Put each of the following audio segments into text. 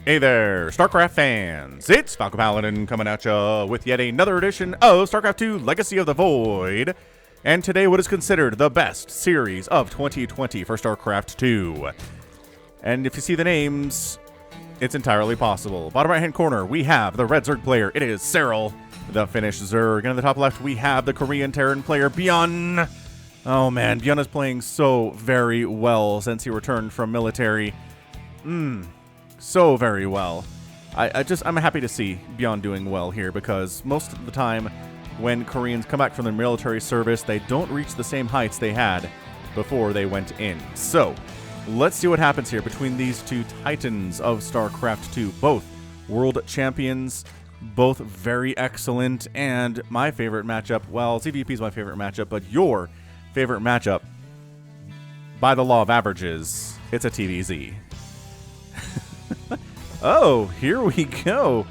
Hey there, StarCraft fans! It's Falcon Paladin coming at ya with yet another edition of StarCraft 2 Legacy of the Void. And today what is considered the best series of 2020 for StarCraft 2. And if you see the names, it's entirely possible. Bottom right hand corner, we have the red Zerg player. It is Serral, the Finnish Zerg. And in the top left, we have the Korean Terran player, ByuN. Oh man, ByuN is playing so very well since he returned from military. So very well. I'm happy to see ByuN doing well here, because most of the time when Koreans come back from their military service, they don't reach the same heights they had before they went in. So let's see what happens here between these two titans of StarCraft 2. Both world champions, both very excellent, and my favorite matchup, well, CVP is my favorite matchup, but your favorite matchup, by the law of averages, it's a TVZ. Oh, here we go.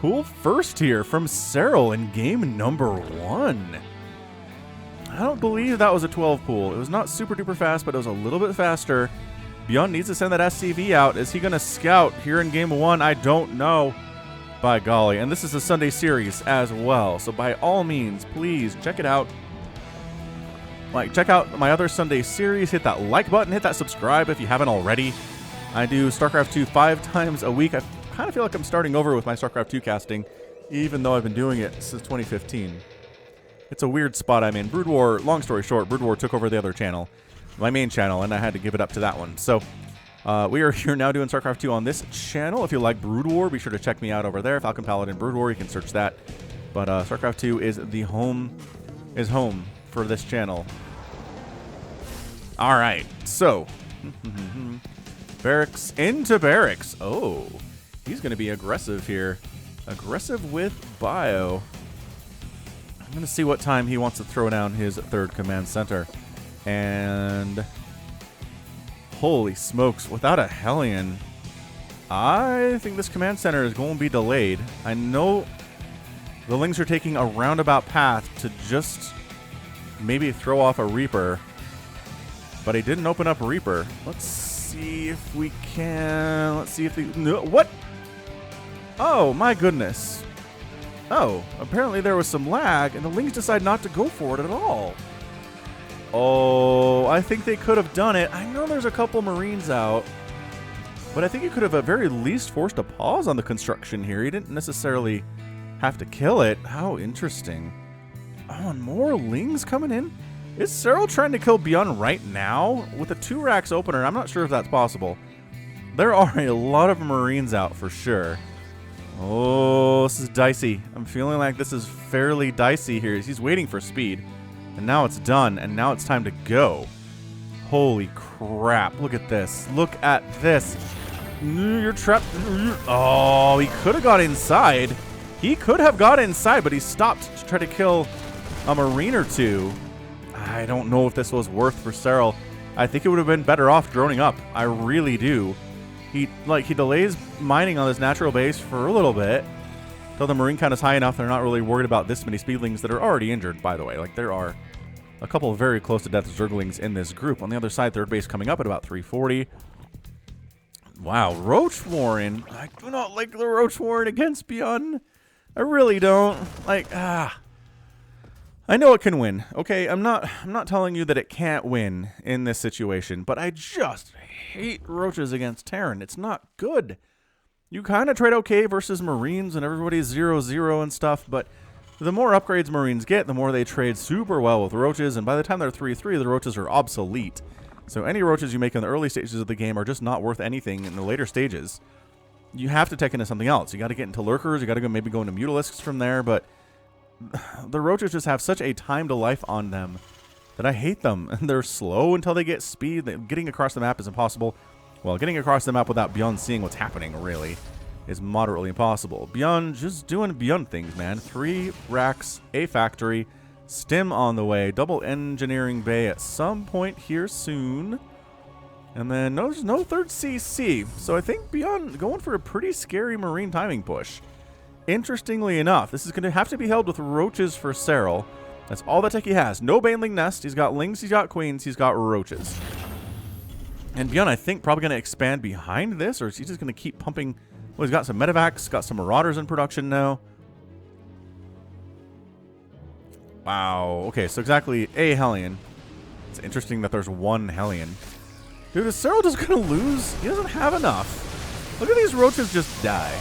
Pool first here from Serral in game number 1. I don't believe that was a 12 pool. It was not super duper fast, but it was a little bit faster. ByuN needs to send that SCV out. Is he going to scout here in game 1? I don't know. By golly. And this is a Sunday series as well. So by all means, please check it out. Check out my other Sunday series. Hit that like button. Hit that subscribe if you haven't already. I do StarCraft 2 5 times a week. I kind of feel like I'm starting over with my StarCraft 2 casting, even though I've been doing it since 2015. It's a weird spot I'm in. Brood War, long story short, Brood War took over the other channel, my main channel, and I had to give it up to that one. So we are here now doing StarCraft 2 on this channel. If you like Brood War, be sure to check me out over there. Falcon Paladin Brood War, you can search that. But StarCraft 2 is home for this channel. All right, so barracks into barracks. Oh, he's going to be aggressive here. Aggressive with bio. I'm going to see what time he wants to throw down his third command center. And holy smokes, without a Hellion, I think this command center is going to be delayed. I know the Lings are taking a roundabout path to just maybe throw off a Reaper, but he didn't open up a Reaper. Let's see if we can. Let's see if we. No, what? Oh my goodness. Oh, apparently there was some lag, and the Lings decided not to go for it at all. Oh, I think they could have done it. I know there's a couple Marines out, but I think he could have at very least forced a pause on the construction here. He didn't necessarily have to kill it. How interesting. Oh, and more Lings coming in. Is Serral trying to kill ByuN right now? With a 2 racks opener, I'm not sure if that's possible. There are a lot of Marines out for sure. Oh, this is dicey. I'm feeling like this is fairly dicey here. He's waiting for speed. And now it's done, and now it's time to go. Holy crap. Look at this. Look at this. You're trapped. Oh, he could have got inside. He could have got inside, but he stopped to try to kill a Marine or two. I don't know if this was worth for Serral. I think it would have been better off droning up. I really do. He delays mining on this natural base for a little bit until the Marine count is high enough they're not really worried about this many Speedlings that are already injured, by the way. Like, there are a couple of very close to death Zerglings in this group. On the other side, third base coming up at about 340. Wow, Roach Warren. I do not like the Roach Warren against ByuN. I really don't. I know it can win. Okay, I'm not telling you that it can't win in this situation, but I just hate Roaches against Terran. It's not good. You kind of trade okay versus Marines and everybody's 0-0 and stuff, but the more upgrades Marines get, the more they trade super well with Roaches, and by the time they're 3-3, the Roaches are obsolete. So any Roaches you make in the early stages of the game are just not worth anything in the later stages. You have to take into something else. You got to get into Lurkers, you got to maybe go into Mutalisks from there, but the Roaches just have such a time to life on them that I hate them. And they're slow until they get speed. Getting across the map is impossible. Well, getting across the map without ByuN seeing what's happening, really, is moderately impossible. ByuN just doing ByuN things, man. 3 racks, a factory, stim on the way, double engineering bay at some point here soon. And then there's no third CC. So I think ByuN going for a pretty scary Marine timing push. Interestingly enough, this is going to have to be held with Roaches for Serral. That's all that tech he has. No Baneling Nest. He's got Lings, he's got Queens, he's got Roaches. And ByuN, I think, probably going to expand behind this, or is he just going to keep pumping Well, he's got some medevacs, got some marauders in production now. Wow. Okay, so exactly a Hellion. It's interesting that there's one Hellion. Dude, is Serral just going to lose? He doesn't have enough. Look at these roaches just die.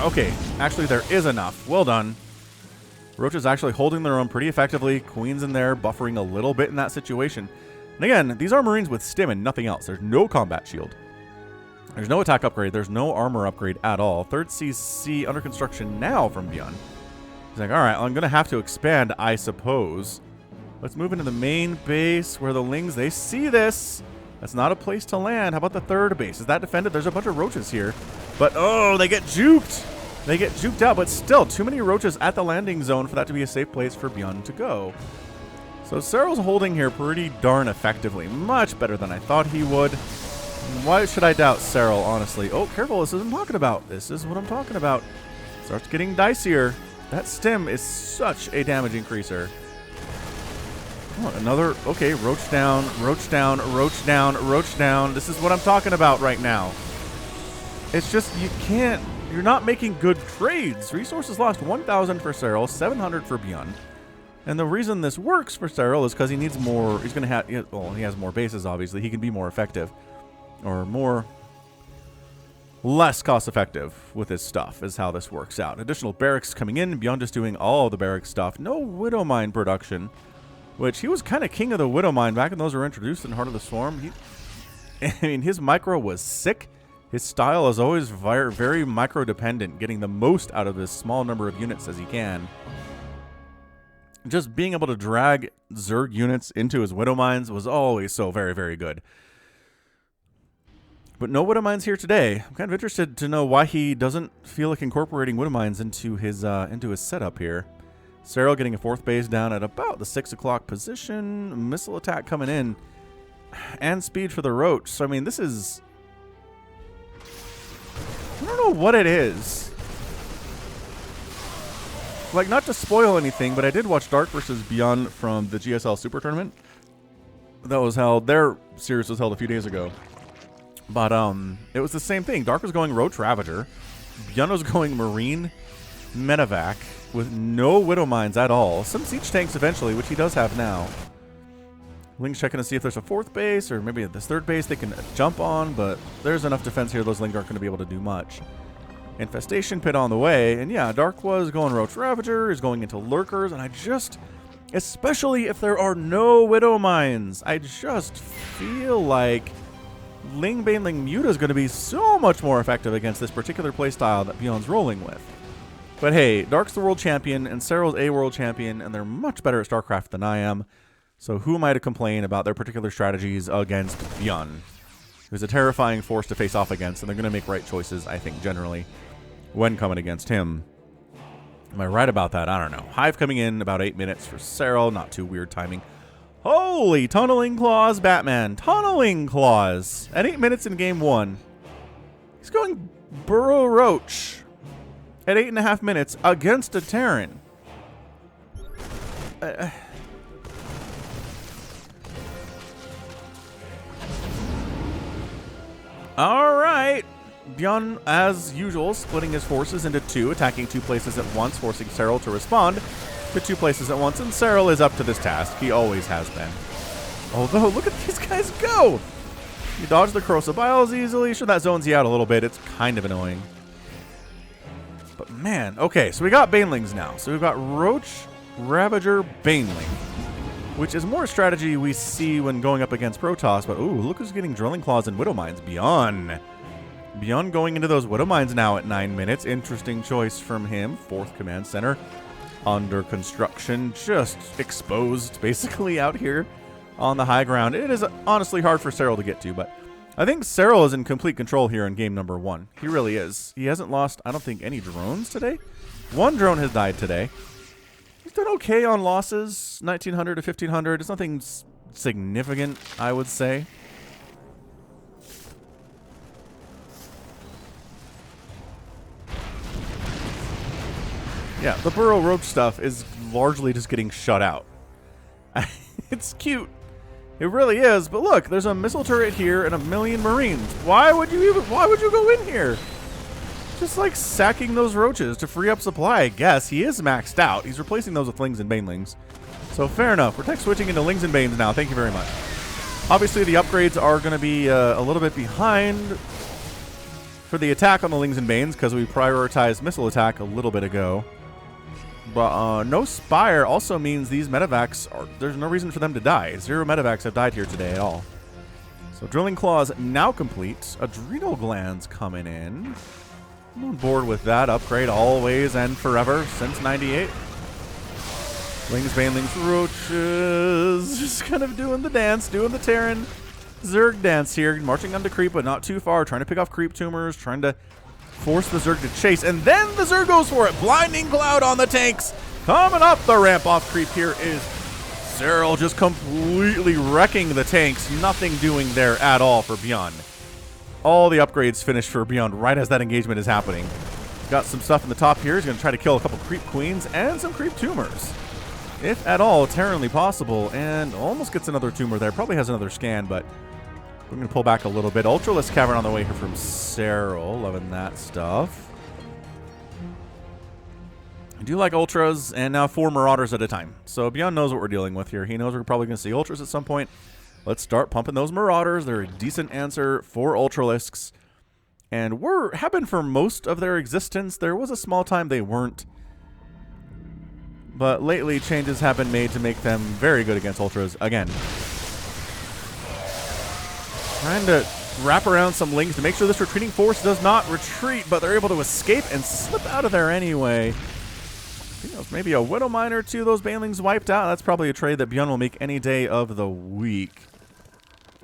Okay, actually there is enough. Well done. Roaches actually holding their own pretty effectively. Queen's in there, buffering a little bit in that situation. And again, these are Marines with stim and nothing else. There's no combat shield. There's no attack upgrade. There's no armor upgrade at all. 3rd CC under construction now from ByuN. He's like, all right, well, I'm going to have to expand, I suppose. Let's move into the main base where the Lings, they see this. That's not a place to land. How about the 3rd base? Is that defended? There's a bunch of roaches here. But, oh, they get juked. They get juked out, but still, too many roaches at the landing zone for that to be a safe place for ByuN to go. So Serral's holding here pretty darn effectively. Much better than I thought he would. Why should I doubt Serral, honestly? Oh, careful. This is what I'm talking about. This is what I'm talking about. Starts getting dicier. That stim is such a damage increaser. Oh, another. Okay, roach down, roach down, roach down, roach down. This is what I'm talking about right now. It's just, you can't. You're not making good trades. Resources lost 1,000 for Serral, 700 for ByuN. And the reason this works for Serral is because he needs more. He's going to have, well, he has more bases, obviously. He can be more effective. Or less cost effective with his stuff is how this works out. Additional barracks coming in. ByuN just doing all the barracks stuff. No Widow Mine production, which he was kind of king of the Widow Mine back when those were introduced in Heart of the Swarm. I mean, his micro was sick. His style is always very micro-dependent, getting the most out of this small number of units as he can. Just being able to drag Zerg units into his Widow Mines was always so very good. But no Widow Mines here today. I'm kind of interested to know why he doesn't feel like incorporating Widow Mines into his setup here. Serral getting a 4th base down at about the 6 o'clock position. Missile attack coming in. And speed for the Roach. So, I mean, this is... I don't know what it is. Like, not to spoil anything, but I did watch Dark versus ByuN from the GSL Super Tournament. That was held, their series was held a few days ago. But it was the same thing. Dark was going Roach Ravager. ByuN was going Marine Medevac with no Widow Mines at all. Some siege tanks eventually, which he does have now. Ling's checking to see if there's a 4th base, or maybe this 3rd base they can jump on, but there's enough defense here. Those Lings aren't going to be able to do much. Infestation pit on the way, and yeah, Dark was going Roach Ravager, is going into Lurkers, and I just, especially if there are no Widow Mines, I just feel like Ling Baneling Muta is going to be so much more effective against this particular playstyle that ByuN's rolling with. But hey, Dark's the world champion, and Serral's a world champion, and they're much better at StarCraft than I am. So who am I to complain about their particular strategies against ByuN, who's a terrifying force to face off against, and they're going to make right choices, I think, generally, when coming against him. Am I right about that? I don't know. Hive coming in about 8 minutes for Serral. Not too weird timing. Holy Tunneling Claws Batman. Tunneling Claws at 8 minutes in game 1. He's going Burrow Roach at 8.5 minutes against a Terran. All right. ByuN, as usual, splitting his forces into 2, attacking 2 places at once, forcing Serral to respond to 2 places at once, and Serral is up to this task. He always has been. Although, look at these guys go! You dodge the corrosive biles easily. Sure, that zones you out a little bit. It's kind of annoying. But man, okay, so we got Banelings now. So we've got Roach, Ravager, Baneling, which is more strategy we see when going up against Protoss. But ooh, look who's getting Drilling Claws and Widow Mines. ByuN. ByuN going into those Widow Mines now at 9 minutes. Interesting choice from him. 4th Command Center under construction. Just exposed, basically, out here on the high ground. It is honestly hard for Serral to get to, but I think Serral is in complete control here in game number 1. He really is. He hasn't lost, I don't think, any drones today. 1 drone has died today. He's done okay on losses, 1,900 to 1,500. It's nothing significant, I would say. Yeah, the Burrow Roach stuff is largely just getting shut out. It's cute. It really is, but look, there's a missile turret here and a million Marines. Why would you go in here? Just like sacking those roaches to free up supply, I guess. He is maxed out. He's replacing those with lings and banelings. So fair enough. We're tech switching into lings and banes now. Thank you very much. Obviously, the upgrades are going to be a little bit behind for the attack on the lings and banes because we prioritized missile attack a little bit ago. But no Spire also means these medevacs, there's no reason for them to die. 0 medevacs have died here today at all. So Drilling Claws now complete. Adrenal Glands coming in. I'm on board with that upgrade always and forever since 98. Lings, banelings, roaches. Just kind of doing the dance, doing the Terran Zerg dance here. Marching onto creep, but not too far. Trying to pick off creep tumors. Trying to force the Zerg to chase. And then the Zerg goes for it. Blinding Cloud on the tanks. Coming up the ramp off creep here is Serral, just completely wrecking the tanks. Nothing doing there at all for ByuN. All the upgrades finished for ByuN right as that engagement is happening. Got some stuff in the top here. He's going to try to kill a couple creep queens and some creep tumors. If at all, Terranly possible. And almost gets another tumor there. Probably has another scan, but we're going to pull back a little bit. Ultralisk Cavern on the way here from Serral. Loving that stuff. I do like Ultras, and now 4 Marauders at a time. So ByuN knows what we're dealing with here. He knows we're probably going to see Ultras at some point. Let's start pumping those Marauders. They're a decent answer for Ultralisks. And have been for most of their existence. There was a small time they weren't. But lately, changes have been made to make them very good against Ultras again. Trying to wrap around some lings to make sure this retreating force does not retreat, but they're able to escape and slip out of there anyway. I think that was maybe a Widow Mine or 2 of those banelings wiped out. That's probably a trade that ByuN will make any day of the week.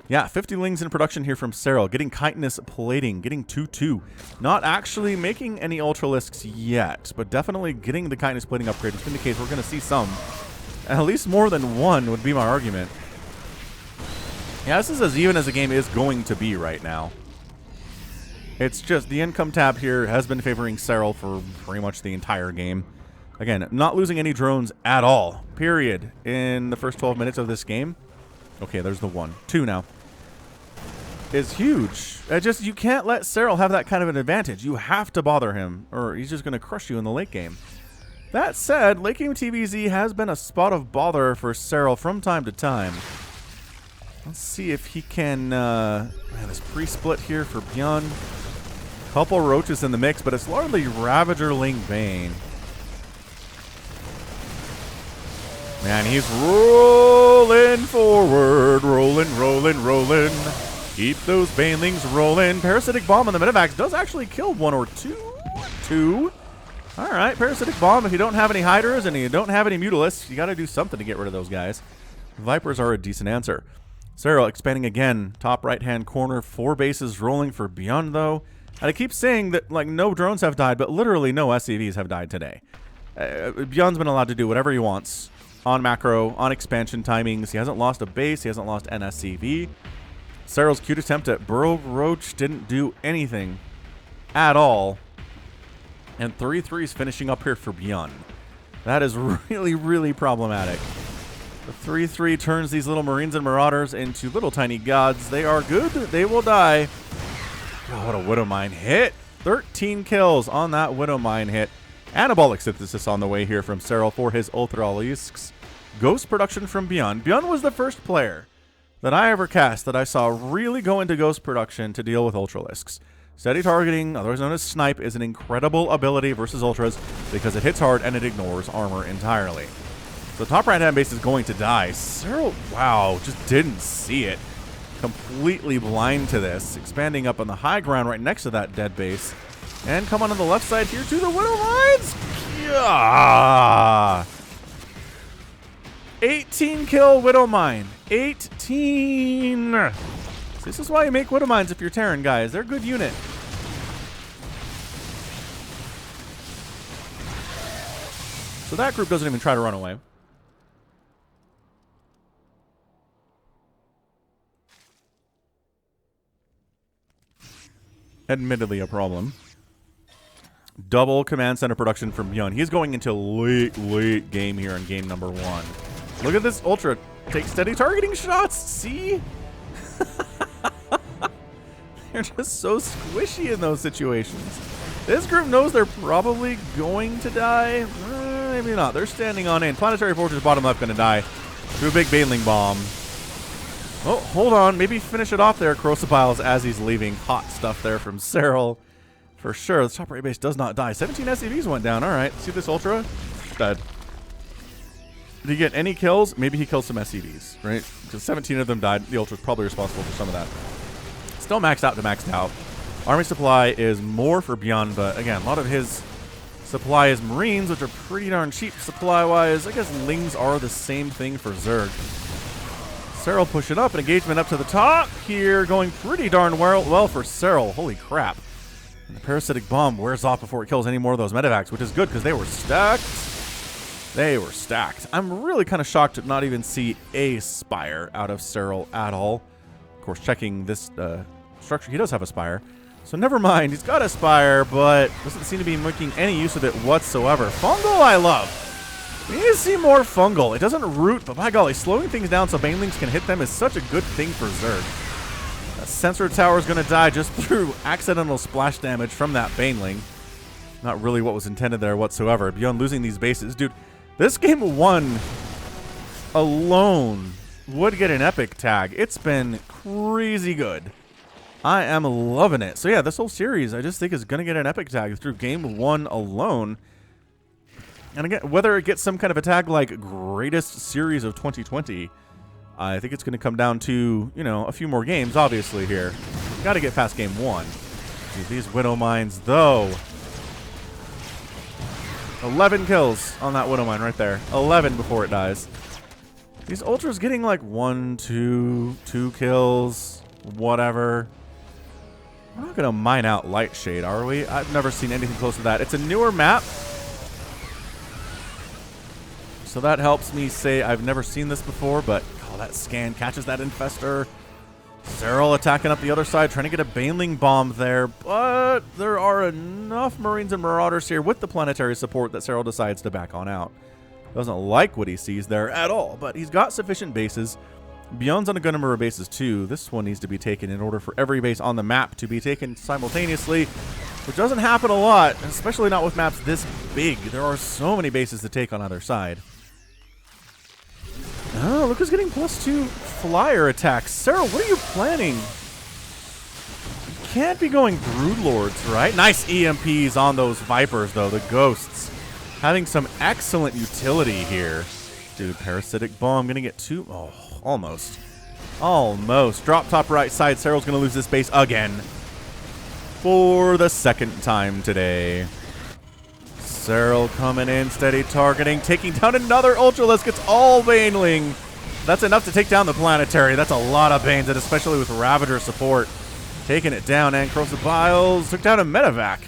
Yeah, 50 lings in production here from Serral. Getting chitinous plating, getting 2-2. Not actually making any Ultralisks yet, but definitely getting the chitinous plating upgrade, which indicates we're going to see some. At least more than 1 would be my argument. Yeah, this is as even as the game is going to be right now. It's just the income tab here has been favoring Serral for pretty much the entire game. Again, not losing any drones at all, period, in the first 12 minutes of this game. Okay, there's the 1. 2 now. Is huge. You can't let Serral have that kind of an advantage. You have to bother him, or he's just going to crush you in the late game. That said, late game TVZ has been a spot of bother for Serral from time to time. Let's see if he can... man, this pre-split here for ByuN. Couple roaches in the mix, but it's largely Ravager Ling Bane. Man, he's rolling forward. Rolling. Keep those banelings rolling. Parasitic Bomb on the Medivacs does actually kill 1 or 2. Alright, Parasitic Bomb. If you don't have any Hydras and you don't have any Mutalisks, you got to do something to get rid of those guys. Vipers are a decent answer. Serral expanding again. Top right-hand corner. 4 bases rolling for ByuN, though. And I keep saying that, like, no drones have died, but literally no SCVs have died today. ByuN's been allowed to do whatever he wants. On macro, on expansion timings. He hasn't lost a base. He hasn't lost NSCV. Serral's cute attempt at Burrow Roach didn't do anything at all. And 3-3's finishing up here for ByuN. That is really, really problematic. The 3-3 turns these little Marines and Marauders into little tiny gods. They are good. They will die. Oh, what a Widow Mine hit. 13 kills on that Widow Mine hit. Anabolic Synthesis on the way here from Serral for his Ultralisks. Ghost production from ByuN. ByuN was the first player that I ever cast that I saw really go into Ghost production to deal with Ultralisks. Steady targeting, otherwise known as snipe, is an incredible ability versus Ultras because it hits hard and it ignores armor entirely. So top right hand base is going to die. Serral, wow, just didn't see it. Completely blind to this. Expanding up on the high ground right next to that dead base. And come on the left side here to the Widow Mines. Yeah. 18 kill Widow Mine. 18. This is why you make Widow Mines if you're Terran, guys. They're a good unit. So that group doesn't even try to run away. Admittedly a problem. Double command center production from ByuN. He's going into late game here in game number 1. Look at this Ultra. Take steady targeting shots. See? They're just so squishy in those situations. This group knows they're probably going to die. Maybe not. They're standing on in. Planetary Fortress bottom left going to die to a big Baneling Bomb. Oh, hold on. Maybe finish it off there, Crossbiles, as he's leaving. Hot stuff there from Serral. For sure. The top right base does not die. 17 SCVs went down. All right. See this Ultra? Dead. Did he get any kills? Maybe he killed some SCVs, right? Because 17 of them died. The Ultra's probably responsible for some of that. Still maxed out to maxed out. Army supply is more for ByuN, but again, a lot of his supply is Marines, which are pretty darn cheap supply-wise. I guess Lings are the same thing for Zerg. Serral pushing up, an engagement up to the top here, going pretty darn well for Serral. Holy crap. And the Parasitic Bomb wears off before it kills any more of those medevacs, which is good because they were stacked. They were stacked. I'm really kind of shocked to not even see a Spire out of Serral at all. Of course, checking this structure, he does have a Spire. So never mind, he's got a Spire, but doesn't seem to be making any use of it whatsoever. Fungal I love. We need to see more Fungal. It doesn't root, but by golly, slowing things down so Banelings can hit them is such a good thing for Zerg. That Sensor Tower is going to die just through accidental splash damage from that Baneling. Not really what was intended there whatsoever. Beyond losing these bases. Dude, this game 1 alone would get an epic tag. It's been crazy good. I am loving it. So yeah, this whole series I just think is going to get an epic tag through game 1 alone. And again, whether it gets some kind of a tag like greatest series of 2020, I think it's going to come down to, you know, a few more games, obviously, here. Got to get past game 1. Dude, these Widow Mines, though. 11 kills on that Widow Mine right there. 11 before it dies. These Ultras getting like 1, 2 kills, whatever. We're not going to mine out Lightshade, are we? I've never seen anything close to that. It's a newer map. So that helps me say I've never seen this before, but oh, that scan catches that Infestor. Serral attacking up the other side, trying to get a Baneling Bomb there, but there are enough Marines and Marauders here with the planetary support that Serral decides to back on out. Doesn't like what he sees there at all, but he's got sufficient bases. ByuN's on a good number of bases too. This one needs to be taken in order for every base on the map to be taken simultaneously, which doesn't happen a lot, especially not with maps this big. There are so many bases to take on either side. Oh, look who's getting +2 flyer attacks. Serral, what are you planning? You can't be going Broodlords, right? Nice EMPs on those Vipers, though, the Ghosts. Having some excellent utility here. Dude, Parasitic Bomb gonna get 2. Oh, almost. Almost. Drop top right side. Serral's gonna lose this base again. For the second time today. Serral coming in, steady targeting, taking down another Ultralisk. Gets all Baneling. That's enough to take down the Planetary. That's a lot of Banes, and especially with Ravager support. Taking it down, and Crossbiles took down a Medevac.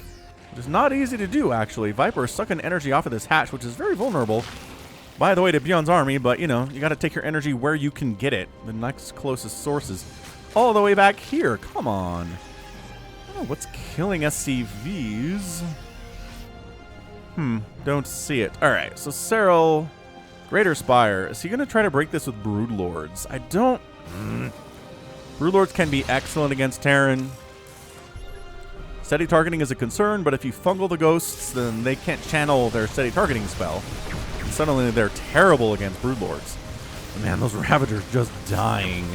Which is not easy to do, actually. Viper is sucking energy off of this hatch, which is very vulnerable, by the way, to ByuN's army, but, you know, you got to take your energy where you can get it. The next closest source is all the way back here. Come on. Oh, what's killing SCVs? Don't see it. All right, so Serral, Greater Spire. Is he going to try to break this with Broodlords? I don't... Broodlords can be excellent against Terran. Steady targeting is a concern, but if you fungal the Ghosts, then they can't channel their steady targeting spell. And suddenly they're terrible against Broodlords. Man, those Ravagers just dying.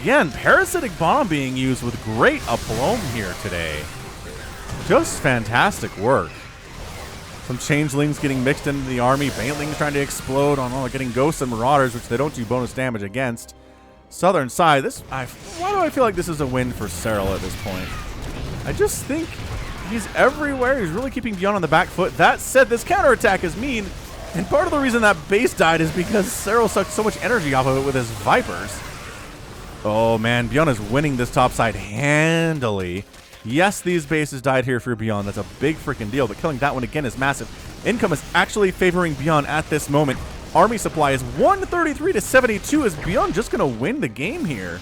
Again, Parasitic Bomb being used with great aplomb here today. Just fantastic work. Some Changelings getting mixed into the army. Banelings trying to explode on all, getting Ghosts and Marauders, which they don't do bonus damage against. Southern side. Why do I feel like this is a win for Serral at this point? I just think he's everywhere. He's really keeping ByuN on the back foot. That said, this counterattack is mean. And part of the reason that base died is because Serral sucked so much energy off of it with his Vipers. Oh man, ByuN is winning this top side handily. Yes, these bases died here for ByuN. That's a big freaking deal, but killing that one again is massive. Income is actually favoring ByuN at this moment. Army supply is 133 to 72. Is ByuN just going to win the game here?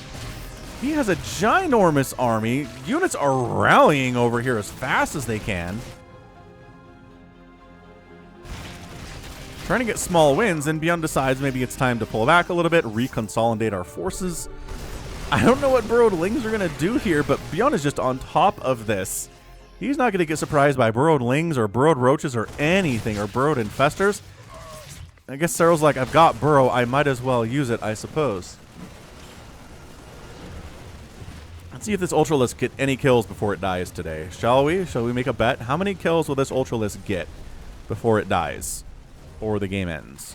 He has a ginormous army. Units are rallying over here as fast as they can. Trying to get small wins, and ByuN decides maybe it's time to pull back a little bit, reconsolidate our forces. I don't know what Burrowed Lings are going to do here, but ByuN is just on top of this. He's not going to get surprised by burrowed lings or burrowed roaches or anything, or burrowed infestors. I guess Serral's like, I've got burrow, I might as well use it, I suppose. Let's see if this Ultralisk get any kills before it dies today. Shall we? Shall we make a bet? How many kills will this Ultralisk get before it dies? Or the game ends?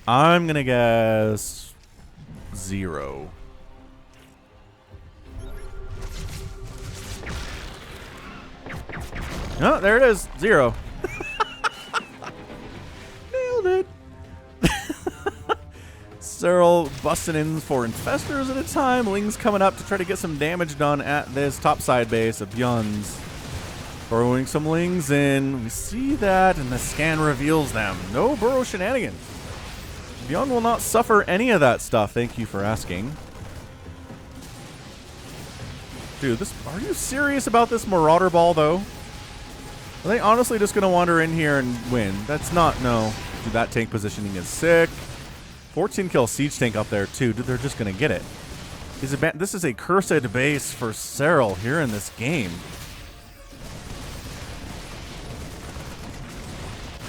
I'm going to guess 0. Oh, there it is. 0. Nailed it. Serral busting in for infestors at a time. Ling's coming up to try to get some damage done at this topside base of ByuN's. Burrowing some Lings in. We see that, and the scan reveals them. No burrow shenanigans. ByuN will not suffer any of that stuff. Thank you for asking. Dude, are you serious about this Marauder Ball, though? Are they honestly just going to wander in here and win? That's not, no. Dude, that tank positioning is sick. 14 kill siege tank up there, too. Dude, they're just going to get it. This is a cursed base for Serral here in this game.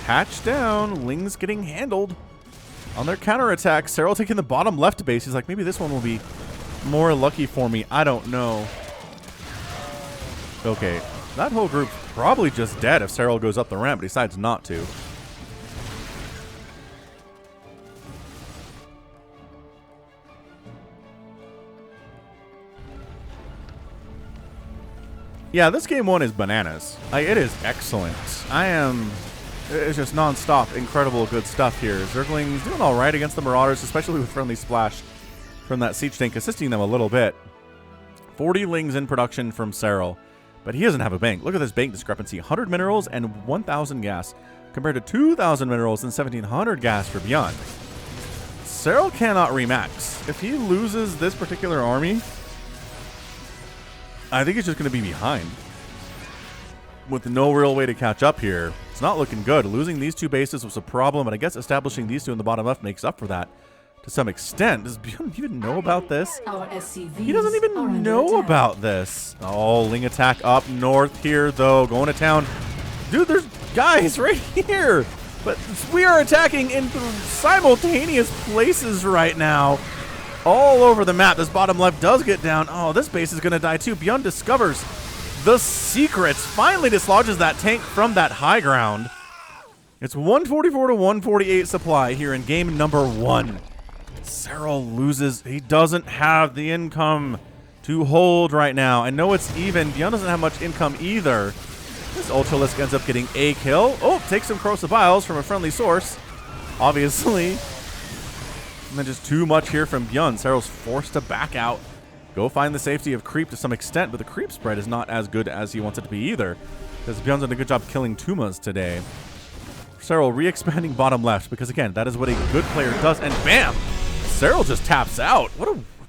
Hatch down. Ling's getting handled. On their counterattack, Serral taking the bottom left base. He's like, maybe this one will be more lucky for me. I don't know. Okay. That whole group's probably just dead if Serral goes up the ramp, but he decides not to. Yeah, this game 1 is bananas. It is excellent. It's just non-stop incredible good stuff here. Zergling's doing all right against the Marauders, especially with friendly splash from that siege tank, assisting them a little bit. 40 Lings in production from Serral. But he doesn't have a bank. Look at this bank discrepancy. 100 minerals and 1,000 gas compared to 2,000 minerals and 1,700 gas for ByuN. Serral cannot remax. If he loses this particular army, I think he's just going to be behind. With no real way to catch up here. It's not looking good. Losing these 2 bases was a problem, but I guess establishing these 2 in the bottom left makes up for that to some extent. Does ByuN even know about this? He doesn't even know about this. Oh, Ling attack up north here, though. Going to town. Dude, there's guys right here. But we are attacking in simultaneous places right now. All over the map. This bottom left does get down. Oh, this base is going to die too. ByuN discovers the secrets. Finally dislodges that tank from that high ground. It's 144 to 148 supply here in game number 1. Serral loses. He doesn't have the income to hold right now. I know it's even. ByuN doesn't have much income either. This Ultralisk ends up getting a kill. Oh, takes some Corrosive Vials from a friendly source, obviously. And then just too much here from ByuN. Serral's forced to back out. Go find the safety of creep to some extent, but the creep spread is not as good as he wants it to be either. Because ByuN's done a good job killing Tumas today. Serral re-expanding bottom left, because again, that is what a good player does. And bam! Serral just taps out.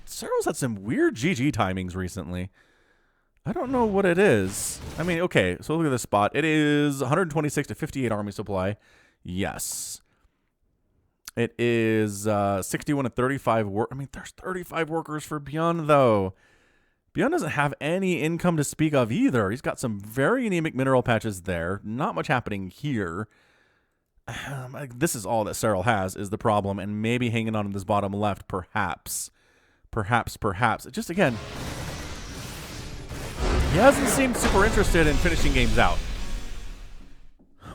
Serral's had some weird GG timings recently. I don't know what it is. I mean, okay, so look at this spot. It is 126 to 58 army supply. Yes. It is 61 to 35 work. I mean, there's 35 workers for ByuN, though. ByuN doesn't have any income to speak of either. He's got some very anemic mineral patches there. Not much happening here. This is all that Serral has is the problem, and maybe hanging on to this bottom left, perhaps. Perhaps. Just, again, he hasn't seemed super interested in finishing games out,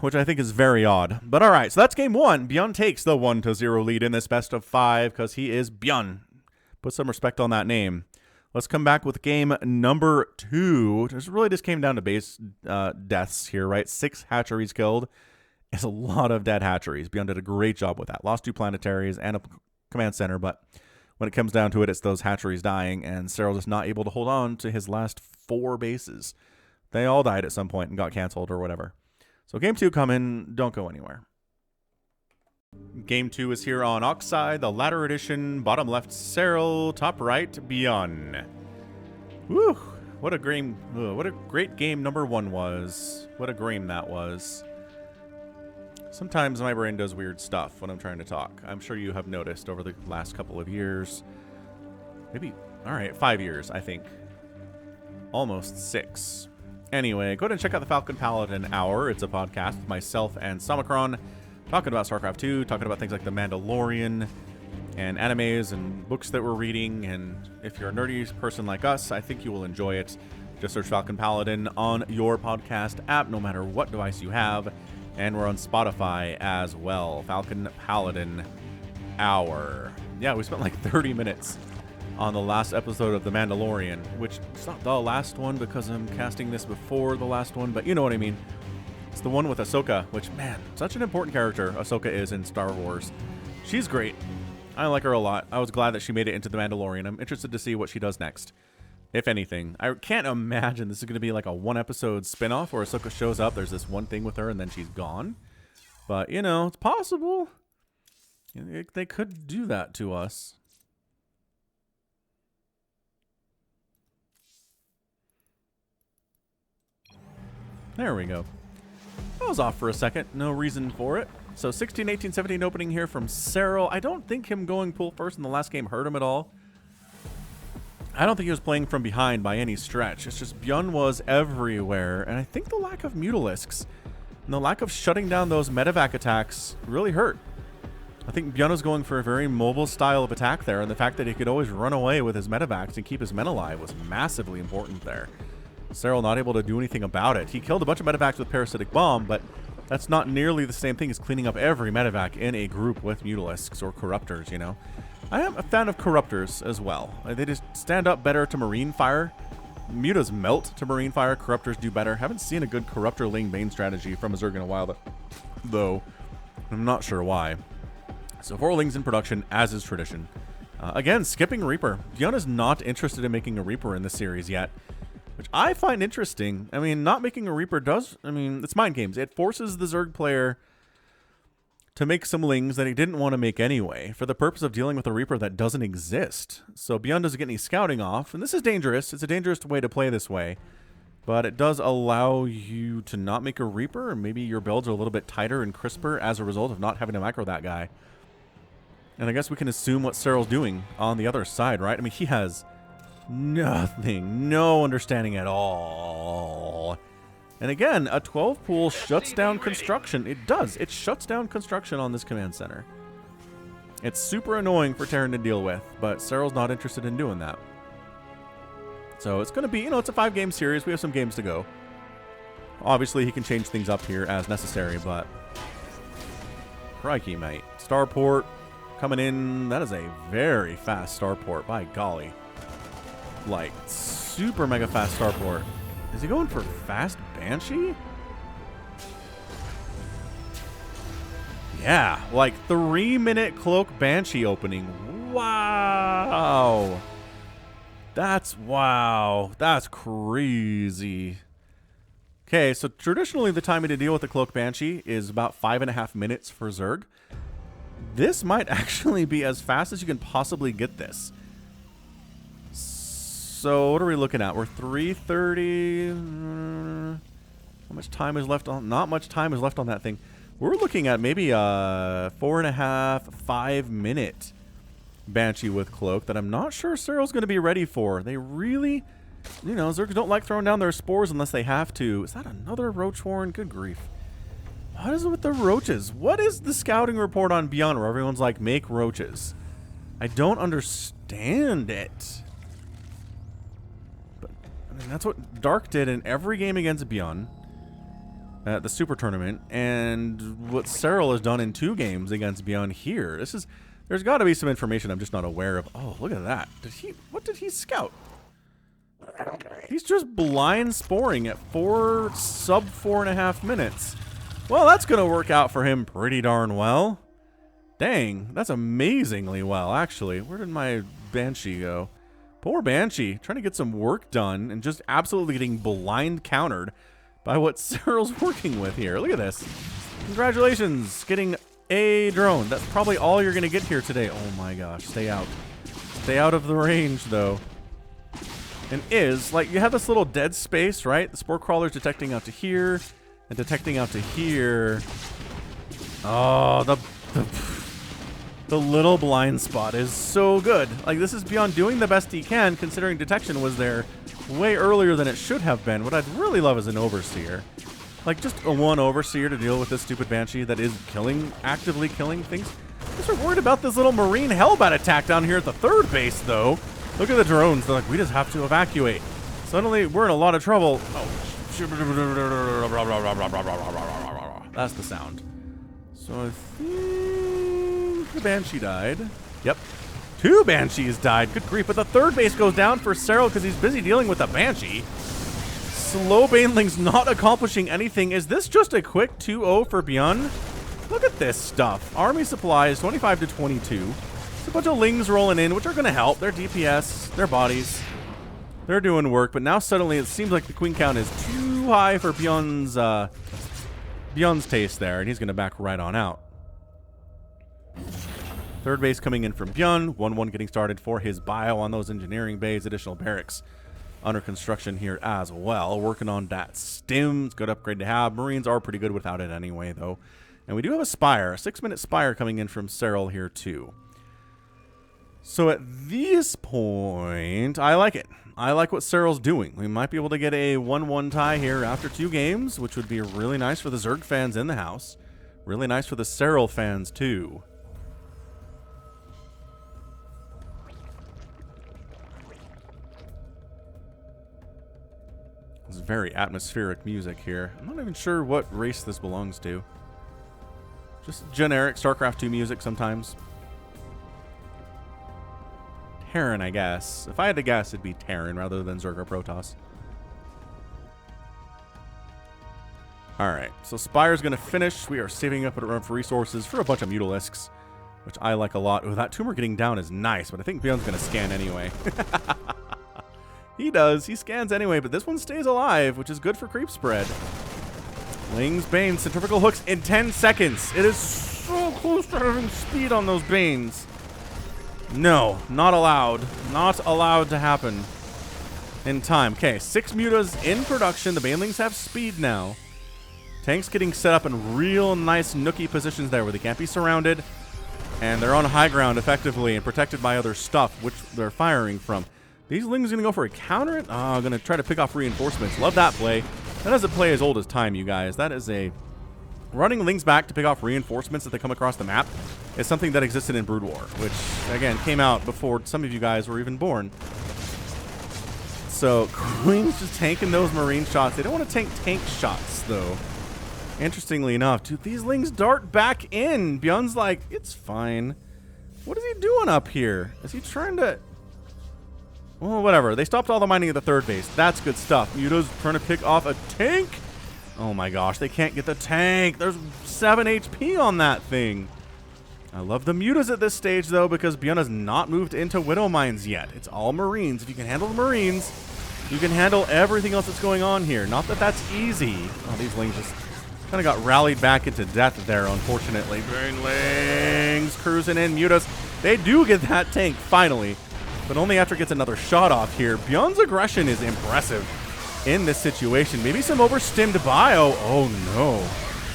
which I think is very odd. But all right, so that's game 1. ByuN takes the 1-0 lead in this best of 5 because he is ByuN. Put some respect on that name. Let's come back with game number 2. This really just came down to base deaths here, right? 6 hatcheries killed. It's a lot of dead hatcheries. ByuN did a great job with that. Lost 2 planetaries and a command center, but when it comes down to it, it's those hatcheries dying, and Serral is not able to hold on to his last 4 bases. They all died at some point and got canceled or whatever. So game 2 coming. Don't go anywhere. Game 2 is here on Oxide, the ladder edition. Bottom left, Serral. Top right, ByuN. Woo! What a great game number 1 was. What a game that was. Sometimes my brain does weird stuff when I'm trying to talk. I'm sure you have noticed over the last couple of years. Maybe, all right, 5 years, I think. Almost 6. Anyway, go ahead and check out the Falcon Paladin Hour. It's a podcast with myself and Samacron talking about StarCraft 2, talking about things like The Mandalorian and animes and books that we're reading. And if you're a nerdy person like us, I think you will enjoy it. Just search Falcon Paladin on your podcast app, no matter what device you have. And we're on Spotify as well. Falcon Paladin Hour. Yeah, we spent like 30 minutes on the last episode of The Mandalorian, which is not the last one because I'm casting this before the last one, but you know what I mean. It's the one with Ahsoka, which, man, such an important character Ahsoka is in Star Wars. She's great. I like her a lot. I was glad that she made it into The Mandalorian. I'm interested to see what she does next, if anything. I can't imagine this is going to be like a one-episode spinoff where Ahsoka shows up, there's this one thing with her, and then she's gone. But, you know, it's possible. They could do that to us. There we go. I was off for a second. No reason for it. So 16, 18, 17 opening here from Serral. I don't think him going pool first in the last game hurt him at all. I don't think he was playing from behind by any stretch. It's just ByuN was everywhere. And I think the lack of Mutalisks and the lack of shutting down those medevac attacks really hurt. I think ByuN was going for a very mobile style of attack there. And the fact that he could always run away with his medevacs and keep his men alive was massively important there. Serral not able to do anything about it. He killed a bunch of medevacs with Parasitic Bomb, but that's not nearly the same thing as cleaning up every medevac in a group with Mutalisks or Corruptors, you know. I am a fan of Corruptors as well. They just stand up better to Marine Fire. Mutas melt to Marine Fire. Corruptors do better. Haven't seen a good Corruptor Ling Bane strategy from a Zerg in a while, though. I'm not sure why. So 4 Lings in production, as is tradition. Again, skipping Reaper. ByuN is not interested in making a Reaper in this series yet, which I find interesting. I mean, not making a Reaper does... I mean, it's mind games. It forces the Zerg player to make some Lings that he didn't want to make anyway, for the purpose of dealing with a Reaper that doesn't exist. So ByuN doesn't get any scouting off, and this is dangerous. It's a dangerous way to play this way, but it does allow you to not make a Reaper, and maybe your builds are a little bit tighter and crisper as a result of not having to macro that guy. And I guess we can assume what Serral's doing on the other side, right? I mean, he has nothing, no understanding at all. And again, a 12 pool shuts down construction. It does. It shuts down construction on this command center. It's super annoying for Terran to deal with, but Serral's not interested in doing that. So it's going to be, you know, it's a 5-game series. We have some games to go. Obviously, he can change things up here as necessary, but crikey, mate. Starport coming in. That is a very fast starport, by golly. Like, super mega fast starport. Is he going for fast Banshee? Yeah, like 3-minute cloak Banshee opening. Wow. That's crazy. Okay, so traditionally the timing to deal with the cloak Banshee is about 5.5 minutes for Zerg. This might actually be as fast as you can possibly get this. So what are we looking at? We're 3:30. How much time is left on? Not much time is left on that thing. We're looking at maybe a 4.5, 5-minute Banshee with Cloak that I'm not sure Serral's going to be ready for. They really, you know, Zergs don't like throwing down their spores unless they have to. Is that another Roach Horn? Good grief. What is it with the roaches? What is the scouting report on ByuN where everyone's like, make roaches? I don't understand it. I mean, that's what Dark did in every game against ByuN at the Super Tournament, and what Serral has done in 2 games against ByuN here. There's got to be some information I'm just not aware of. Oh, look at that. What did he scout? He's just blind sporing at sub 4.5 minutes. Well, that's going to work out for him pretty darn well. Dang, that's amazingly well, actually. Where did my Banshee go? Poor Banshee, trying to get some work done and just absolutely getting blind countered by what Serral's working with here. Look at this. Congratulations, getting a drone. That's probably all you're going to get here today. Oh my gosh, stay out. Stay out of the range, though. And like, you have this little dead space, right? The Spore Crawler's detecting out to here and detecting out to here. Oh, The little blind spot is so good. Like, this is ByuN doing the best he can, considering detection was there way earlier than it should have been. What I'd really love is an Overseer. Like, just a one Overseer to deal with this stupid Banshee that is actively killing things. Just are worried about this little Marine Hellbat attack down here at the third base, though. Look at the drones. They're like, we just have to evacuate. Suddenly, we're in a lot of trouble. Oh. That's the sound. So I think the Banshee died. Yep. 2 Banshees died. Good grief. But the third base goes down for Serral because he's busy dealing with the Banshee. Slow Banelings not accomplishing anything. Is this just a quick 2-0 for ByuN? Look at this stuff. Army supplies, 25 to 22. It's a bunch of Lings rolling in, which are going to help. Their DPS, their bodies. They're doing work. But now suddenly it seems like the queen count is too high for ByuN's taste there. And he's going to back right on out. Third base coming in from ByuN. 1-1 getting started for his bio on those engineering bays. Additional barracks under construction here as well. Working on that stim. It's a good upgrade to have. Marines are pretty good without it anyway, though. And we do have a Spire. A 6-minute Spire coming in from Serral here, too. So at this point, I like it. I like what Serral's doing. We might be able to get a 1-1 tie here after 2 games, which would be really nice for the Zerg fans in the house. Really nice for the Serral fans, too. It's very atmospheric music here. I'm not even sure what race this belongs to. Just generic StarCraft 2 music sometimes. Terran, I guess. If I had to guess, it'd be Terran rather than Zerg or Protoss. Alright, so Spire's going to finish. We are saving up enough resources for a bunch of Mutalisks, which I like a lot. Oh, that tumor getting down is nice, but I think ByuN's going to scan anyway. He does. He scans anyway, but this one stays alive, which is good for creep spread. Lings, Banes, centrifugal hooks in 10 seconds. It is so close to having speed on those Banes. No, not allowed. Not allowed to happen in time. Okay, 6 mutas in production. The Banelings have speed now. Tanks getting set up in real nice nookie positions there where they can't be surrounded. And they're on high ground effectively and protected by other stuff, which they're firing from. These Lings are going to go for a counter. Oh, going to try to pick off reinforcements. Love that play. That is a play as old as time, you guys. That is a... Running Lings back to pick off reinforcements that they come across the map is something that existed in Brood War, which, again, came out before some of you guys were even born. So, Queen's just tanking those Marine shots. They don't want to tank shots, though. Interestingly enough, dude, these Lings dart back in. ByuN's like, it's fine. What is he doing up here? Is he trying to... Well, whatever. They stopped all the mining at the third base. That's good stuff. Muta's trying to pick off a tank. Oh my gosh, they can't get the tank. There's 7 HP on that thing. I love the Mutas at this stage, though, because ByuN has not moved into Widow Mines yet. It's all Marines. If you can handle the Marines, you can handle everything else that's going on here. Not that that's easy. Oh, these Lings just kind of got rallied back into death there, unfortunately. Lings cruising in. Mutas, they do get that tank, finally. But only after it gets another shot off here. ByuN's aggression is impressive in this situation. Maybe some overstimmed bio. Oh no.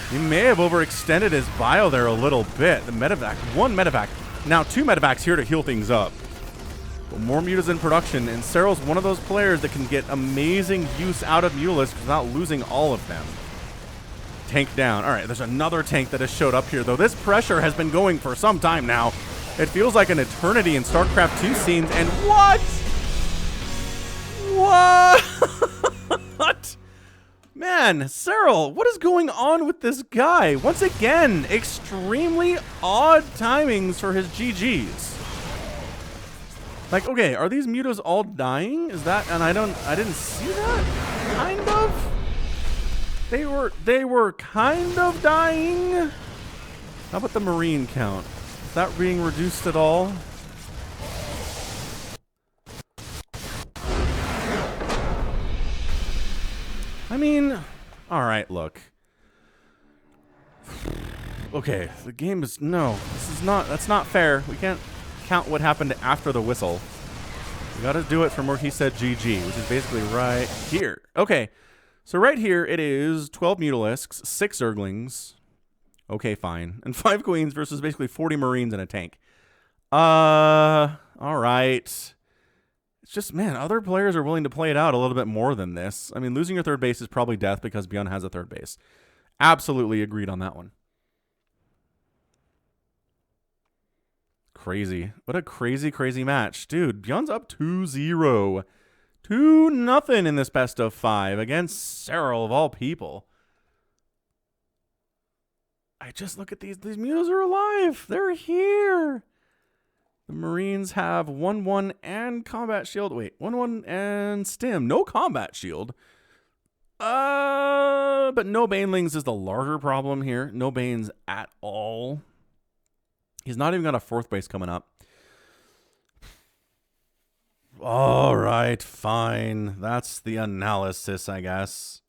He may have overextended his bio there a little bit. The medevac, 1 medevac. Now 2 medevacs here to heal things up. But more Mutas in production, and Serral's one of those players that can get amazing use out of Mutalisks without losing all of them. Tank down. All right, there's another tank that has showed up here, though. This pressure has been going for some time now. It feels like an eternity in StarCraft 2 scenes, and what? What? Man, Serral, what is going on with this guy? Once again, extremely odd timings for his GGs. Like, okay, are these Mutas all dying? Is that, and I didn't see that? Kind of? They were kind of dying? How about the Marine count? Is that being reduced at all? I mean, all right, look. Okay, the game is, no, that's not fair. We can't count what happened after the whistle. We gotta do it from where he said GG, which is basically right here. Okay, so right here it is 12 Mutalisks, 6 Zerglings. Okay, fine. And 5 Queens versus basically 40 Marines and a tank. All right. It's just, man, other players are willing to play it out a little bit more than this. I mean, losing your third base is probably death because ByuN has a third base. Absolutely agreed on that one. Crazy. What a crazy, crazy match. Dude, ByuN's up 2-0. 2-0 in this best of 5 against Serral of all people. I just look at these. These mules are alive. They're here. The Marines have 1-1 and combat shield. Wait, 1-1 and stim. No combat shield. But no banelings is the larger problem here. No banes at all. He's not even got a fourth base coming up. All right, fine. That's the analysis, I guess.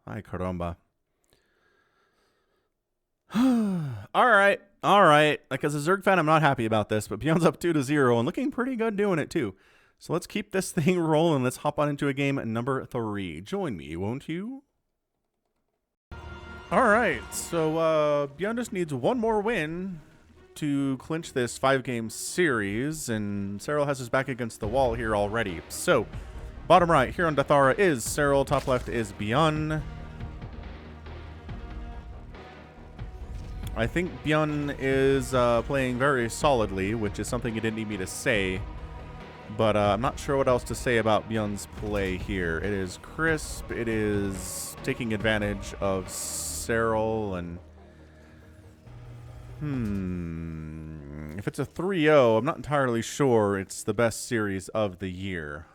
Ay, caramba. All right. Like, as a Zerg fan, I'm not happy about this, but ByuN's up 2-0 and looking pretty good doing it, too. So let's keep this thing rolling. Let's hop on into a game number 3. Join me, won't you? All right. So ByuN just needs one more win to clinch this 5-game series, and Serral has his back against the wall here already. So, bottom right here on Dathara is Serral. Top left is ByuN. I think ByuN is playing very solidly, which is something you didn't need me to say. But I'm not sure what else to say about ByuN's play here. It is crisp. It is taking advantage of Serral. And if it's a 3-0, I'm not entirely sure it's the best series of the year.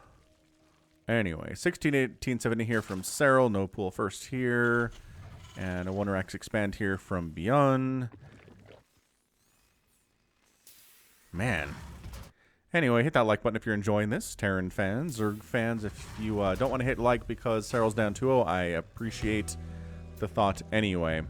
Anyway, 16-18-70 here from Serral. No pool first here. And a Wonder Axe expand here from ByuN. Man. Anyway, hit that like button if you're enjoying this. Terran fans, Zerg fans, if you don't want to hit like because Serral's down 2-0, I appreciate the thought anyway.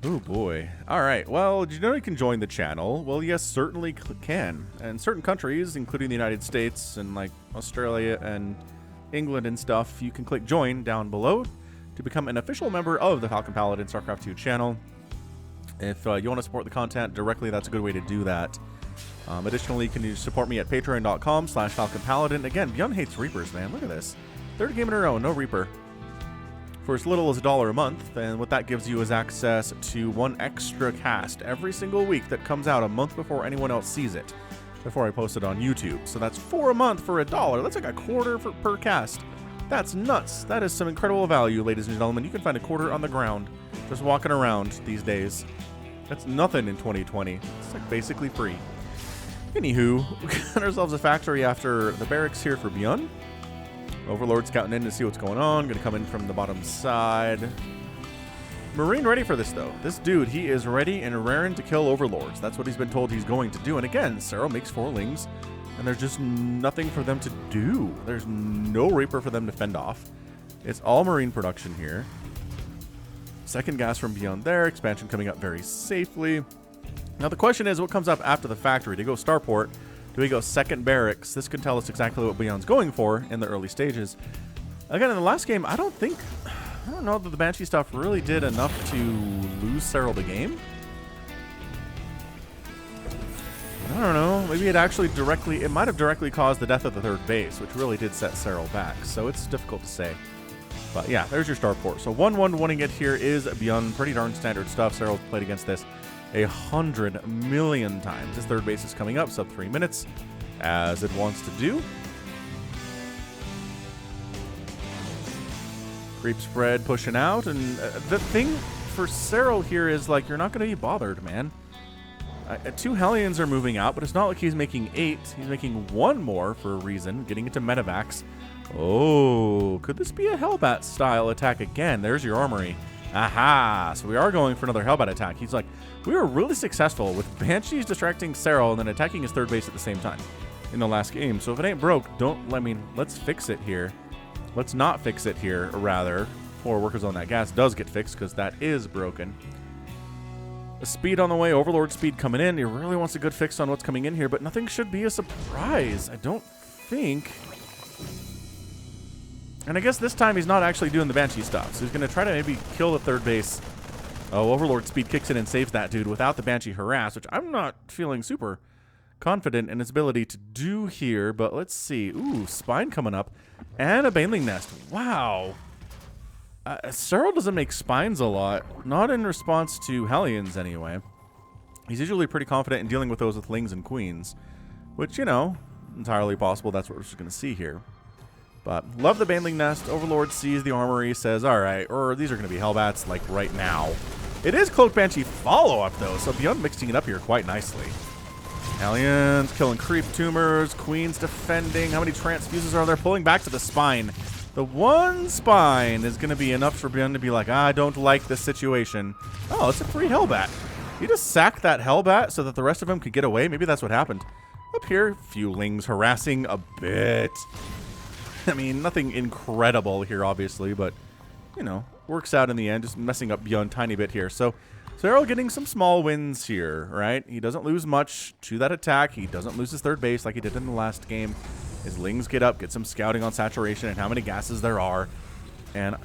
Oh boy. Alright, well, did you know you can join the channel? Well, yes, certainly can. And certain countries, including the United States and like Australia and England and stuff, you can click join down below to become an official member of the Falcon Paladin StarCraft 2 channel. If you want to support the content directly, that's a good way to do that. Additionally, you can support me at patreon.com/FalconPaladin. Again, ByuN hates Reapers, man. Look at this. Third game in a row, no Reaper. For as little as $1 a month, and what that gives you is access to one extra cast every single week that comes out a month before anyone else sees it, before I post it on YouTube. So that's $4 a month for $1. That's like a quarter per cast. That's nuts. That is some incredible value, ladies and gentlemen. You can find a quarter on the ground just walking around these days. That's nothing in 2020. It's like basically free. Anywho, we got ourselves a factory after the barracks here for ByuN. Overlord scouting in to see what's going on. Gonna come in from the bottom side. Marine ready for this, though. This dude, he is ready and raring to kill Overlords. That's what he's been told he's going to do. And again, Serral makes 4 lings, and there's just nothing for them to do. There's no Reaper for them to fend off. It's all Marine production here. Second gas from ByuN there. Expansion coming up very safely. Now the question is, what comes up after the factory? Do we go starport? Do we go second barracks? This can tell us exactly what ByuN's going for in the early stages. Again, in the last game, I don't know that the Banshee stuff really did enough to lose Serral the game. I don't know. Maybe it might have directly caused the death of the third base, which really did set Serral back. So it's difficult to say. But yeah, there's your starport. So 1-1 winning it here is ByuN. Pretty darn standard stuff. Serral's played against this 100 million times. His third base is coming up, sub 3 minutes, as it wants to do. Creep spread pushing out, and the thing for Serral here is, like, you're not going to be bothered, man. 2 Hellions are moving out, but it's not like he's making 8. He's making 1 more for a reason, getting into Medivacs. Oh, could this be a Hellbat style attack again? There's your armory. Aha! So we are going for another Hellbat attack. He's like, we were really successful with Banshees distracting Serral and then attacking his third base at the same time in the last game. So if it ain't broke, let's fix it here. Let's not fix it here, rather, before Workers on that gas does get fixed, because that is broken. The speed on the way, Overlord speed coming in. He really wants a good fix on what's coming in here, but nothing should be a surprise. I don't think. And I guess this time he's not actually doing the Banshee stuff. So he's going to try to maybe kill the third base. Oh, Overlord speed kicks in and saves that dude without the Banshee harass, which I'm not feeling super confident in his ability to do here. But let's see. Ooh, Spine coming up. And a Baneling Nest. Wow. Serral doesn't make Spines a lot. Not in response to Hellions, anyway. He's usually pretty confident in dealing with those with Lings and Queens. Which, you know, entirely possible. That's what we're just going to see here. But love the Baneling Nest. Overlord sees the armory, says, all right, or these are going to be Hellbats, like, right now. It is Cloak Banshee follow-up, though, so ByuN mixing it up here quite nicely. Hellions killing creep tumors, Queens defending. How many transfuses are there? Pulling back to the Spine. The one Spine is going to be enough for ByuN to be like, I don't like this situation. Oh, it's a free Hellbat. You just sacked that Hellbat so that the rest of them could get away. Maybe that's what happened. Up here, few Lings harassing a bit. I mean, nothing incredible here, obviously, but, you know, works out in the end, just messing up ByuN tiny bit here. So, Serral getting some small wins here, right? He doesn't lose much to that attack. He doesn't lose his third base like he did in the last game. His Lings get up, get some scouting on saturation and how many gases there are. And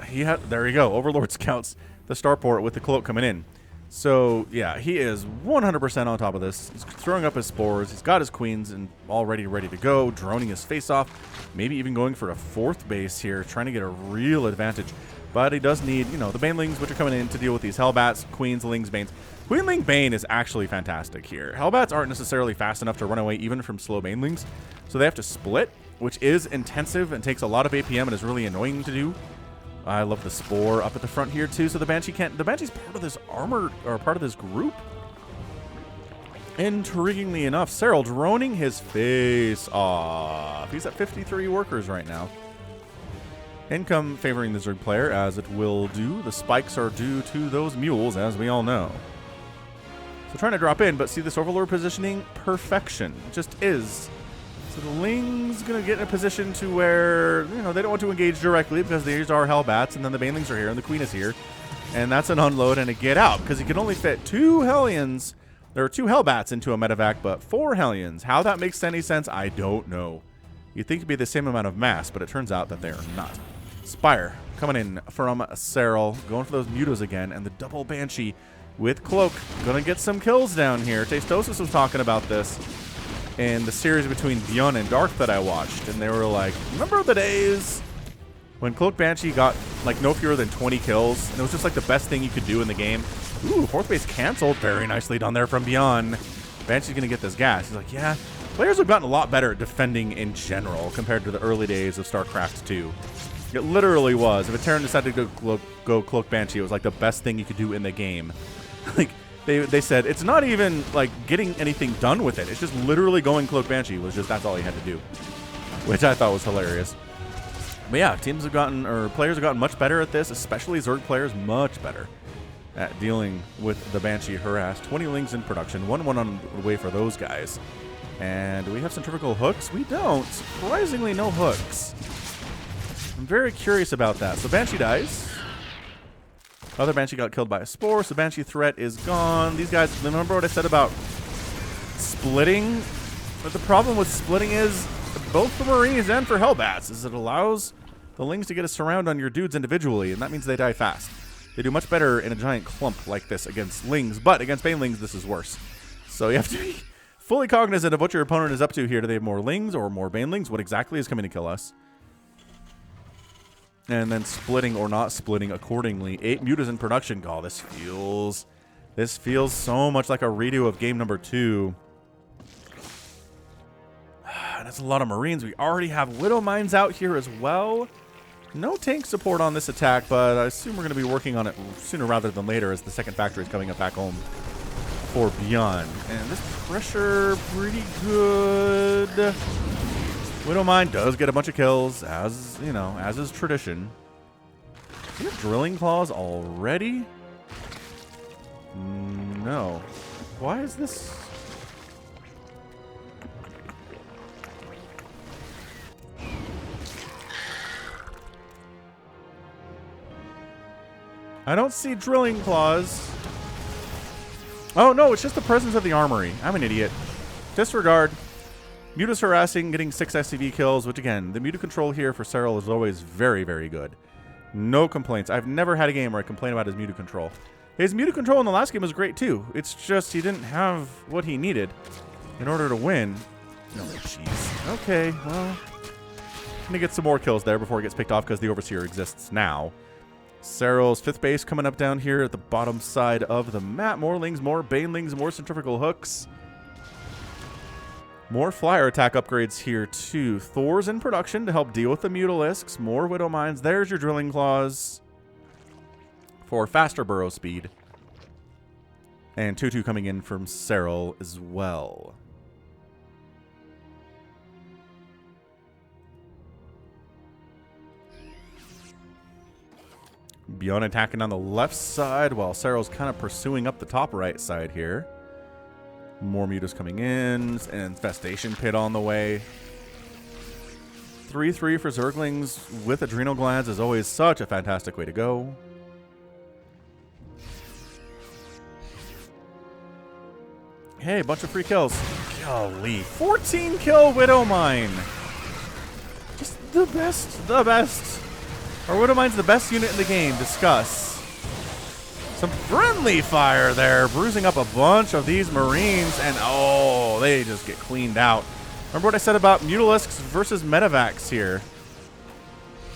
there you go. Overlord scouts the starport with the cloak coming in. So, yeah, he is 100% on top of this. He's throwing up his spores. He's got his Queens and already ready to go, droning his face off. Maybe even going for a fourth base here, trying to get a real advantage. But he does need, you know, the Banelings, which are coming in to deal with these Hellbats, Queens, Lings, Banes. Queenling Bane is actually fantastic here. Hellbats aren't necessarily fast enough to run away even from slow Banelings. So they have to split, which is intensive and takes a lot of APM and is really annoying to do. I love the Spore up at the front here, too. So the Banshee can't... The Banshee's part of this armor, or part of this group. Intriguingly enough, Serral droning his face off. He's at 53 workers right now. Income favoring the Zerg player, as it will do. The spikes are due to those mules, as we all know. So trying to drop in, but see this Overlord positioning? Perfection. It just is. So the Ling's going to get in a position to where, you know, they don't want to engage directly because these are Hellbats, and then the Banelings are here, and the Queen is here. And that's an unload and a get out, because he can only fit 2 Hellions. There are 2 Hellbats into a medevac, but 4 Hellions. How that makes any sense, I don't know. You'd think it'd be the same amount of mass, but it turns out that they are not. Spire coming in from Serral, going for those Mutos again, and the double Banshee with Cloak. Gonna get some kills down here. Tastosis was talking about this in the series between ByuN and Dark that I watched, and they were like, remember the days when Cloak Banshee got like no fewer than 20 kills, and it was just like the best thing you could do in the game? Ooh, fourth base canceled. Very nicely done there from ByuN. Banshee's gonna get this gas. He's like, yeah, players have gotten a lot better at defending in general compared to the early days of StarCraft 2. It literally was. If a Terran decided to go Cloak Banshee, it was like the best thing you could do in the game. Like, they said, it's not even like getting anything done with it. It's just literally going Cloak Banshee was just, that's all you had to do. Which I thought was hilarious. But yeah, teams have gotten, or players have gotten much better at this, especially Zerg players, much better at dealing with the Banshee harass. 20 Lings in production, 1-1 on the way for those guys. And do we have centrifugal hooks? We don't. Surprisingly, no hooks. I'm very curious about that. So Banshee dies. Other Banshee got killed by a Spore, so Banshee threat is gone. These guys, remember what I said about splitting? But the problem with splitting is, both for Marines and for Hellbats, is it allows the Lings to get a surround on your dudes individually, and that means they die fast. They do much better in a giant clump like this against Lings, but against Banelings, this is worse. So you have to be fully cognizant of what your opponent is up to here. Do they have more Lings or more Banelings? What exactly is coming to kill us? And then splitting or not splitting accordingly. 8 Mutas in production. Oh, this feels so much like a redo of game number 2. That's a lot of Marines. We already have Widow Mines out here as well. No tank support on this attack, but I assume we're going to be working on it sooner rather than later as the second factory is coming up back home for ByuN. And this pressure, pretty good. Widow Mine does get a bunch of kills, as, you know, as is tradition. Do you have Drilling Claws already? No. Why is this? I don't see Drilling Claws. Oh, no, it's just the presence of the armory. I'm an idiot. Disregard. Muta's harassing, getting 6 SCV kills, which again, the Muta control here for Serral is always very, very good. No complaints. I've never had a game where I complain about his Muta control. His Muta control in the last game was great too. It's just he didn't have what he needed in order to win. No, jeez. Okay, well, gonna get some more kills there before he gets picked off because the Overseer exists now. Serral's 5th base coming up down here at the bottom side of the map. More Lings, more Banelings, more Centrifugal Hooks. More Flyer attack upgrades here too. Thor's in production to help deal with the Mutalisks. More Widow Mines. There's your Drilling Claws for faster burrow speed. And 2-2 coming in from Serral as well. ByuN attacking on the left side while Serral's kind of pursuing up the top right side here. More Mutas coming in. An Infestation Pit on the way. 3-3 for Zerglings with Adrenal Glands is always such a fantastic way to go. Hey, a bunch of free kills. Golly. 14 kill Widow Mine. Just the best. The best. Our Widow Mine's the best unit in the game. Discuss. Some friendly fire there, bruising up a bunch of these Marines, and oh, they just get cleaned out. Remember what I said about Mutalisks versus Medivacs here?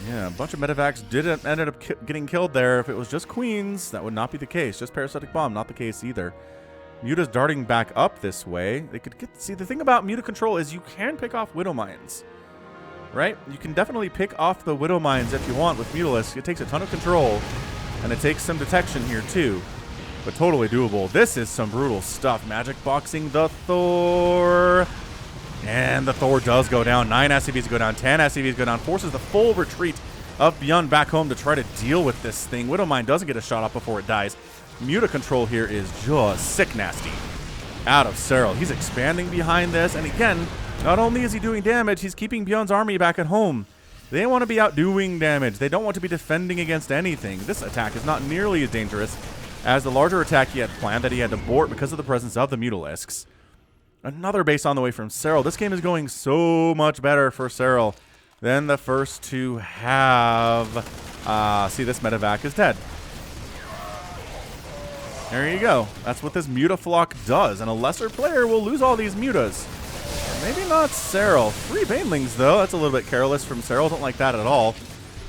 Yeah, a bunch of Medivacs ended up getting killed there. If it was just Queens, that would not be the case. Just Parasitic Bomb, not the case either. Muta's darting back up this way. They could get. See, the thing about Muta control is you can pick off Widow Mines. Right? You can definitely pick off the Widow Mines if you want with Mutalisk. It takes a ton of control, and it takes some detection here too. But totally doable. This is some brutal stuff. Magic boxing the Thor. And the Thor does go down. 9 SCVs go down. 10 SCVs go down. Forces the full retreat of ByuN back home to try to deal with this thing. Widow Mine doesn't get a shot off before it dies. Muta control here is just sick nasty. Out of Serral. He's expanding behind this. And again, not only is he doing damage, he's keeping ByuN's army back at home. They want to be out doing damage. They don't want to be defending against anything. This attack is not nearly as dangerous as the larger attack he had planned that he had to abort because of the presence of the Mutalisks. Another base on the way from Serral. This game is going so much better for Serral than the first two have. See, this Medivac is dead. There you go. That's what this Mutaflock does, and a lesser player will lose all these Mutas. Maybe not Serral. 3 Banelings, though. That's a little bit careless from Serral. Don't like that at all.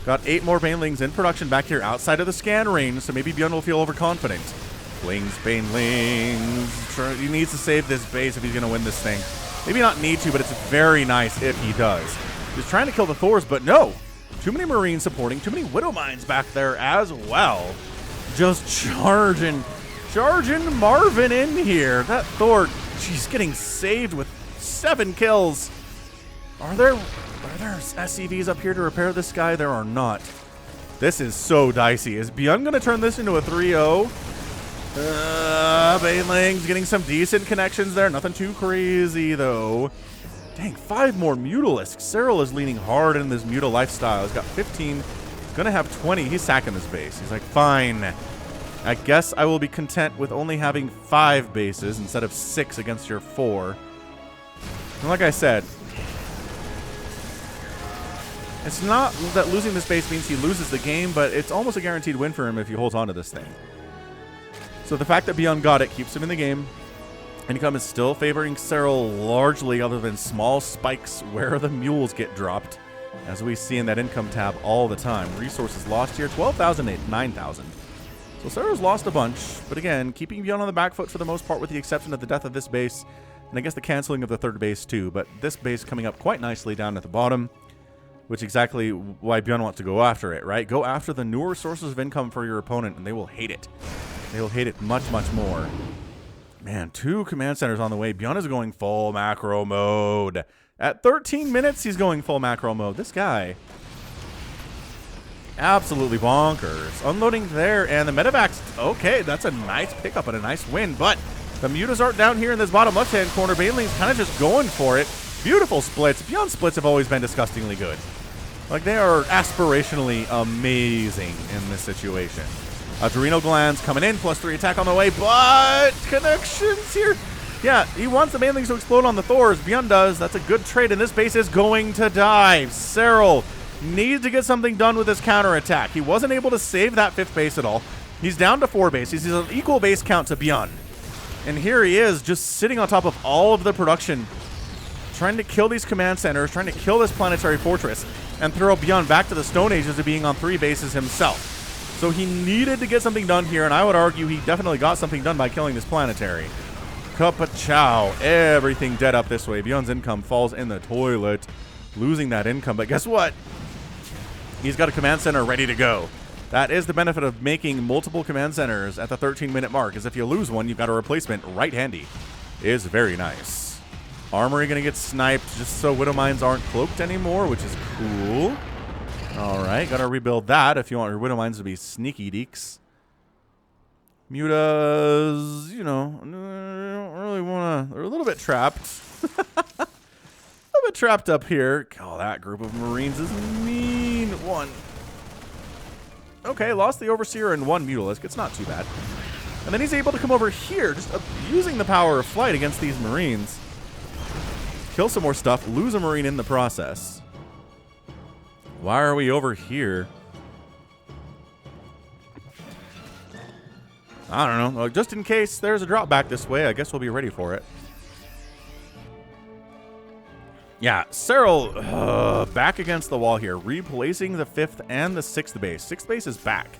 Got 8 more Banelings in production back here outside of the scan range, so maybe ByuN will feel overconfident. Wings, Banelings. He needs to save this base if he's going to win this thing. Maybe not need to, but it's very nice if he does. He's trying to kill the Thors, but no. Too many Marines supporting, too many Widow Mines back there as well. Just charging Marvin in here. That Thor, she's getting saved with 7 kills. Are there SCVs up here to repair this guy? There are not. This is so dicey. Is ByuN going to turn this into a 3-0? Banelings getting some decent connections there. Nothing too crazy, though. Dang, 5 more Mutalisks. Serral is leaning hard in this Muta lifestyle. He's got 15. He's going to have 20. He's sacking this base. He's like, fine. I guess I will be content with only having 5 bases instead of 6 against your 4. And like I said, it's not that losing this base means he loses the game, but it's almost a guaranteed win for him if he holds on to this thing. So the fact that ByuN got it keeps him in the game. Income is still favoring Serral largely, other than small spikes where the mules get dropped, as we see in that income tab all the time. Resources lost here, 12,000 to 9,000. So Serral's lost a bunch, but again, keeping ByuN on the back foot for the most part, with the exception of the death of this base, and I guess the canceling of the 3rd base too, but this base coming up quite nicely down at the bottom, which is exactly why ByuN wants to go after it, right? Go after the newer sources of income for your opponent, and they will hate it. They will hate it much, much more. Man, 2 command centers on the way. ByuN is going full macro mode. At 13 minutes, he's going full macro mode. This guy, absolutely bonkers. Unloading there, and the Medivacs, okay, that's a nice pickup and a nice win, but the Mutas aren't down here in this bottom left-hand corner. Baneling's kind of just going for it. Beautiful splits. ByuN splits have always been disgustingly good. Like, they are aspirationally amazing in this situation. Adrenal Glands coming in, +3 attack on the way, but connections here. Yeah, he wants the Banelings to explode on the Thors. ByuN does. That's a good trade, and this base is going to die. Serral needs to get something done with his counterattack. He wasn't able to save that 5th base at all. He's down to 4 bases. He's an equal base count to ByuN. And here he is, just sitting on top of all of the production, trying to kill these command centers, trying to kill this planetary fortress, and throw ByuN back to the Stone Ages of being on 3 bases himself. So he needed to get something done here, and I would argue he definitely got something done by killing this planetary. Kapachow. Everything dead up this way. ByuN's income falls in the toilet, losing that income. But guess what? He's got a command center ready to go. That is the benefit of making multiple command centers at the 13-minute mark, is if you lose one, you've got a replacement right handy. Is very nice. Armory going to get sniped just so Widow Mines aren't cloaked anymore, which is cool. All right, got to rebuild that if you want your Widow Mines to be sneaky deeks. Mutas, you know, don't really want to. They're a little bit trapped. A little bit trapped up here. Oh, that group of Marines is mean. 1. Okay, lost the Overseer and 1 Mutalisk. It's not too bad. And then he's able to come over here, just abusing the power of flight against these Marines. Kill some more stuff, lose a Marine in the process. Why are we over here? I don't know. Just in case there's a drop back this way, I guess we'll be ready for it. Yeah, Serral back against the wall here, replacing the 5th and the 6th base. 6th base is back.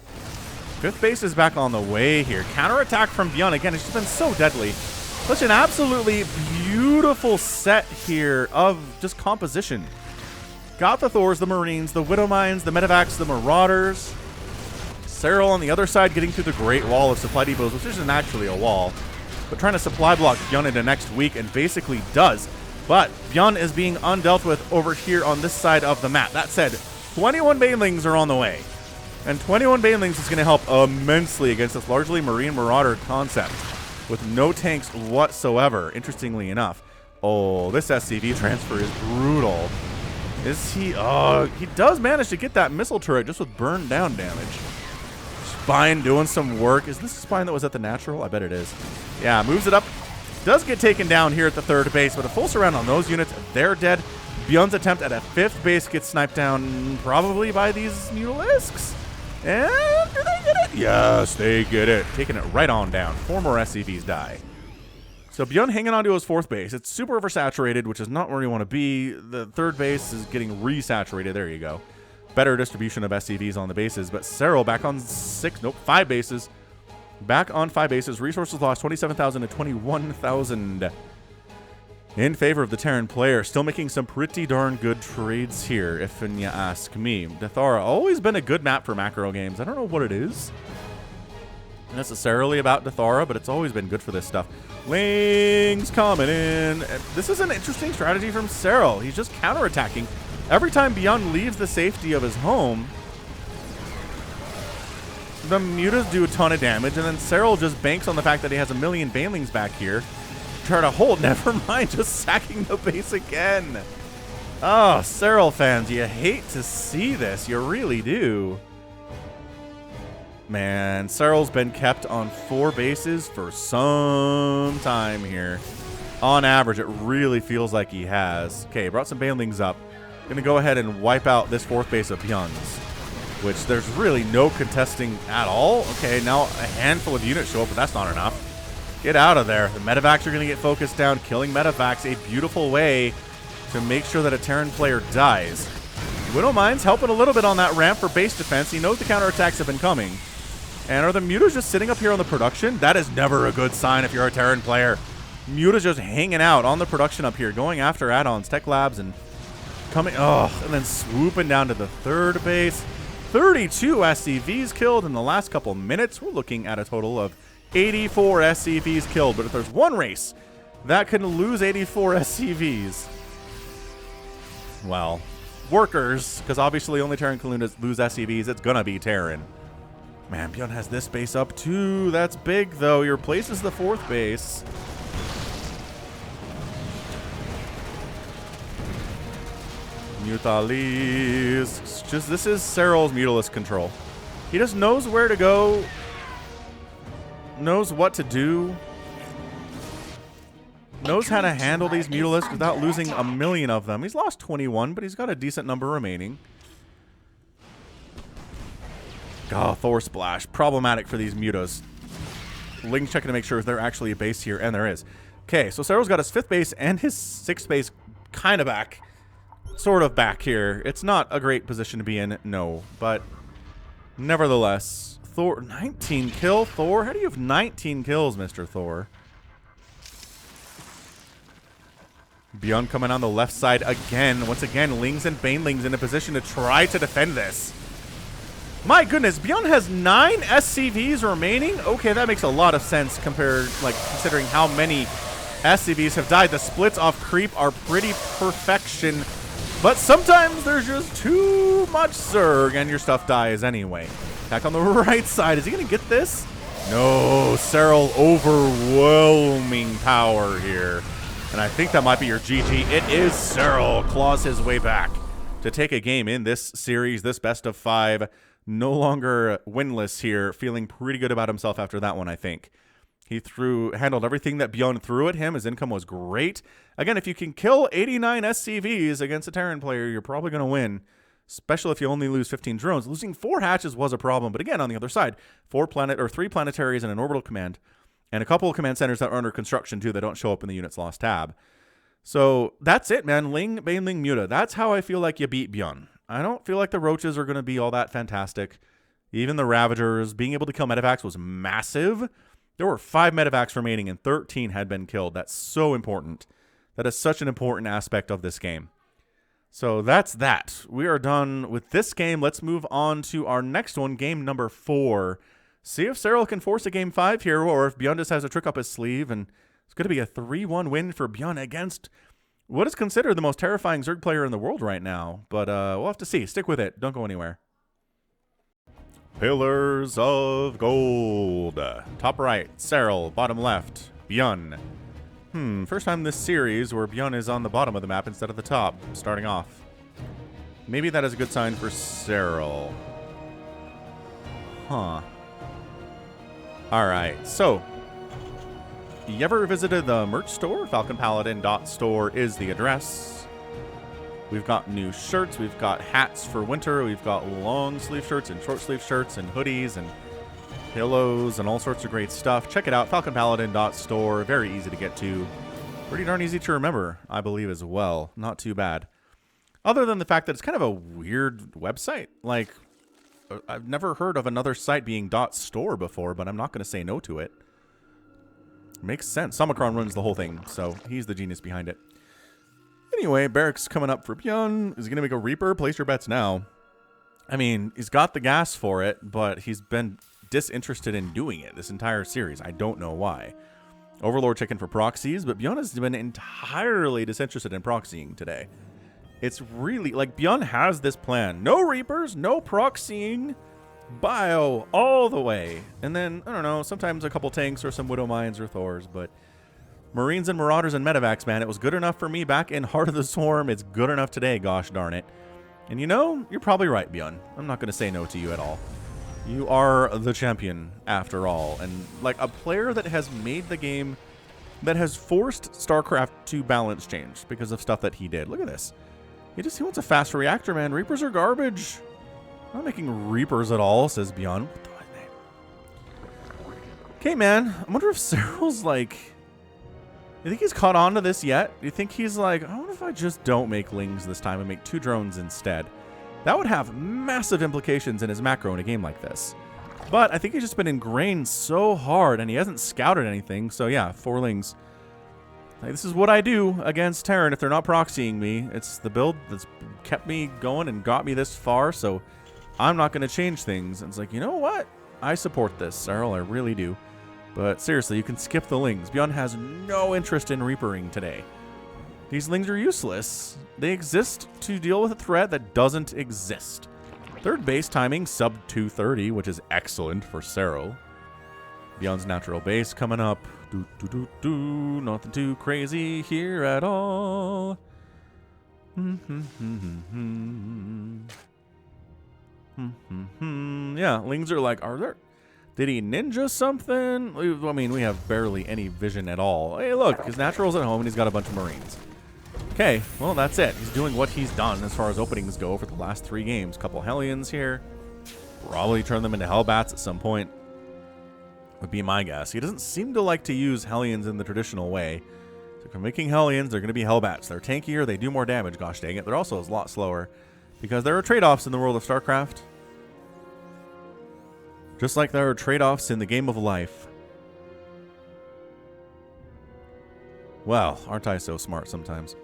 5th base is back on the way here. Counterattack from ByuN. Again, it's just been so deadly. Such an absolutely beautiful set here of just composition. Got the Thors, the Marines, the Widow Mines, the Medivacs, the Marauders. Serral on the other side getting through the Great Wall of supply depots, which isn't actually a wall, but trying to supply block ByuN into next week, and basically does. But ByuN is being undealt with over here on this side of the map. That said, 21 Banelings are on the way. And 21 Banelings is going to help immensely against this largely Marine Marauder concept with no tanks whatsoever, interestingly enough. Oh, this SCV transfer is brutal. Is he? Oh, he does manage to get that missile turret just with burn down damage. Spine doing some work. Is this the Spine that was at the natural? I bet it is. Yeah, moves it up. Does get taken down here at the 3rd base, but a full surround on those units. They're dead. ByuN's attempt at a 5th base gets sniped down probably by these Mutalisks. And do they get it? Yes, they get it. Taking it right on down. 4 more SCVs die. So ByuN hanging on to his 4th base. It's super oversaturated, which is not where you want to be. The 3rd base is getting resaturated. There you go. Better distribution of SCVs on the bases, but Serral back on 5 bases. Back on 5 bases. Resources lost 27,000 to 21,000 in favor of the Terran player. Still making some pretty darn good trades here, if you ask me. Dathara, always been a good map for macro games. I don't know what it is necessarily about Dathara, but it's always been good for this stuff. Lings coming in. This is an interesting strategy from Serral. He's just counterattacking. Every time ByuN leaves the safety of his home, the Mutas do a ton of damage, and then Serral just banks on the fact that he has a million Banelings back here. Try to hold, never mind, just sacking the base again. Oh, Serral fans, you hate to see this. You really do. Man, Serral's been kept on 4 bases for some time here. On average, it really feels like he has. Okay, brought some Banelings up. Gonna go ahead and wipe out this 4th base of ByuN's, which there's really no contesting at all. Okay, now a handful of units show up, but that's not enough. Get out of there. The Medivacs are going to get focused down. Killing Medivacs, a beautiful way to make sure that a Terran player dies. Widow Mines helping a little bit on that ramp for base defense. He knows the counterattacks have been coming. And are the Mutas just sitting up here on the production? That is never a good sign if you're a Terran player. Muta's just hanging out on the production up here, going after add-ons, tech labs, and coming, and then swooping down to the 3rd base. 32 SCVs killed in the last couple minutes. We're looking at a total of 84 SCVs killed. But if there's one race that can lose 84 SCVs, well, workers, because obviously only Terran can lose SCVs, it's gonna be Terran. Man, ByuN has this base up too. That's big, though. He replaces the 4th base. Mutalisks. Just, this is Serral's Mutalisk control. He just knows where to go, knows what to do. Knows how to handle these Mutalisks without losing a million of them. He's lost 21, but he's got a decent number remaining. Oh, Thor Splash. Problematic for these Mutas. Ling's checking to make sure there's actually a base here, and there is. Okay, so Serral's got his 5th base and his 6th base kind of back. Sort of back here. It's not a great position to be in, no. But nevertheless, Thor, 19 kill, Thor? How do you have 19 kills, Mr. Thor? ByuN coming on the left side again. Once again, Lings and Banelings in a position to try to defend this. My goodness, ByuN has 9 SCVs remaining? Okay, that makes a lot of sense compared, like, considering how many SCVs have died. The splits off creep are pretty perfection, but sometimes there's just too much Zerg and your stuff dies anyway. Back on the right side. Is he going to get this? No, Serral overwhelming power here. And I think that might be your GG. It is Serral claws his way back to take a game in this series, this best of 5. No longer winless here, feeling pretty good about himself after that one, I think. He handled everything that ByuN threw at him. His income was great. Again, if you can kill 89 SCVs against a Terran player, you're probably going to win, especially if you only lose 15 drones. Losing 4 hatches was a problem, but again, on the other side, 3 planetaries and an orbital command, and a couple of command centers that are under construction too that don't show up in the units lost tab. So that's it, man. Ling, Baneling, Muta. That's how I feel like you beat ByuN. I don't feel like the Roaches are going to be all that fantastic. Even the Ravagers, being able to kill Medivacs was massive. There were 5 Medivacs remaining and 13 had been killed. That's so important. That is such an important aspect of this game. So that's that. We are done with this game. Let's move on to our next one, game number 4. See if Serral can force a game 5 here, or if ByuN just has a trick up his sleeve, and it's going to be a 3-1 win for ByuN against what is considered the most terrifying Zerg player in the world right now. But we'll have to see. Stick with it. Don't go anywhere. Pillars of Gold. Top right, Serral. Bottom left, ByuN. First time this series where ByuN is on the bottom of the map instead of the top, starting off. Maybe that is a good sign for Serral. Huh. Alright, so you ever visited the merch store? FalconPaladin.store is the address. We've got new shirts. We've got hats for winter. We've got long sleeve shirts and short sleeve shirts and hoodies and pillows and all sorts of great stuff. Check it out, FalconPaladin.store. Very easy to get to. Pretty darn easy to remember, I believe, as well. Not too bad. Other than the fact that it's kind of a weird website. Like, I've never heard of another site being .store before, but I'm not going to say no to it. Makes sense. Somicron runs the whole thing, so he's the genius behind it. Anyway, Barracks coming up for ByuN. Is he going to make a Reaper? Place your bets now. I mean, he's got the gas for it, but he's been disinterested in doing it this entire series. I don't know why. Overlord checking for proxies, but ByuN has been entirely disinterested in proxying today. It's really, like, ByuN has this plan. No Reapers, no proxying, bio all the way. And then, I don't know, sometimes a couple tanks or some Widow Mines or Thors, but Marines and Marauders and Medivacs, man, it was good enough for me back in Heart of the Swarm. It's good enough today, gosh darn it. And you know, you're probably right, ByuN. I'm not going to say no to you at all. You are the champion, after all. And, like, a player that has made the game, that has forced StarCraft to balance change because of stuff that he did. Look at this. He wants a fast reactor, man. Reapers are garbage. I'm not making Reapers at all, says ByuN. Okay, man. I wonder if Serral's like... You think he's caught on to this yet? You think he's like, I wonder if I just don't make Lings this time and make 2 drones instead? That would have massive implications in his macro in a game like this. But I think he's just been ingrained so hard and he hasn't scouted anything. So yeah, 4 Lings. Like, this is what I do against Terran if they're not proxying me. It's the build that's kept me going and got me this far, so I'm not going to change things. And it's like, you know what? I support this, Serral. I really do. But seriously, you can skip the Lings. ByuN has no interest in Reapering today. These Lings are useless. They exist to deal with a threat that doesn't exist. 3rd base timing, sub 230, which is excellent for Serral. ByuN's natural base coming up. Nothing too crazy here at all. Yeah, Lings are like, are there... Did he ninja something? I mean, we have barely any vision at all. Hey, look, his natural's at home and he's got a bunch of Marines. Okay, well, that's it. He's doing what he's done as far as openings go for the last 3 games. Couple Hellions here. Probably turn them into Hellbats at some point. Would be my guess. He doesn't seem to like to use Hellions in the traditional way. So if you're making Hellions, they're going to be Hellbats. They're tankier, they do more damage, gosh dang it. They're also a lot slower because there are trade-offs in the world of StarCraft. Just like there are trade-offs in the game of life. Wow, aren't I so smart sometimes?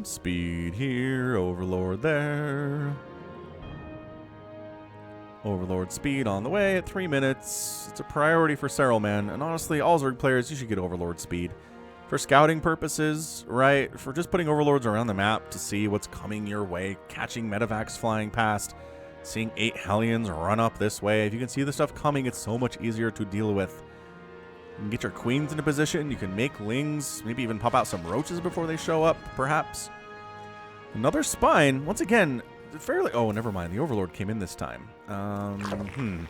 Speed here, Overlord there. Overlord speed on the way at 3 minutes. It's a priority for Serral, man. And honestly, all Zerg players, you should get Overlord speed. For scouting purposes, right? For just putting Overlords around the map to see what's coming your way. Catching medevacs flying past. Seeing 8 Hellions run up this way. If you can see the stuff coming, it's so much easier to deal with. You can get your queens into position. You can make lings. Maybe even pop out some roaches before they show up, perhaps. Another spine. Once again, fairly... Oh, never mind. The Overlord came in this time. And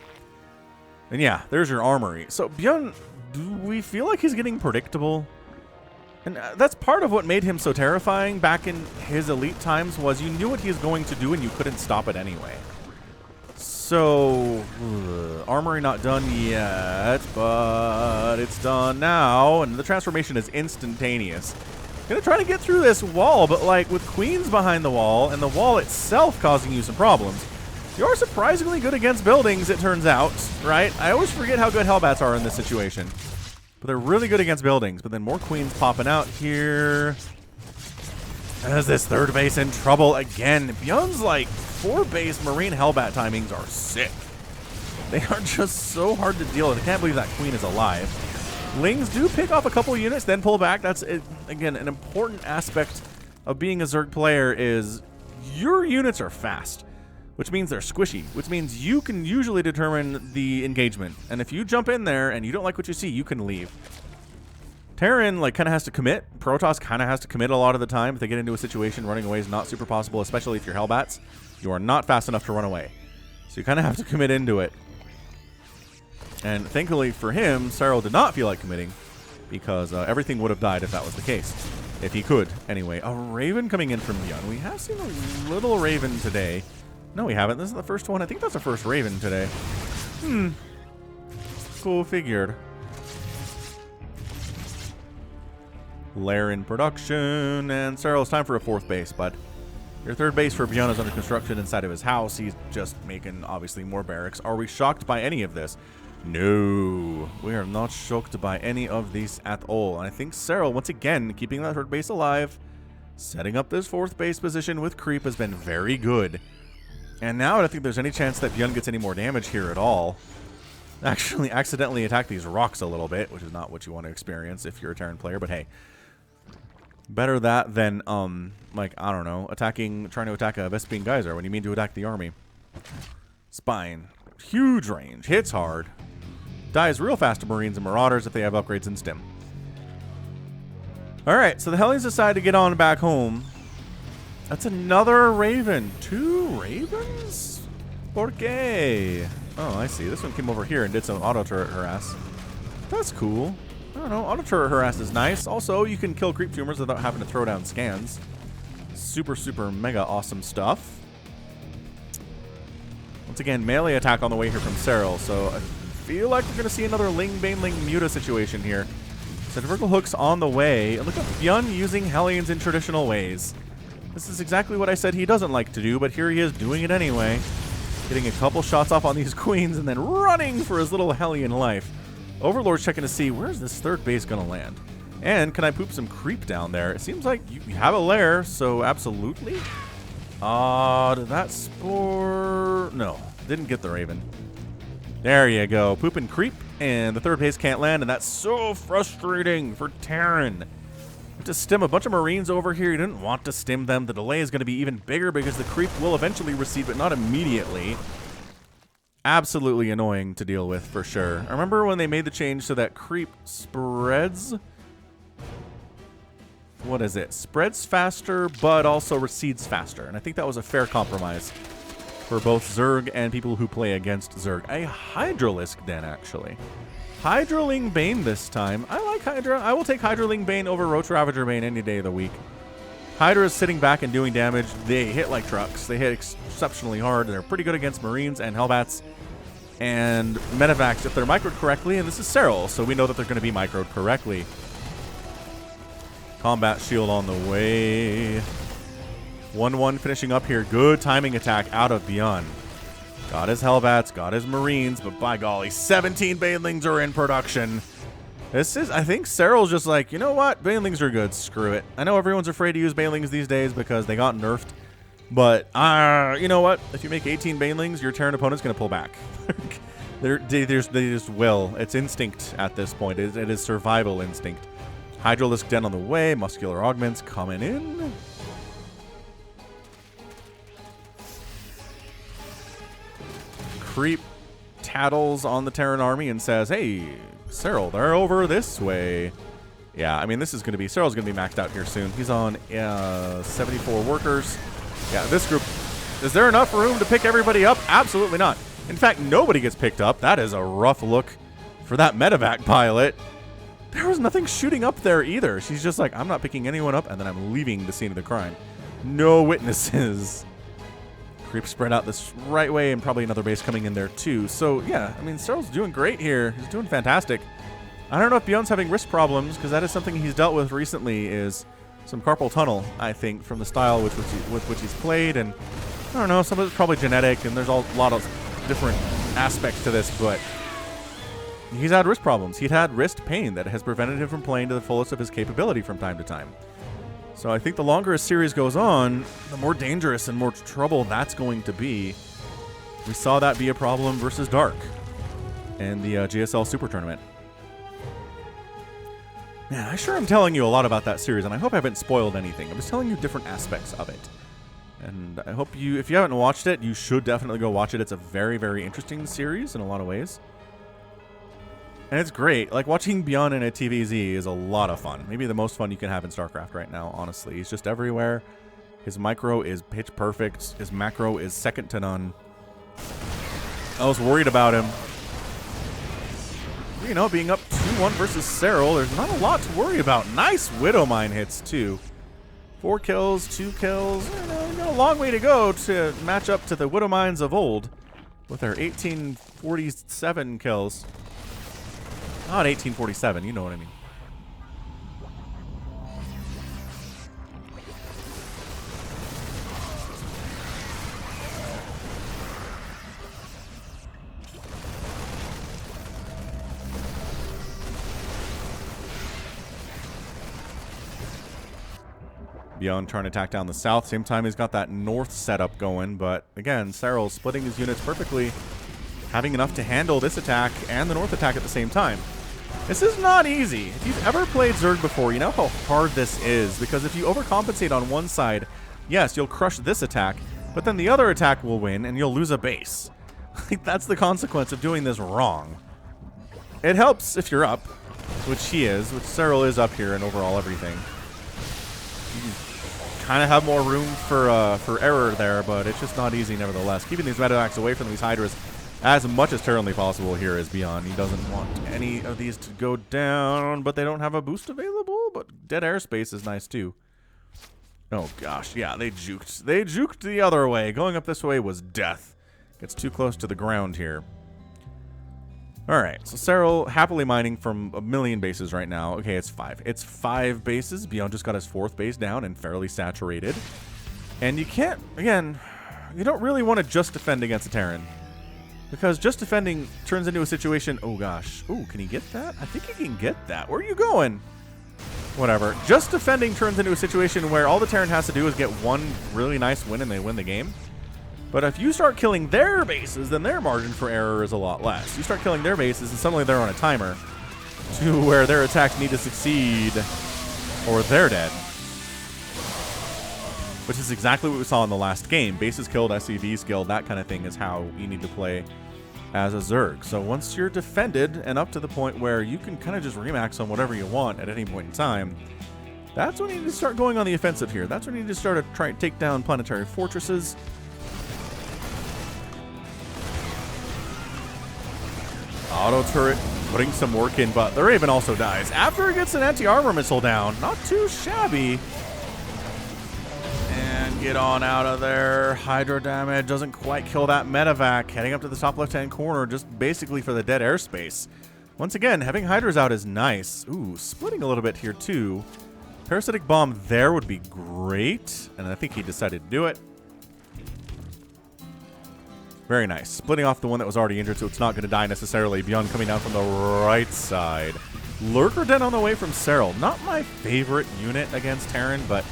yeah, there's your armory. So, ByuN, do we feel like he's getting predictable? And that's part of what made him so terrifying back in his elite times was you knew what he was going to do and you couldn't stop it anyway. So, armory not done yet, but it's done now, and the transformation is instantaneous. Gonna try to get through this wall, but like with queens behind the wall and the wall itself causing you some problems, you're surprisingly good against buildings, it turns out, right? I always forget how good Hellbats are in this situation, but they're really good against buildings. But then more queens popping out here. Is this third base in trouble again? ByuN's like 4-base Marine Hellbat timings are sick. They are just so hard to deal with. I can't believe that queen is alive. Lings do pick off a couple units, then pull back. That's, again, an important aspect of being a Zerg player is your units are fast, which means they're squishy, which means you can usually determine the engagement. And if you jump in there and you don't like what you see, you can leave. Terran, like, kind of has to commit. Protoss kind of has to commit a lot of the time. If they get into a situation, running away is not super possible, especially if you're Hellbats. You are not fast enough to run away. So you kind of have to commit into it. And thankfully for him, Serral did not feel like committing because everything would have died if that was the case. If he could, anyway. A Raven coming in from ByuN. We have seen a little Raven today. No, we haven't. This is the first one. I think that's the first Raven today. Cool figured. Lair in production, and Serral, time for a 4th base, but your 3rd base for ByuN is under construction inside of his house. He's just making, obviously, more barracks. Are we shocked by any of this? No, we are not shocked by any of these at all. And I think Serral, once again, keeping that 3rd base alive, setting up this 4th base position with creep has been very good. And now I don't think there's any chance that ByuN gets any more damage here at all. Actually, accidentally attack these rocks a little bit, which is not what you want to experience if you're a Terran player, but hey. Better that than, like, I don't know, trying to attack a Vespene Geyser when you mean to attack the army. Spine. Huge range. Hits hard. Dies real fast to Marines and Marauders if they have upgrades in Stim. Alright, so the Hellions decide to get on back home. That's another Raven. 2 Ravens? Por qué? Oh, I see. This one came over here and did some auto turret harass. That's cool. I don't know, auto turret harass is nice. Also, you can kill creep tumors without having to throw down scans. Super, super, mega awesome stuff. Once again, melee attack on the way here from Serral, so I feel like we're going to see another Ling Baneling Muta situation here. Centrifugal hooks on the way. And look at ByuN using Hellions in traditional ways. This is exactly what I said he doesn't like to do, but here he is doing it anyway. Getting a couple shots off on these queens and then running for his little Hellion life. Overlord's checking to see where's this 3rd base going to land. And can I poop some creep down there? It seems like you have a lair, so absolutely. Did that spore? No, didn't get the Raven. There you go. Poop and creep, and the 3rd base can't land, and that's so frustrating for Terran. To stim a bunch of Marines over here. You didn't want to stim them. The delay is going to be even bigger because the creep will eventually recede, but not immediately. Absolutely annoying to deal with, for sure. I remember when they made the change so that creep spreads. What is it? Spreads faster, but also recedes faster. And I think that was a fair compromise. for both Zerg and people who play against Zerg. A Hydralisk Den, actually. Hydraling Bane this time. I like Hydra. I will take Hydraling Bane over Roach Ravager Bane any day of the week. Hydra is sitting back and doing damage. They hit like trucks. They hit exceptionally hard. They're pretty good against Marines and Hellbats and Medivacs if they're microed correctly. And this is Serral, so we know that they're going to be microed correctly. Combat Shield on the way. 1-1 finishing up here. Good timing attack out of ByuN. Got his Hellbats, got his Marines, but by golly, 17 Banelings are in production. This is, I think Serral's just like, you know what? Banelings are good. Screw it. I know everyone's afraid to use Banelings these days because they got nerfed. But, you know what? If you make 18 Banelings, your Terran opponent's going to pull back. they just will. It's instinct at this point. It is survival instinct. Hydralisk Den on the way. Muscular Augments coming in. Creep tattles on the Terran army and says, hey, Serral, they're over this way. Yeah, I mean, this is going to be, Serral's going to be maxed out here soon. He's on 74 workers. Yeah, this group, is there enough room to pick everybody up? Absolutely not. In fact, nobody gets picked up. That is a rough look for that medevac pilot. There was nothing shooting up there either. She's just like, I'm not picking anyone up, and then I'm leaving the scene of the crime. No witnesses. Creep spread out this right way, and probably another base coming in there too. So yeah, I mean, Serral's doing great here. He's doing fantastic. I don't know if ByuN's having wrist problems, because that is something he's dealt with recently, is some carpal tunnel, I think, from the style with which he's played. And I don't know, some of it's probably genetic, and there's a lot of different aspects to this, but he's had wrist problems. He'd had wrist pain that has prevented him from playing to the fullest of his capability from time to time. So I think the longer a series goes on, the more dangerous and more trouble that's going to be. We saw that be a problem versus Dark in the GSL Super Tournament. Man, I sure am telling you a lot about that series, and I hope I haven't spoiled anything. I'm just telling you different aspects of it. And I hope you, if you haven't watched it, you should definitely go watch it. It's a very, very interesting series in a lot of ways. And it's great. Like, watching ByuN in a TVZ is a lot of fun. Maybe the most fun you can have in StarCraft right now, honestly. He's just everywhere. His micro is pitch perfect. His macro is second to none. I was worried about him. You know, being up 2-1 versus Serral, there's not a lot to worry about. Nice Widowmine hits, too. 4 kills, 2 kills. You know, got a long way to go to match up to the Widowmines of old with their 1847 kills. Not 1847, you know what I mean. ByuN trying to attack down the south. Same time he's got that north setup going, but again, Serral splitting his units perfectly, having enough to handle this attack and the north attack at the same time. This is not easy. If you've ever played Zerg before, you know how hard this is, because if you overcompensate on one side, yes, you'll crush this attack, but then the other attack will win and you'll lose a base. Like, that's the consequence of doing this wrong. It helps if you're up, which he is, which Serral is up here and overall everything. You kind of have more room for error there, but it's just not easy nevertheless. Keeping these medevacs away from these Hydras as much as terribly possible here is ByuN. He doesn't want any of these to go down, but they don't have a boost available. But dead airspace is nice too. Oh gosh, yeah, they juked. They juked the other way. Going up this way was death. Gets too close to the ground here. Alright, so Serral happily mining from a million bases right now. Okay, it's 5. It's 5 bases. ByuN just got his 4th base down and fairly saturated. And you can't, again, you don't really want to just defend against a Terran. Because just defending turns into a situation, oh gosh. Ooh, can he get that? I think he can get that. Where are you going? Whatever. Just defending turns into a situation where all the Terran has to do is get one really nice win and they win the game. But if you start killing their bases, then their margin for error is a lot less. You start killing their bases and suddenly they're on a timer to where their attacks need to succeed or they're dead. Which is exactly what we saw in the last game. Bases killed, SCVs killed, that kind of thing is how you need to play as a Zerg. So once you're defended and up to the point where you can kind of just remax on whatever you want at any point in time, that's when you need to start going on the offensive here. That's when you need to start to try and take down planetary fortresses. Auto turret putting some work in, but the Raven also dies. After it gets an anti-armor missile down, not too shabby. And get on out of there. Hydro damage doesn't quite kill that medevac. Heading up to the top left-hand corner just basically for the dead airspace. Once again, having Hydras out is nice. Ooh, splitting a little bit here too. Parasitic Bomb there would be great. And I think he decided to do it. Very nice. Splitting off the one that was already injured, so it's not going to die necessarily. ByuN coming down from the right side. Lurker Den on the way from Serral. Not my favorite unit against Terran, but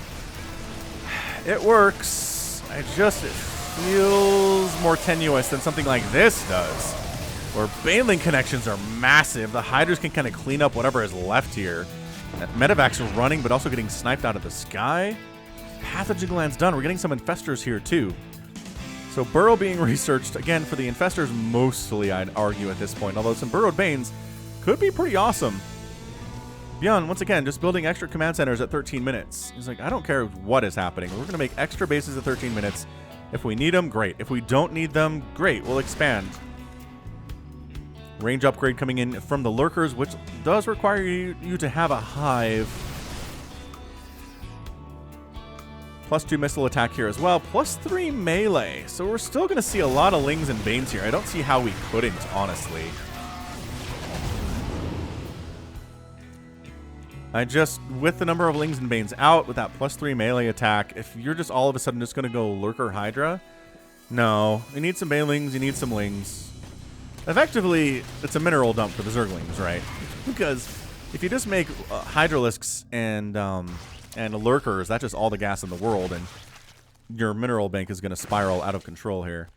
it works. It feels more tenuous than something like this does, where Baneling connections are massive. The Hydras can kind of clean up whatever is left here. Medevac's running, but also getting sniped out of the sky. Pathogen glands done. We're getting some infestors here, too. So Burrow being researched, again, for the infestors mostly, I'd argue at this point. Although some Burrowed Banes could be pretty awesome. ByuN, once again, just building extra command centers at 13 minutes. He's like, I don't care what is happening. We're going to make extra bases at 13 minutes. If we need them, great. If we don't need them, great. We'll expand. Range upgrade coming in from the Lurkers, which does require you to have a hive. +2 missile attack here as well. +3 melee. So we're still going to see a lot of Lings and Banes here. I don't see how we couldn't, honestly. With the number of Lings and Banes out, with that +3 melee attack, if you're just all of a sudden just going to go Lurker Hydra, no. You need some Banelings, you need some Lings. Effectively, it's a mineral dump for the Zerglings, right? Because if you just make Hydralisks and Lurkers, that's just all the gas in the world, and your mineral bank is going to spiral out of control here.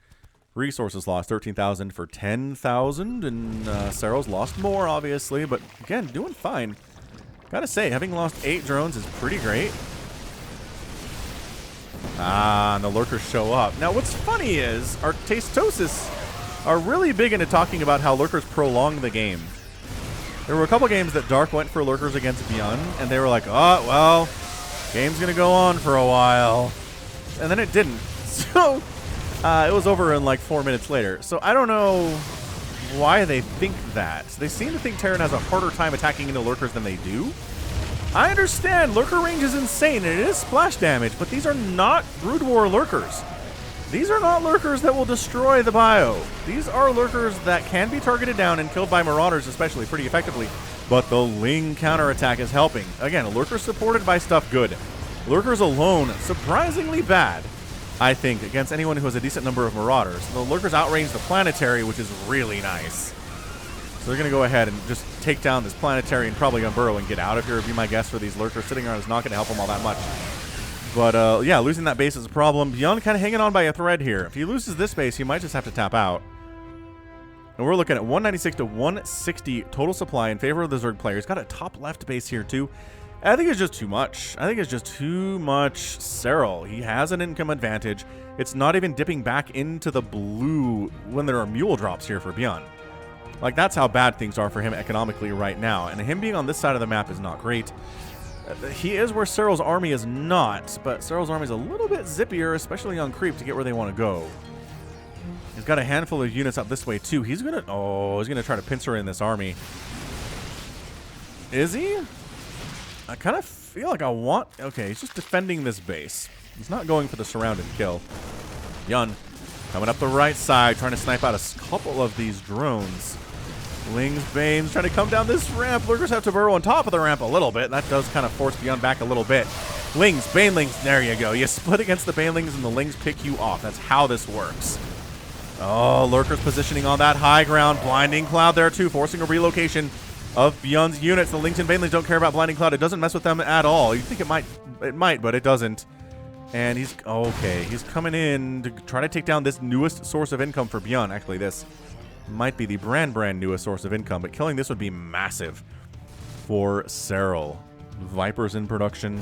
Resources lost, 13,000 for 10,000, and Serral's lost more, obviously, but again, doing fine. Gotta say, having lost 8 drones is pretty great. And the Lurkers show up. Now, what's funny is, our Tastosis are really big into talking about how Lurkers prolong the game. There were a couple games that Dark went for Lurkers against ByuN, and they were like, oh, well, game's gonna go on for a while. And then it didn't. So, it was over in like 4 minutes later. So I don't know why they think that. They seem to think Terran has a harder time attacking into Lurkers than they do. I understand, Lurker range is insane, and it is splash damage, but these are not Brood War Lurkers. These are not Lurkers that will destroy the bio. These are Lurkers that can be targeted down and killed by Marauders, especially, pretty effectively. But the Ling counterattack is helping. Again, Lurkers supported by stuff good. Lurkers alone, surprisingly bad, I think, against anyone who has a decent number of Marauders. The Lurkers outrange the Planetary, which is really nice. So they're going to go ahead and just take down this Planetary and probably unburrow and get out of here, would be my guess for these Lurkers. Sitting around is not going to help them all that much. But, yeah, losing that base is a problem. ByuN kind of hanging on by a thread here. If he loses this base, he might just have to tap out. And we're looking at 196 to 160 total supply in favor of the Zerg player. He's got a top left base here, too. I think it's just too much. I think it's just too much Serral. He has an income advantage. It's not even dipping back into the blue when there are mule drops here for ByuN. Like, that's how bad things are for him economically right now. And him being on this side of the map is not great. He is where Serral's army is not, but Serral's army is a little bit zippier, especially on creep, to get where they want to go. He's got a handful of units up this way, too. He's going to try to pincer in this army. Is he? I kind of feel like okay, he's just defending this base. He's not going for the surround and kill. ByuN coming up the right side, trying to snipe out a couple of these drones. Lings, Banes, trying to come down this ramp. Lurkers have to burrow on top of the ramp a little bit. That does kind of force ByuN back a little bit. Lings, Banelings, there you go. You split against the Banelings and the Lings pick you off. That's how this works. Oh, Lurkers positioning on that high ground. Blinding Cloud there too, forcing a relocation of ByuN's units. The Lings and Banelings don't care about Blinding Cloud. It doesn't mess with them at all. You think it might, but it doesn't. And he's coming in to try to take down this newest source of income for ByuN. Actually, this might be the brand newest source of income, but killing this would be massive for Serral. Vipers in production.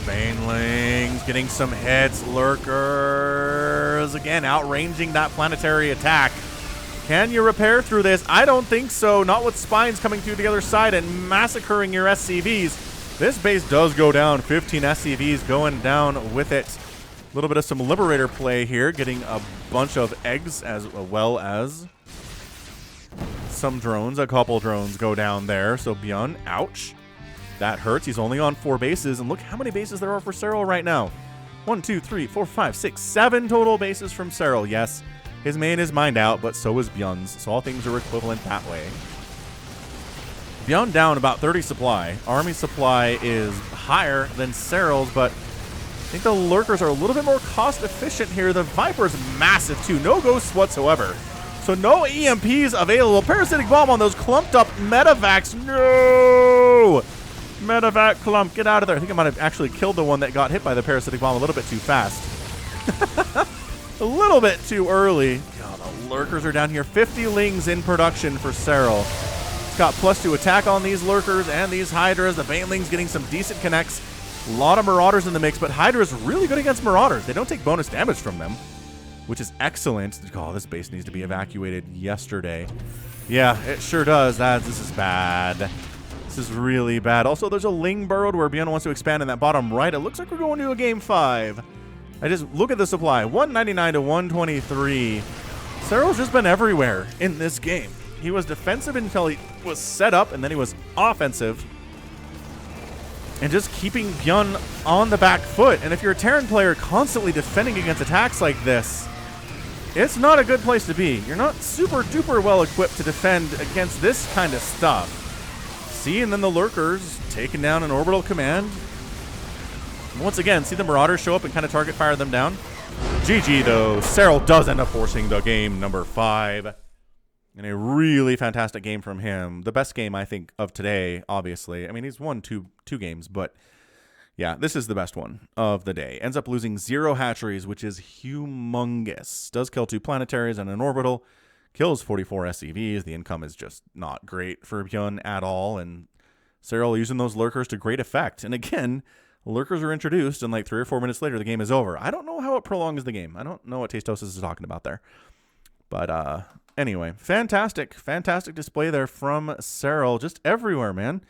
Banelings getting some hits. Lurkers again outranging that Planetary attack. Can you repair through this? I don't think so. Not with Spines coming through the other side and massacring your SCVs. This base does go down. 15 SCVs going down with it. A little bit of some Liberator play here, getting a bunch of eggs as well as some drones. A couple drones go down there. So ByuN, ouch. That hurts. He's only on 4 bases. And look how many bases there are for Serral right now. 1, 2, 3, 4, 5, 6, 7 total bases from Serral. Yes, his main is mined out, but so is ByuN's. So all things are equivalent that way. ByuN down about 30 supply. Army supply is higher than Serral's, but I think the Lurkers are a little bit more cost efficient here. The Viper's massive too. No ghosts whatsoever. So no EMPs available. Parasitic Bomb on those clumped up Medivacs. No! Medivac clump, get out of there. I think I might have actually killed the one that got hit by the Parasitic Bomb a little bit too fast. A little bit too early. God, the Lurkers are down here. 50 Lings in production for Serral. It's got +2 attack on these Lurkers and these Hydras. The Banelings getting some decent connects. A lot of Marauders in the mix, but Hydra's really good against Marauders. They don't take bonus damage from them, which is excellent. Oh, this base needs to be evacuated yesterday. Yeah, it sure does. This is bad. This is really bad. Also, there's a Ling burrowed where ByuN wants to expand in that bottom right. It looks like we're going to a game 5. I just look at the supply. 199 to 123. Serral's just been everywhere in this game. He was defensive until he was set up, and then he was offensive. And just keeping ByuN on the back foot. And if you're a Terran player constantly defending against attacks like this, it's not a good place to be. You're not super duper well equipped to defend against this kind of stuff. See, and then the Lurkers taking down an orbital command. Once again, see the Marauders show up and kind of target fire them down. GG though. Serral does end up forcing the game number 5. And a really fantastic game from him. The best game, I think, of today, obviously. I mean, he's won two games, but yeah, this is the best one of the day. Ends up losing 0 hatcheries, which is humongous. Does kill 2 planetaries and an orbital. Kills 44 SCVs. The income is just not great for ByuN at all. And Serral using those Lurkers to great effect. And again, Lurkers are introduced, and like 3 or 4 minutes later, the game is over. I don't know how it prolongs the game. I don't know what Tastosis is talking about there. But anyway, fantastic display there from Serral. Just everywhere, man.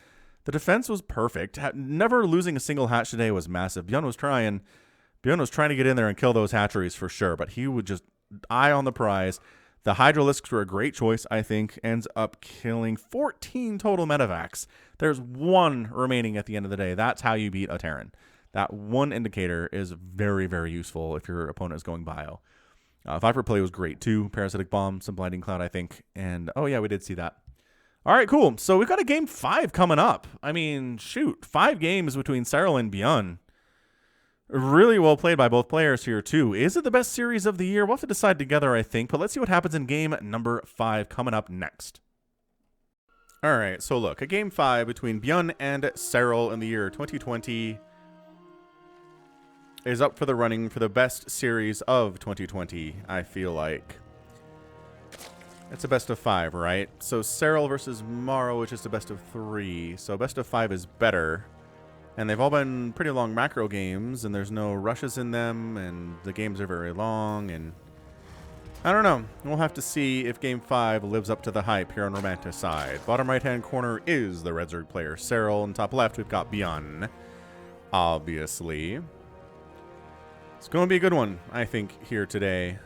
The defense was perfect. Never losing a single hatch today was massive. ByuN was trying to get in there and kill those hatcheries for sure, but he would just eye on the prize. The Hydralisks were a great choice, I think. Ends up killing 14 total Medivacs. There's 1 remaining at the end of the day. That's how you beat a Terran. That 1 indicator is very, very useful if your opponent is going bio. Viper play was great too. Parasitic Bomb, some Blinding Cloud, I think. And, oh yeah, we did see that. All right, cool. So we've got a game 5 coming up. I mean, shoot, 5 games between Serral and ByuN. Really well played by both players here, too. Is it the best series of the year? We'll have to decide together, I think. But let's see what happens in game number 5 coming up next. All right, so look, a game 5 between ByuN and Serral in the year 2020 is up for the running for the best series of 2020, I feel like. It's a best of 5, right? So Serral versus Morrow, which is the best of 3. So best of 5 is better. And they've all been pretty long macro games, and there's no rushes in them, and the games are very long, and I don't know. We'll have to see if Game 5 lives up to the hype here on Romanticide. Bottom right-hand corner is the Red Zerg player, Serral, and top left we've got ByuN, obviously. It's going to be a good one, I think, here today.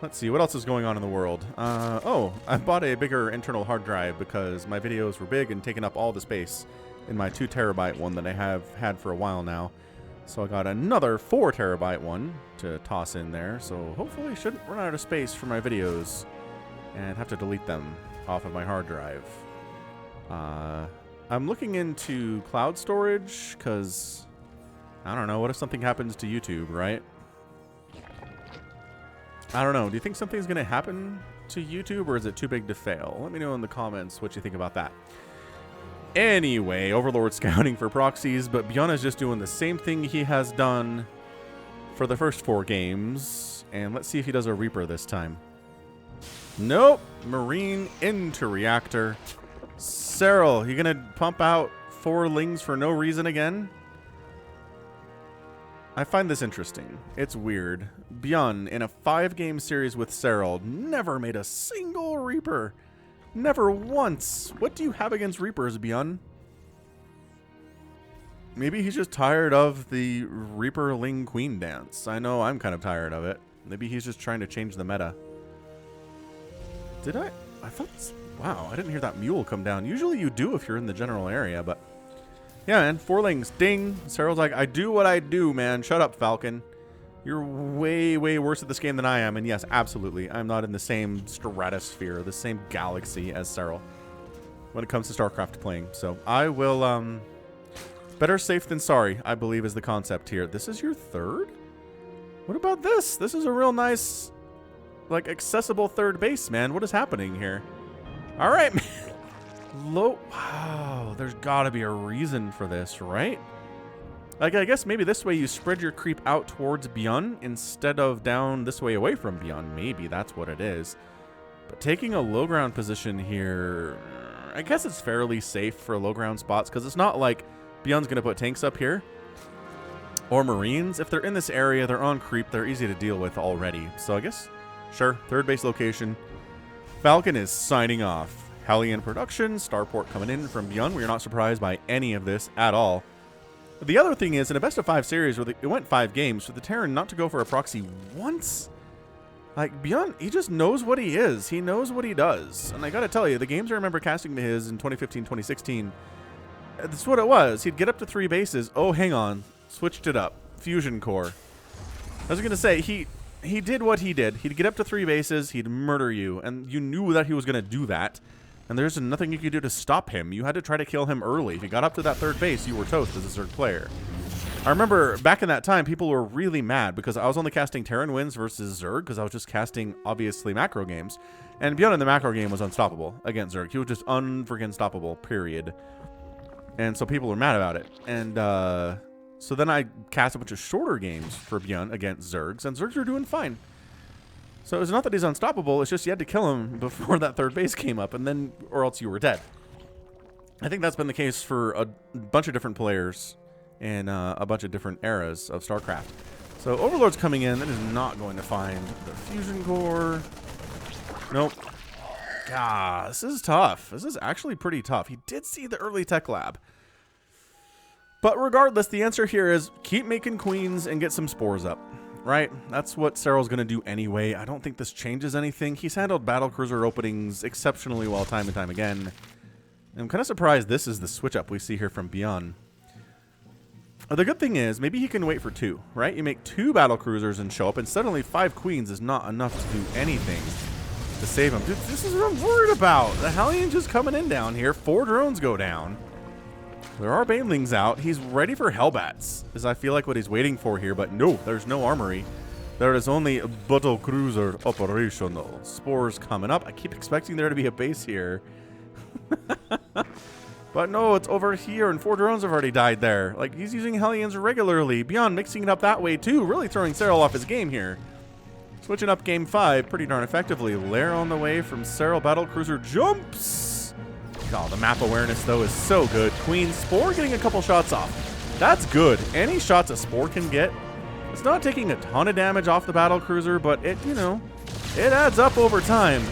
Let's see, what else is going on in the world? Oh, I bought a bigger internal hard drive because my videos were big and taking up all the space in my 2 terabyte one that I have had for a while now. So I got another 4 terabyte one to toss in there. So hopefully shouldn't run out of space for my videos and have to delete them off of my hard drive. I'm looking into cloud storage because, I don't know, what if something happens to YouTube, right? I don't know. Do you think something's going to happen to YouTube, or is it too big to fail? Let me know in the comments what you think about that. Anyway, Overlord scouting for proxies, but ByuN is just doing the same thing he has done for the first 4 games. And let's see if he does a Reaper this time. Nope. Marine into Reactor. Serral, you going to pump out 4 Lings for no reason again? I find this interesting. It's weird. ByuN, in a 5-game series with Serral, never made a single Reaper. Never once. What do you have against Reapers, ByuN? Maybe he's just tired of the Reaper Ling Queen dance. I know I'm kind of tired of it. Maybe he's just trying to change the meta. Did I? I thought... Wow, I didn't hear that mule come down. Usually you do if you're in the general area, but... Yeah, man. 4 lings. Ding. Serral's like, I do what I do, man. Shut up, Falcon. You're way, way worse at this game than I am. And yes, absolutely. I'm not in the same stratosphere, the same galaxy as Serral when it comes to StarCraft playing. So I will... Better safe than sorry, I believe, is the concept here. This is your 3rd? What about this? This is a real nice, like, accessible 3rd base, man. What is happening here? All right, man. Wow, there's got to be a reason for this, right? Like, I guess maybe this way you spread your creep out towards ByuN instead of down this way away from ByuN. Maybe that's what it is. But taking a low ground position here, I guess it's fairly safe for low ground spots because it's not like ByuN's going to put tanks up here or Marines. If they're in this area, they're on creep. They're easy to deal with already. So I guess, sure, 3rd base location. Falcon is signing off. Hellion production, starport coming in from ByuN. We are not surprised by any of this at all. But the other thing is, in a best of 5 series where it went 5 games, for the Terran not to go for a proxy once, like ByuN, he just knows what he is. He knows what he does. And I got to tell you, the games I remember casting to his in 2015, 2016, that's what it was. He'd get up to 3 bases. Oh, hang on. Switched it up. Fusion core. I was going to say, he did what he did. He'd get up to 3 bases. He'd murder you. And you knew that he was going to do that. And there's nothing you could do to stop him. You had to try to kill him early. If you got up to that 3rd base, you were toast as a Zerg player. I remember back in that time, people were really mad because I was only casting Terran wins versus Zerg because I was just casting, obviously, macro games. And ByuN in the macro game was unstoppable against Zerg. He was just unfreaking stoppable, period. And so people were mad about it. And so then I cast a bunch of shorter games for ByuN against Zergs, and Zergs were doing fine. So it's not that he's unstoppable, it's just you had to kill him before that 3rd base came up, and then, or else you were dead. I think that's been the case for a bunch of different players in a bunch of different eras of StarCraft. So Overlord's coming in. That is not going to find the fusion core. Nope. God, this is tough. This is actually pretty tough. He did see the early tech lab. But regardless, the answer here is keep making queens and get some spores up. Right? That's what Serral's going to do anyway. I don't think this changes anything. He's handled battlecruiser openings exceptionally well time and time again. I'm kind of surprised this is the switch up we see here from ByuN. The good thing is, maybe he can wait for 2, right? You make 2 battlecruisers and show up, and suddenly 5 queens is not enough to do anything to save him. Dude, this is what I'm worried about. The Hellion just coming in down here. 4 drones go down. There are banelings out. He's ready for Hellbats, is I feel like what he's waiting for here, but no, there's no armory. There is only a battlecruiser operational. Spores coming up. I keep expecting there to be a base here. But no, it's over here, and 4 drones have already died there. Like, he's using Hellions regularly. ByuN mixing it up that way, too. Really throwing Serral off his game here. Switching up game 5 pretty darn effectively. Lair on the way from Serral. Battlecruiser jumps. Oh, the map awareness, though, is so good. Queen Spore getting a couple shots off. That's good. Any shots a Spore can get. It's not taking a ton of damage off the Battlecruiser, but it, you know, it adds up over time.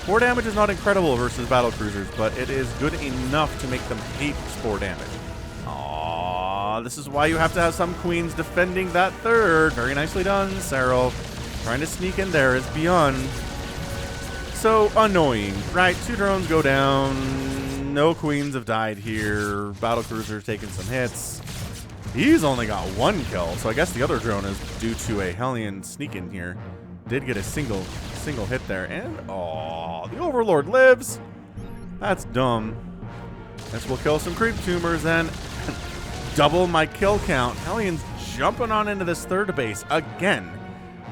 Spore damage is not incredible versus battlecruisers, but it is good enough to make them hate spore damage. Aww, this is why you have to have some queens defending that 3rd. Very nicely done, Serral. Trying to sneak in there is ByuN. So annoying, right? 2 drones go down. No queens have died here. Battlecruiser's taking some hits. He's only got 1 kill, so I guess the other drone is due to a Hellion sneak in here. Did get a single hit there, and oh, the Overlord lives. That's dumb. Guess we'll kill some creep tumors then. Double my kill count. Hellion's jumping on into this 3rd base again.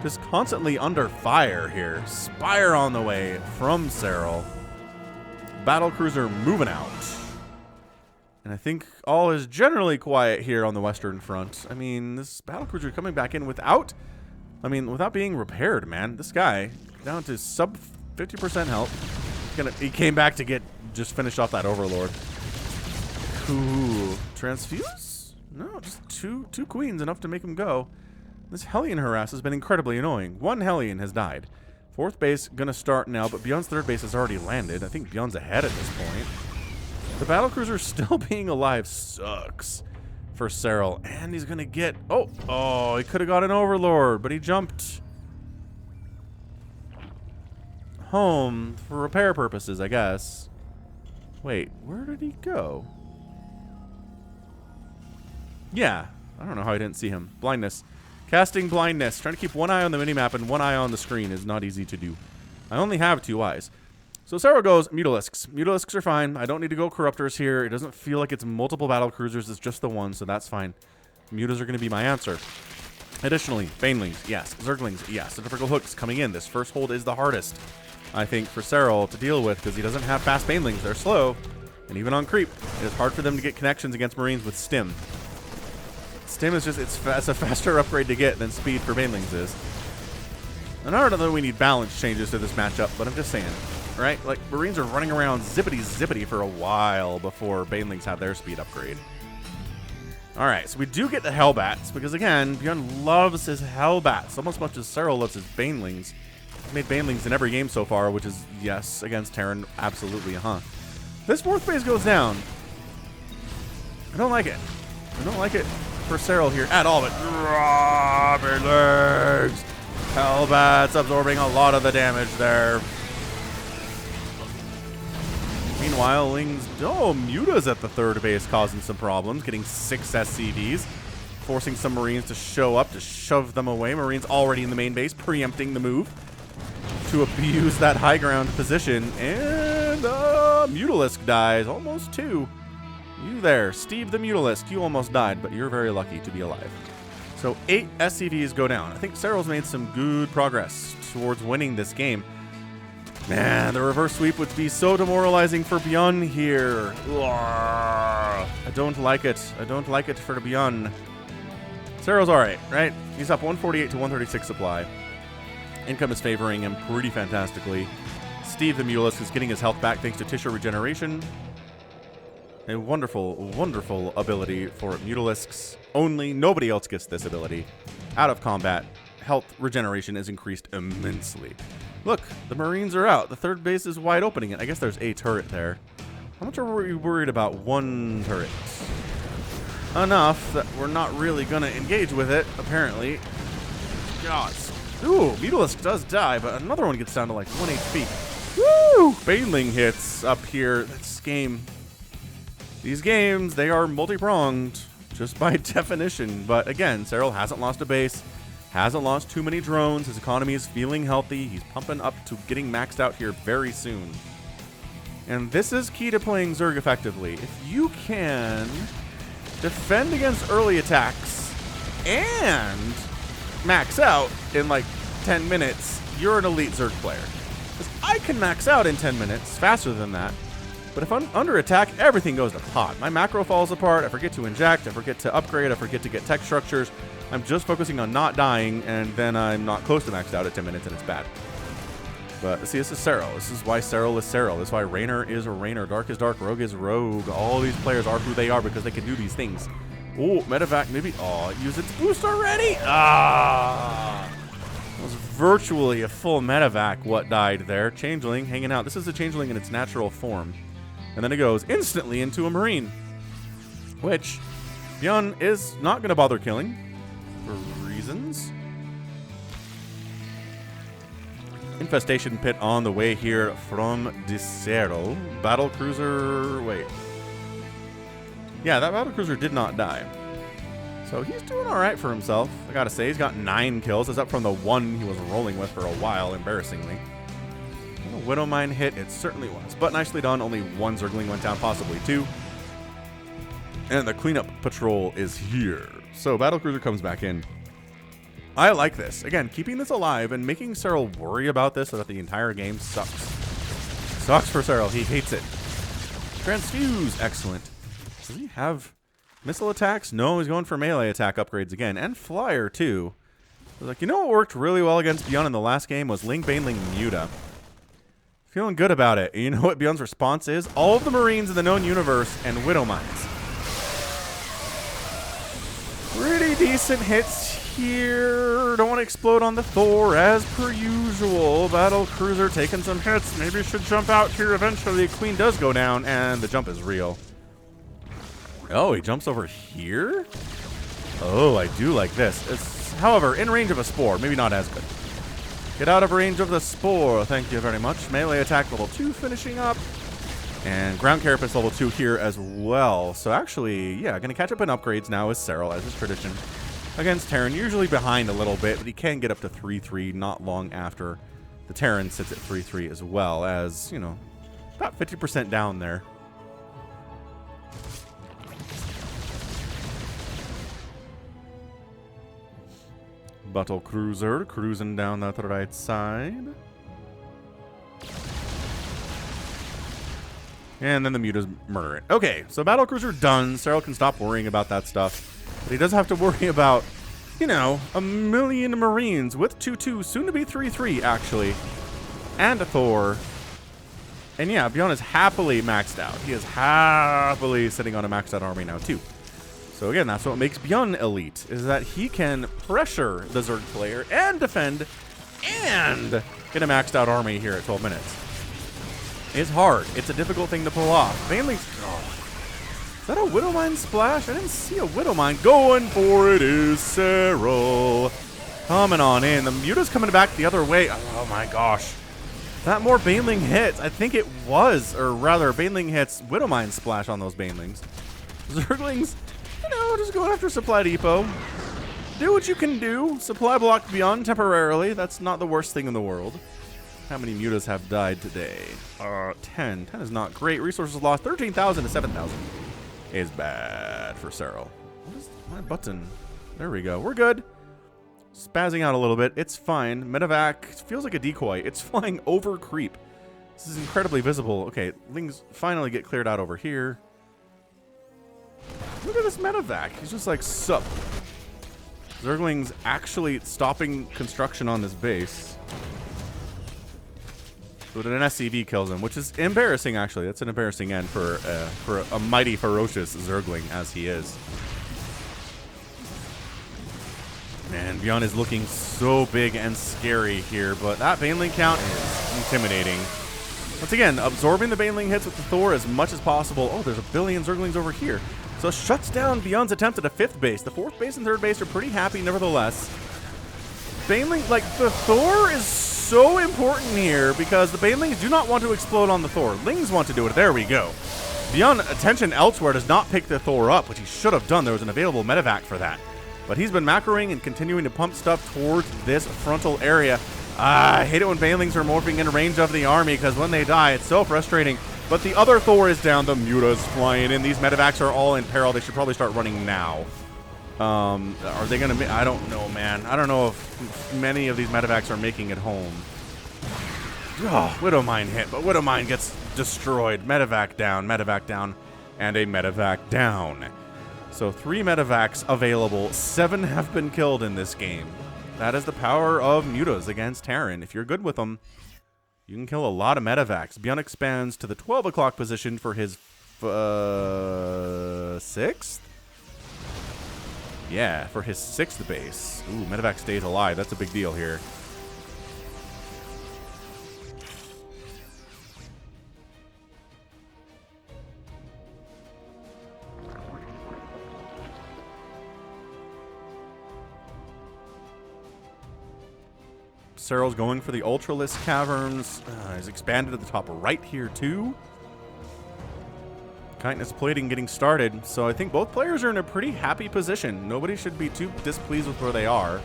Just constantly under fire here. Spire on the way from Serral. Battlecruiser moving out. And I think all is generally quiet here on the Western Front. I mean, this Battlecruiser coming back in without being repaired, man. This guy down to sub 50% health. He came back to just finish off that Overlord. Ooh, transfuse? No, just two queens, enough to make him go. This Hellion harass has been incredibly annoying. 1 Hellion has died. 4th base gonna start now, but ByuN's 3rd base has already landed. I think ByuN's ahead at this point. The battlecruiser still being alive sucks for Serral. And he's going to get... Oh, he could have got an Overlord, but he jumped home for repair purposes, I guess. Wait, where did he go? Yeah, I don't know how I didn't see him. Blindness. Casting blindness. Trying to keep one eye on the minimap and one eye on the screen is not easy to do. I only have 2 eyes. So Serral goes Mutalisks. Mutalisks are fine. I don't need to go Corruptors here. It doesn't feel like it's multiple battle cruisers. It's just the one, so that's fine. Mutas are going to be my answer. Additionally, Banelings, yes. Zerglings, yes. Centrifugal Hooks coming in. This first hold is the hardest, I think, for Serral to deal with because he doesn't have fast Banelings. They're slow, and even on creep, it is hard for them to get connections against Marines with Stim. Stim is just, it's a faster upgrade to get than speed for Banelings is. And I don't know that we need balance changes to this matchup, but I'm just saying, right? Like, Marines are running around zippity for a while before Banelings have their speed upgrade. Alright, so we do get the Hellbats, because again, ByuN loves his Hellbats almost as much as Serral loves his Banelings. He's made Banelings in every game so far, which is, yes, against Terran, absolutely, This 4th phase goes down. I don't like it. I don't like it for Serral here at all, but Banelings! Hellbats absorbing a lot of the damage there. Meanwhile, Ling's Muta's at the 3rd base causing some problems, getting 6 SCVs, forcing some Marines to show up to shove them away. Marines already in the main base, preempting the move to abuse that high ground position. And Mutalisk dies, almost 2. You there, Steve the Mutalisk, you almost died, but you're very lucky to be alive. So 8 SCVs go down. I think Serral's made some good progress towards winning this game. Man, the reverse sweep would be so demoralizing for ByuN here. I don't like it. I don't like it for ByuN. Serral's alright, right? He's up 148 to 136 supply. Income is favoring him pretty fantastically. Steve the Mutalisk is getting his health back thanks to tissue regeneration. A wonderful, wonderful ability for Mutalisks. Only nobody else gets this ability. Out of combat, health regeneration is increased immensely. Look, the Marines are out. The 3rd base is wide opening it. I guess there's a turret there. How much are we worried about 1 turret? Enough that we're not really going to engage with it, apparently. God. Ooh, Mutalisk does die, but another one gets down to like 1 HP. Woo! Baneling hits up here. This game... These games, they are multi-pronged, just by definition. But again, Serral hasn't lost a base, hasn't lost too many drones. His economy is feeling healthy. He's pumping up to getting maxed out here very soon. And this is key to playing Zerg effectively. If you can defend against early attacks and max out in like 10 minutes, you're an elite Zerg player. Because I can max out in 10 minutes, faster than that. But if I'm under attack, everything goes to pot. My macro falls apart, I forget to inject, I forget to upgrade, I forget to get tech structures. I'm just focusing on not dying, and then I'm not close to maxed out at 10 minutes, and it's bad. But see, this is Serral. This is why Serral is Serral. This is why Raynor is a Raynor. Dark is Dark, Rogue is Rogue. All these players are who they are because they can do these things. Oh, Medevac, maybe. Oh, it used its boost already? It was virtually a full Medevac what died there. Changeling hanging out. This is a Changeling in its natural form. And then it goes instantly into a Marine, which ByuN is not going to bother killing for reasons. Infestation pit on the way here from the Serral. Battlecruiser, wait. Yeah, that battlecruiser did not die. So he's doing all right for himself. I gotta say, he's got 9 kills. That's up from the 1 he was rolling with for a while, embarrassingly. A Widowmine hit, it certainly was. But nicely done, only 1 Zergling went down, possibly 2. And the cleanup patrol is here. So battlecruiser comes back in. I like this. Again, keeping this alive and making Serral worry about this so that the entire game sucks. Sucks for Serral, he hates it. Transfuse, excellent. Does he have missile attacks? No, he's going for melee attack upgrades again. And flyer, too. I was like, you know what worked really well against ByuN in the last game was Ling Baneling Muta. Feeling good about it. You know what ByuN's response is? All of the Marines in the known universe and Widow Mines. Pretty decent hits here. don't want to explode on the Thor as per usual. Battle Cruiser taking some hits. Maybe should jump out here eventually. Queen does go down, and the jump is real. Oh, he jumps over here? Oh, I do like this. It's, however, in range of a spore. Maybe not as good. Get out of range of the spore. Thank you very much. Melee attack level 2 finishing up. And ground carapace level 2 here as well. So actually, yeah, going to catch up in upgrades now as Serral, as is tradition. Against Terran, usually behind a little bit, but he can get up to 3-3 not long after the Terran sits at 3-3 as well, as, you know, about 50% down there. Battle Cruiser cruising down that right side. And then the mutas murder it. Okay, so Battle Cruiser done. Serral can stop worrying about that stuff. But he does have to worry about, you know, 1,000,000 Marines with 2-2, soon to be 3-3, actually. And a Thor. And yeah, ByuN is happily maxed out. He is happily sitting on a maxed out army now, too. So again, that's what makes ByuN elite, is that he can pressure the Zerg player and defend and get a maxed out army here at 12 minutes. It's hard. It's a difficult thing to pull off. Mainly, oh. Is that a Widowmine splash? I didn't see a Widowmine. Going for it is Serral. Coming on in. The Muta's coming back the other way. Oh my gosh. That more Baneling hits. I think it was, or rather, Baneling hits Widowmine splash on those Banelings. Zerglings, you know, just going after supply depot. Do what you can do. Supply block ByuN temporarily. That's not the worst thing in the world. How many mutas have died today? 10. 10 is not great. Resources lost 13,000 to 7,000. Is bad for Serral. What is my button? There we go. We're good. Spazzing out a little bit. It's fine. Medevac feels like a decoy. It's flying over creep. This is incredibly visible. Okay, Lings finally get cleared out over here. Look at this Medevac. He's just like, sup. Zerglings actually stopping construction on this base. But an SCV kills him, which is embarrassing, actually. That's an embarrassing end for a mighty, ferocious Zergling, as he is. Man, ByuN is looking so big and scary here, but that Baneling count is intimidating. Once again, absorbing the Baneling hits with the Thor as much as possible. Oh, there's a billion Zerglings over here. So shuts down ByuN's attempt at a 5th base. The 4th base and 3rd base are pretty happy, nevertheless. Baneling, like, the Thor is so important here because the Banelings do not want to explode on the Thor. Lings want to do it. There we go. ByuN, attention elsewhere, does not pick the Thor up, which he should have done. There was an available medevac for that. But he's been macroing and continuing to pump stuff towards this frontal area. I hate it when Banelings are morphing in range of the army because when they die, it's so frustrating. But the other Thor is down. The Muta's flying in. These medevacs are all in peril. They should probably start running now. Are they going to... I don't know, man. I don't know if many of these medevacs are making it home. Oh, Widowmine hit, but Widowmine gets destroyed. Medevac down, and a medevac down. So 3 medevacs available. 7 have been killed in this game. That is the power of mutas against Terran. If you're good with them, you can kill a lot of medevacs. ByuN expands to the 12 o'clock position for his 6th? Yeah, for his 6th base. Ooh, medevac stays alive. That's a big deal here. Serral's going for the Ultralisk Caverns. He's expanded to the top right here, too. Kindness plating getting started. So I think both players are in a pretty happy position. Nobody should be too displeased with where they are.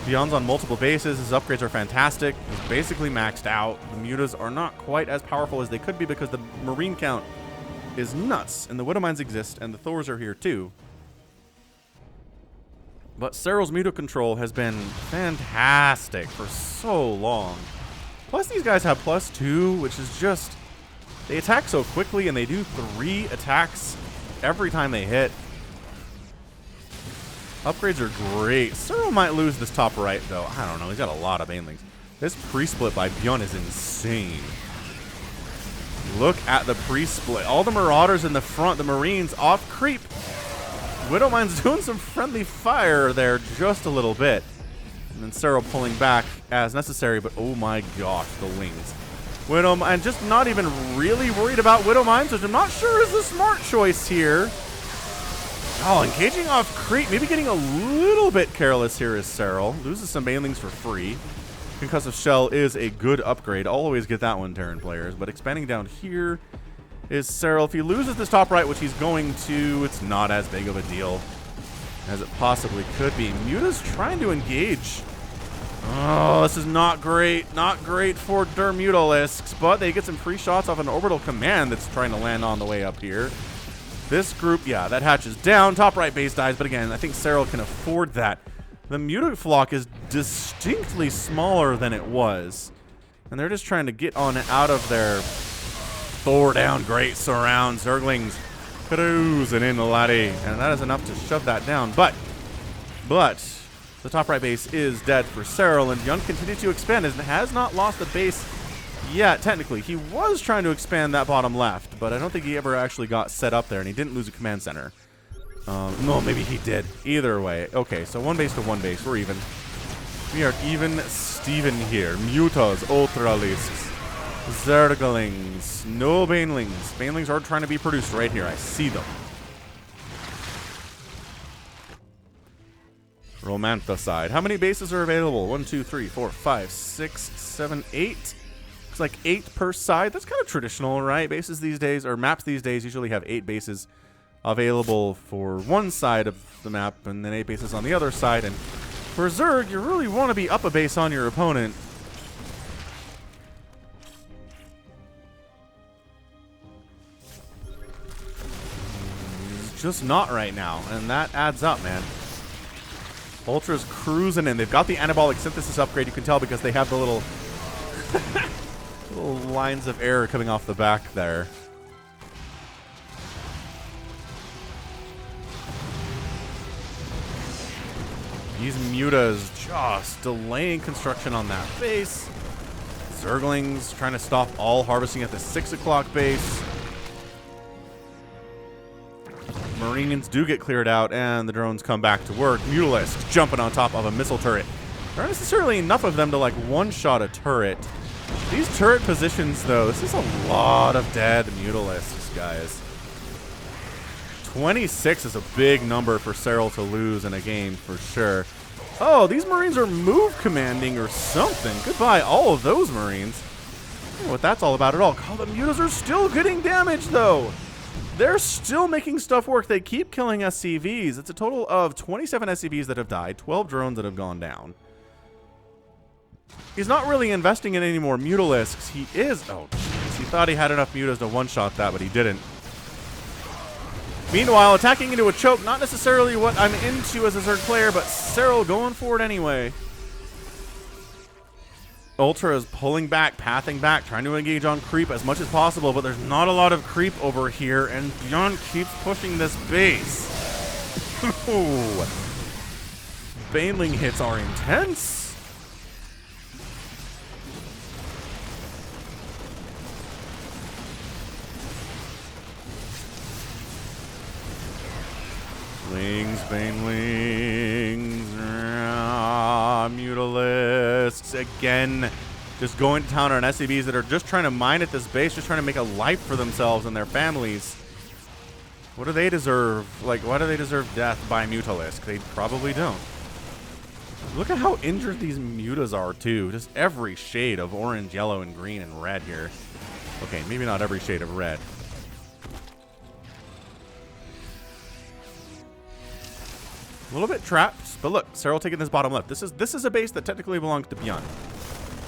ByuN's on multiple bases. His upgrades are fantastic. He's basically maxed out. The mutas are not quite as powerful as they could be because the Marine count is nuts. And the Widowmines exist, and the Thors are here, too. But Serral's muta control has been fantastic for so long. Plus, these guys have +2, which is just... They attack so quickly, and they do 3 attacks every time they hit. Upgrades are great. Serral might lose this top right, though. I don't know. He's got a lot of Banelings. This pre-split by ByuN is insane. Look at the pre-split. All the Marauders in the front, the Marines off creep. Widowmine's doing some friendly fire there just a little bit. And then Serral pulling back as necessary, but oh my gosh, the wings. Widow, and just not even really worried about Widow Mines, which I'm not sure is the smart choice here. Oh, engaging off creep, maybe getting a little bit careless here is Serral. Loses some banelings for free. Concussive Shell is a good upgrade. I'll always get that one, Terran players. But expanding down here is Serral. If he loses this top right, which he's going to, it's not as big of a deal as it possibly could be. Muta's trying to engage. Oh, this is not great. Not great for their Mutalisks, but they get some free shots off an orbital command that's trying to land on the way up here. This group, yeah, that hatches down. Top right base dies, but again, I think Serral can afford that. The Mutaflock is distinctly smaller than it was, and they're just trying to get on out of their Thor down. Great surround. Zerglings cruising in, laddie, and that is enough to shove that down. But the top right base is dead for Serral, and ByuN continues to expand and has not lost the base yet. Technically, he was trying to expand that bottom left, but I don't think he ever actually got set up there, and he didn't lose a command center. No, maybe he did. Either way. Okay, so one base to one base. We're even. We are even Steven here. Mutas, Ultralisks, Zerglings, no Banelings. Banelings are trying to be produced right here. I see them. Romanticide. How many bases are available? 1, 2, 3, 4, 5, 6, 7, 8. Looks like 8 per side. That's kind of traditional, right? Bases these days, or maps these days, usually have 8 bases available for one side of the map, and then 8 bases on the other side. And for Zerg, you really want to be up a base on your opponent. It's just not right now, and that adds up, man. Ultra's cruising in. They've got the anabolic synthesis upgrade. You can tell because they have the little little lines of air coming off the back there. These Mutas just delaying construction on that base. Zerglings trying to stop all harvesting at the 6 o'clock base. Marines do get cleared out, and the drones come back to work. Mutalisk jumping on top of a missile turret. There aren't necessarily enough of them to, like, one-shot a turret. These turret positions, though, this is a lot of dead Mutalisks, guys. 26 is a big number for Serral to lose in a game, for sure. Oh, these Marines are move commanding or something. Goodbye, all of those Marines. I don't know what that's all about at all. Oh, the Mutas are still getting damage, though. They're still making stuff work. They keep killing SCVs. It's a total of 27 SCVs that have died, 12 drones that have gone down. He's not really investing in any more Mutalisks. He is... Oh, jeez. He thought he had enough Mutas to one-shot that, but he didn't. Meanwhile, attacking into a choke, not necessarily what I'm into as a Zerg player, but Serral going for it anyway. Ultra is pulling back, pathing back, trying to engage on creep as much as possible, but there's not a lot of creep over here, and ByuN keeps pushing this base. Baneling hits are intense. Banelings, Mutalisks, again, just going to town on SCVs that are just trying to mine at this base, just trying to make a life for themselves and their families. What do they deserve? Like, why do they deserve death by Mutalisk? They probably don't. Look at how injured these Mutas are, too. Just every shade of orange, yellow, and green and red here. Okay, maybe not every shade of red. A little bit trapped, but look, Serral taking this bottom left. This is a base that technically belongs to ByuN.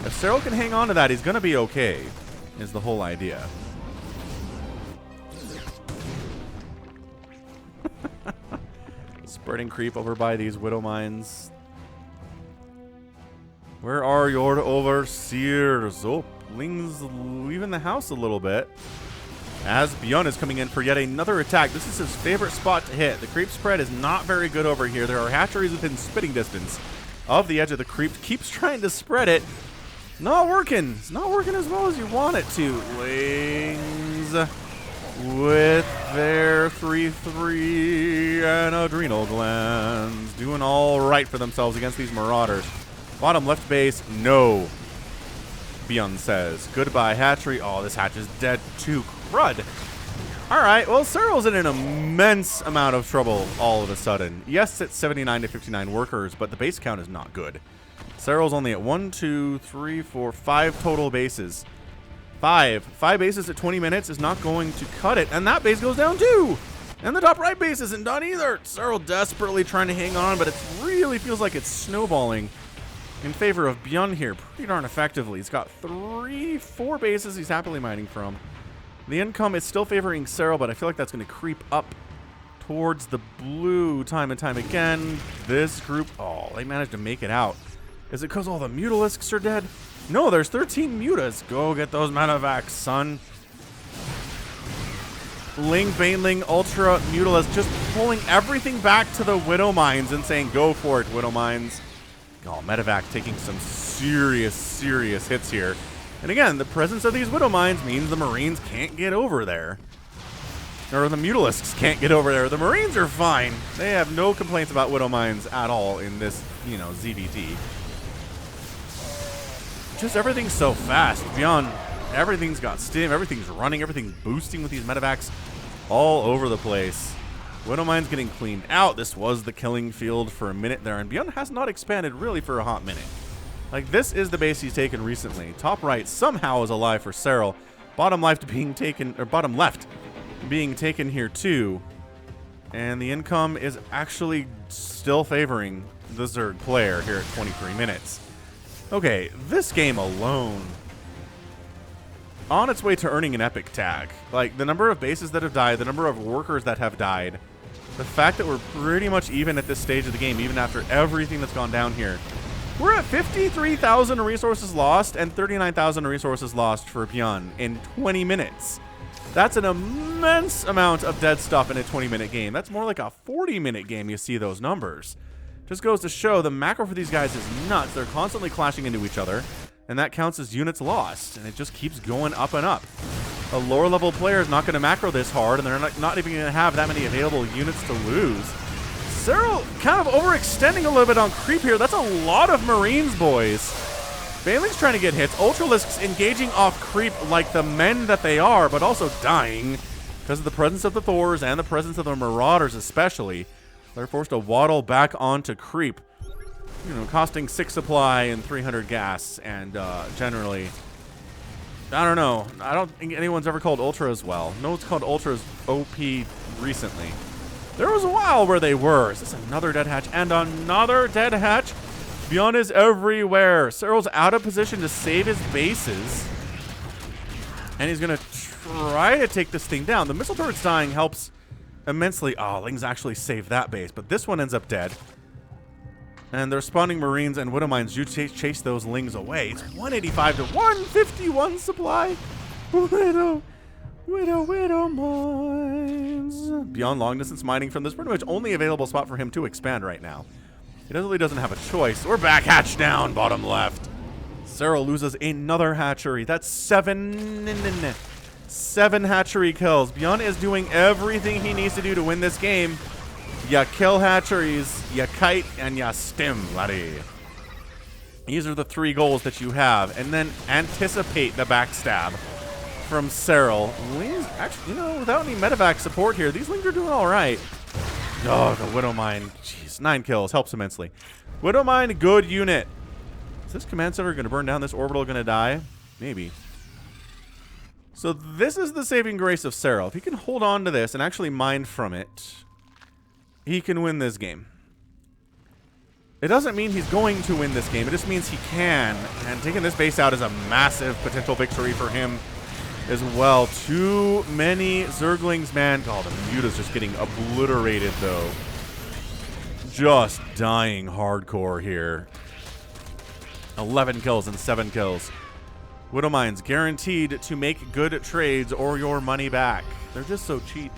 If Serral can hang on to that, he's gonna be okay, is the whole idea. Spreading creep over by these Widow Mines. Where are your overseers? Oh, Ling's leaving the house a little bit. As ByuN is coming in for yet another attack. This is his favorite spot to hit. The creep spread is not very good over here. There are hatcheries within spitting distance of the edge of the creep. Keeps trying to spread it. Not working. It's not working as well as you want it to. Lings with their 3/3 and adrenal glands doing all right for themselves against these marauders. Bottom left base, no. ByuN says. Goodbye, hatchery. Oh, this hatch is dead too. Crud. All right, well, Serral's in an immense amount of trouble all of a sudden. Yes, it's 79 to 59 workers, but the base count is not good. Serral's only at 1, 2, 3, 4, 5 total bases. 5 bases at 20 minutes is not going to cut it, and that base goes down too. And the top right base isn't done either. Serral desperately trying to hang on, but it really feels like it's snowballing in favor of ByuN here pretty darn effectively. He's got 4 bases he's happily mining from. The income is still favoring Serral, but I feel like that's going to creep up towards the blue time and time again. This group, oh, they managed to make it out. Is it because all the Mutalisks are dead? No, there's 13 Mutas. Go get those Medivacs, son. Ling, Baneling, Ultra, Mutalisk, just pulling everything back to the Widow Mines and saying, go for it, Widow Mines. Oh, Medivac taking some serious hits here. And again, the presence of these Widow Mines means the Marines can't get over there. Or the Mutalisks can't get over there. The Marines are fine. They have no complaints about Widow Mines at all in this, you know, ZVT. Just everything's so fast. ByuN, everything's got stim, everything's running, everything's boosting with these Medivacs all over the place. Widow Mines getting cleaned out. This was the killing field for a minute there, and ByuN has not expanded really for a hot minute. Like, this is the base he's taken recently. Top right somehow is alive for Serral. Bottom left being taken, or bottom left being taken here too. And the income is actually still favoring the Zerg player here at 23 minutes. Okay, this game alone, on its way to earning an epic tag. Like, the number of bases that have died, the number of workers that have died, the fact that we're pretty much even at this stage of the game, even after everything that's gone down here. We're at 53,000 resources lost and 39,000 resources lost for ByuN in 20 minutes. That's an immense amount of dead stuff in a 20-minute game. That's more like a 40-minute game, you see those numbers. Just goes to show the macro for these guys is nuts. They're constantly clashing into each other, and that counts as units lost, and it just keeps going up and up. A lower-level player is not going to macro this hard, and they're not even going to have that many available units to lose. Serral kind of overextending a little bit on creep here. That's a lot of Marines, boys. Baneling's trying to get hits. Ultralisks engaging off creep like the men that they are, but also dying because of the presence of the Thors and the presence of the Marauders especially. They're forced to waddle back onto creep, you know, costing 6 supply and 300 gas, and generally, I don't know. I don't think anyone's ever called Ultra as well. No one's called Ultras OP recently. There was a while where they were. Is this another dead hatch? And another dead hatch? ByuN is everywhere. Serral's out of position to save his bases. And he's going to try to take this thing down. The missile turret's dying helps immensely. Oh, Ling's actually saved that base. But this one ends up dead. And they're spawning Marines and Widow Mines do chase those Lings away. It's 185 to 151 supply. Widow Mines. ByuN long distance mining from this pretty much only available spot for him to expand right now. He really doesn't have a choice. We're back, hatch down, bottom left. Serral loses another hatchery. That's 7 hatchery kills. ByuN is doing everything he needs to do to win this game. Ya kill hatcheries, ya kite, and ya stim, laddie. These are the 3 goals that you have. And then anticipate the backstab from Serral. Lings, actually, you know, without any medevac support here, these Lings are doing all right. Oh, the Widow Mine. Jeez, 9 kills. Helps immensely. Widow Mine, good unit. Is this command center going to burn down? This orbital going to die? Maybe. So this is the saving grace of Serral. If he can hold on to this and actually mine from it, he can win this game. It doesn't mean he's going to win this game. It just means he can. And taking this base out is a massive potential victory for him as well. Too many Zerglings, man. Oh, the Muta's just getting obliterated, though. Just dying hardcore here. 11 kills and 7 kills. Widow Mines guaranteed to make good trades or your money back. They're just so cheap.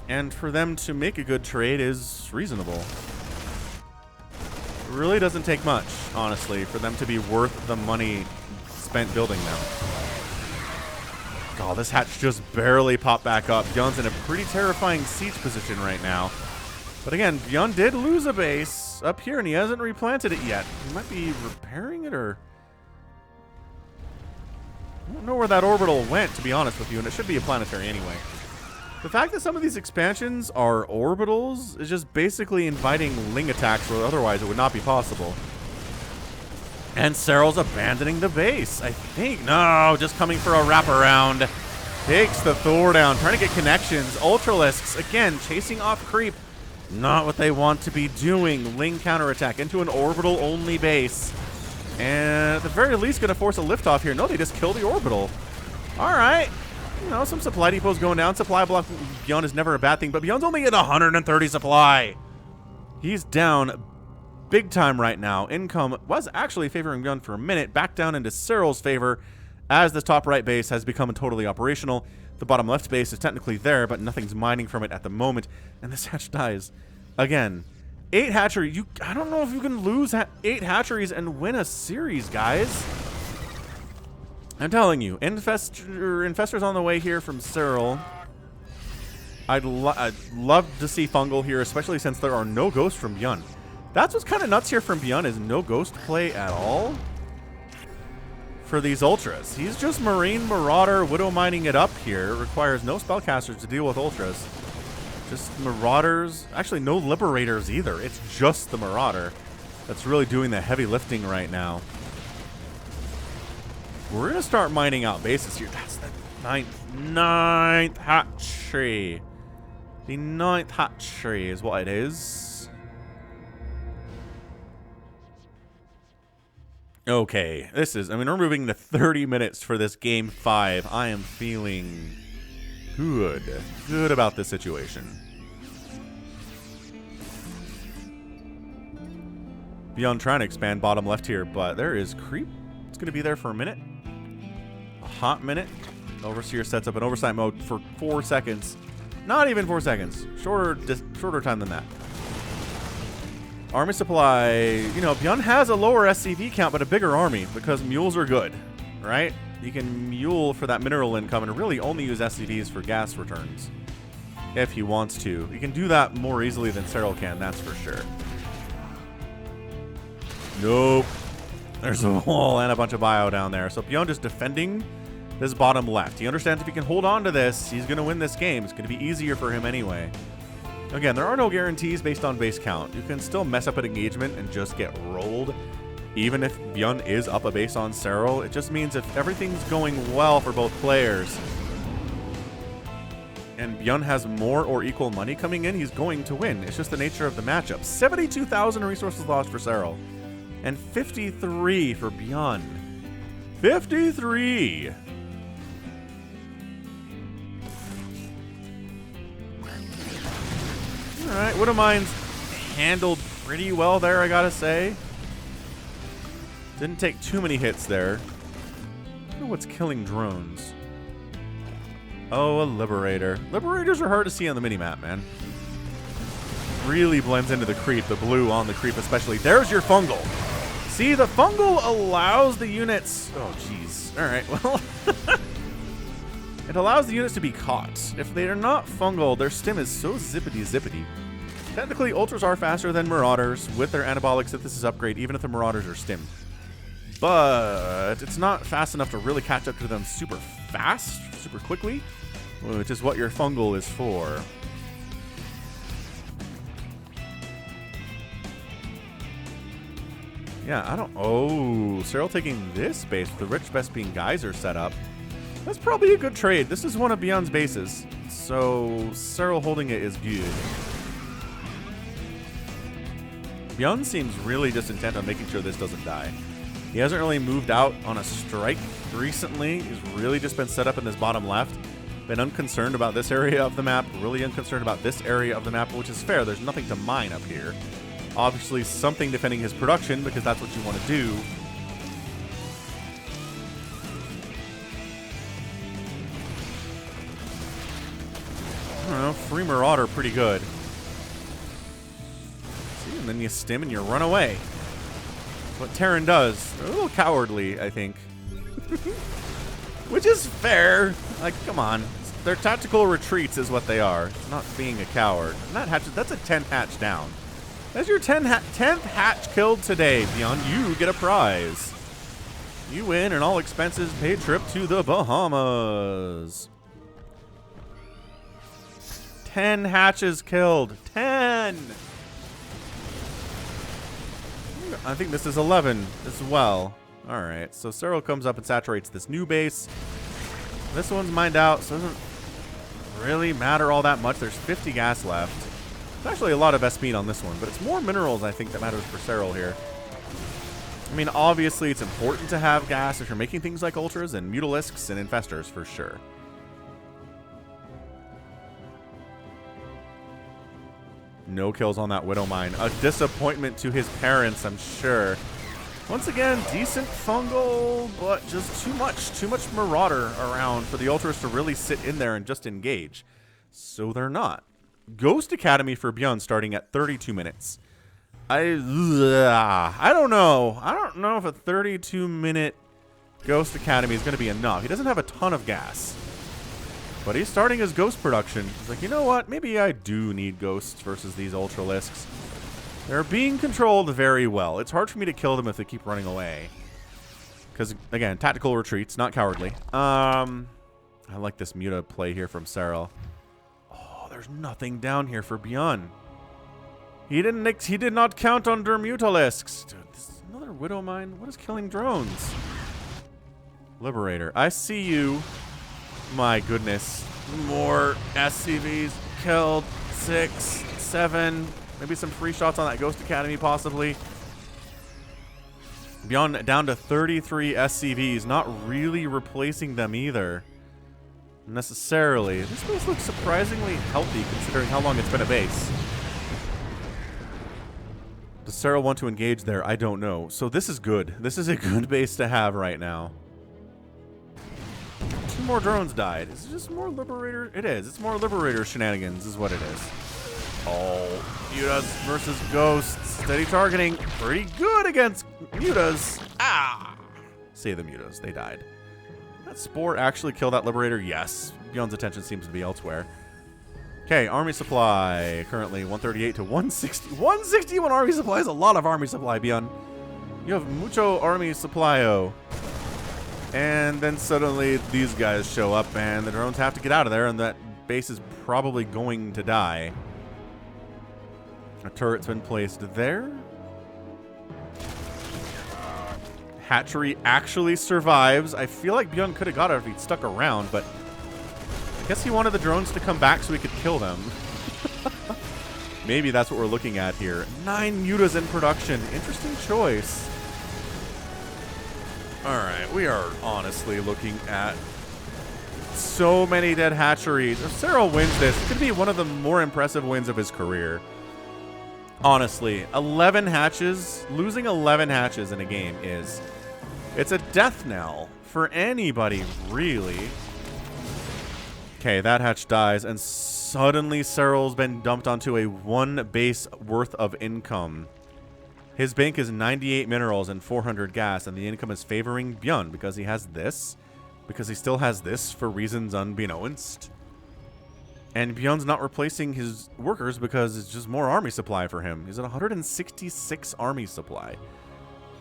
And for them to make a good trade is reasonable. It really doesn't take much, honestly, for them to be worth the money spent building them. Oh, this hatch just barely popped back up. ByuN's in a pretty terrifying siege position right now. But again, ByuN did lose a base up here, and he hasn't replanted it yet. He might be repairing it, or... I don't know where that orbital went, to be honest with you, and it should be a planetary anyway. The fact that some of these expansions are orbitals is just basically inviting Ling attacks where otherwise it would not be possible. And Serral's abandoning the base, I think. No, just coming for a wraparound. Takes the Thor down, trying to get connections. Ultralisks, again, chasing off creep. Not what they want to be doing. Ling counterattack into an orbital-only base. And at the very least, going to force a liftoff here. No, they just kill the orbital. All right. You know, some supply depots going down. Supply block ByuN is never a bad thing, but ByuN's only at 130 supply. He's down big time right now. Income was actually favoring ByuN for a minute. Back down into Serral's favor as this top right base has become totally operational. The bottom left base is technically there, but nothing's mining from it at the moment. And this hatch dies. Again, 8 hatchery. I don't know if you can lose 8 hatcheries and win a series, guys. I'm telling you, Infestor's on the way here from Serral. I'd love to see Fungal here, especially since there are no ghosts from ByuN. That's what's kind of nuts here from ByuN, is no ghost play at all for these ultras. He's just Marine Marauder Widow mining it up here. It requires no spellcasters to deal with ultras. Just Marauders. Actually, no Liberators either. It's just the Marauder that's really doing the heavy lifting right now. We're going to start mining out bases here. That's the ninth hatchery. The 9th hatchery is what it is. Okay, this is, I mean, we're moving to 30 minutes for this game 5. I am feeling good about this situation. ByuN trying to expand bottom left here, but there is creep. It's going to be there for a minute. A hot minute. Overseer sets up an oversight mode for 4 seconds. Not even 4 seconds. Shorter time than that. Army supply. You know, ByuN has a lower SCV count, but a bigger army because mules are good, right? You can mule for that mineral income and really only use SCVs for gas returns if he wants to. You can do that more easily than Serral can, that's for sure. Nope. There's a wall and a bunch of bio down there. So ByuN just defending this bottom left. He understands if he can hold on to this, he's going to win this game. It's going to be easier for him anyway. Again, there are no guarantees based on base count. You can still mess up an engagement and just get rolled. Even if ByuN is up a base on Serral, it just means if everything's going well for both players and ByuN has more or equal money coming in, he's going to win. It's just the nature of the matchup. 72,000 resources lost for Serral and 53 for ByuN. 53! Alright, Widowmine's handled pretty well there, I gotta say. Didn't take too many hits there. I don't know what's killing drones. Oh, a Liberator. Liberators are hard to see on the minimap, man. Really blends into the creep, the blue on the creep especially. There's your Fungal. See, the Fungal allows the units... Oh, jeez. Alright, well... It allows the units to be caught. If they are not Fungal, their stim is so zippity-zippity. Technically, Ultras are faster than Marauders with their anabolic synthesis upgrade, even if the Marauders are stimmed. But it's not fast enough to really catch up to them super fast, super quickly, which is what your Fungal is for. Yeah, I don't... Oh, Serral taking this base, the rich best being Geyser set up. That's probably a good trade. This is one of ByuN's bases, so Serral holding it is good. ByuN seems really just intent on making sure this doesn't die. He hasn't really moved out on a strike recently. He's really just been set up in this bottom left. Been unconcerned about this area of the map, really unconcerned about this area of the map, which is fair. There's nothing to mine up here. Obviously something defending his production because that's what you want to do. I don't know, free Marauder pretty good. See, and then you stim and you run away. What Terran does. A little cowardly, I think. Which is fair. Like, come on. They're tactical retreats is what they are. It's not being a coward. And that hatch, that's a 10th hatch down. That's your 10th hatch killed today, ByuN. You get a prize. You win an all expenses paid trip to the Bahamas. 10 hatches killed. 10! I think this is 11 as well. Alright, so Serral comes up and saturates this new base. This one's mined out, so it doesn't really matter all that much. There's 50 gas left. There's actually a lot of speed on this one, but it's more minerals, I think, that matters for Serral here. I mean, obviously, it's important to have gas if you're making things like ultras and mutalisks and infestors for sure. No kills on that Widow Mine. A disappointment to his parents, I'm sure. Once again, decent fungal, but just too much Marauder around for the ultras to really sit in there and just engage. So they're not. Ghost Academy for ByuN starting at 32 minutes. I don't know. I don't know if a 32-minute Ghost Academy is going to be enough. He doesn't have a ton of gas. But he's starting his ghost production. He's like, you know what? Maybe I do need ghosts versus these Ultralisks. They're being controlled very well. It's hard for me to kill them if they keep running away. Because, again, tactical retreats, not cowardly. I like this Muta play here from Serral. Oh, there's nothing down here for ByuN. He did not count under Mutalisks. Dude, this is another Widow Mine. What is killing drones? Liberator. I see you. My goodness. More SCVs killed. 6, 7. Maybe some free shots on that Ghost Academy, possibly. ByuN down to 33 SCVs. Not really replacing them either. Necessarily. This base looks surprisingly healthy considering how long it's been a base. Does Serral want to engage there? I don't know. So this is good. This is a good base to have right now. 2 more drones died. Is it just more Liberator? It is. It's more Liberator shenanigans is what it is. Oh, Mutas versus Ghosts. Steady targeting. Pretty good against Mutas. Ah! Save the Mutas. They died. That Spore actually kill that Liberator? Yes. ByuN's attention seems to be elsewhere. Okay, army supply. Currently 138 to 160. 161 army supply is a lot of army supply, ByuN. You have mucho army supply-o. And then suddenly these guys show up and the drones have to get out of there and that base is probably going to die. A turret's been placed there. Hatchery actually survives. I feel like ByuN could have got it if he'd stuck around, but I guess he wanted the drones to come back so he could kill them. Maybe that's what we're looking at here. 9 Mutas in production. Interesting choice. Alright, we are honestly looking at so many dead hatcheries. If Serral wins this, it could be one of the more impressive wins of his career. Honestly, 11 hatches, losing 11 hatches in a game it's a death knell for anybody, really. Okay, that hatch dies, and suddenly Serral's been dumped onto a 1 base worth of income. His bank is 98 minerals and 400 gas, and the income is favoring ByuN because he has this, because he still has this for reasons unbeknownst. And ByuN's not replacing his workers because it's just more army supply for him. He's at 166 army supply.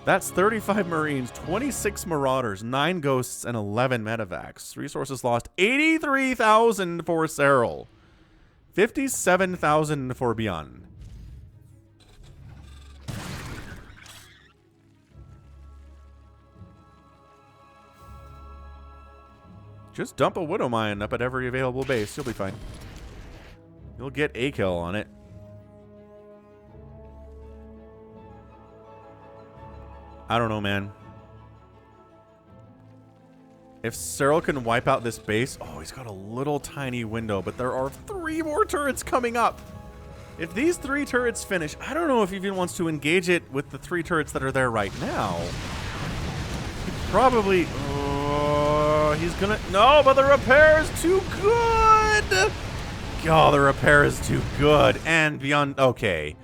That's 35 Marines, 26 Marauders, 9 Ghosts, and 11 Medevacs. Resources lost 83,000 for Serral. 57,000 for ByuN. Just dump a Widow Mine up at every available base. You'll be fine. You'll get a kill on it. I don't know, man. If Serral can wipe out this base... Oh, he's got a little tiny window, but there are 3 more turrets coming up. If these 3 turrets finish, I don't know if he even wants to engage it with the 3 turrets that are there right now. He probably... he's gonna... No, but the repair is too good! Oh, the repair is too good. And ByuN... Okay.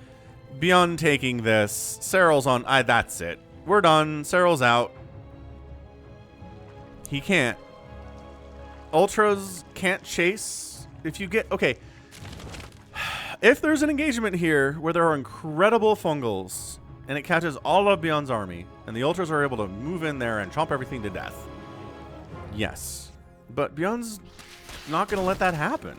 ByuN taking this. Serral's on... that's it. We're done. Serral's out. He can't. Ultras can't chase. If you get... Okay. If there's an engagement here where there are incredible fungals and it catches all of ByuN's army and the Ultras are able to move in there and chomp everything to death, yes. But ByuN's not going to let that happen.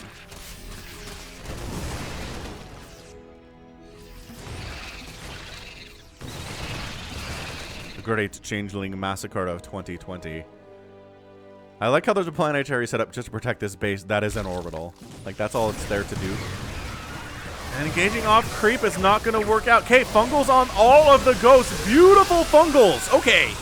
The Great Changeling Massacre of 2020. I like how there's a planetary set up just to protect this base. That is an orbital. Like, that's all it's there to do. And engaging off creep is not going to work out. Okay, fungals on all of the ghosts. Beautiful fungals. Okay.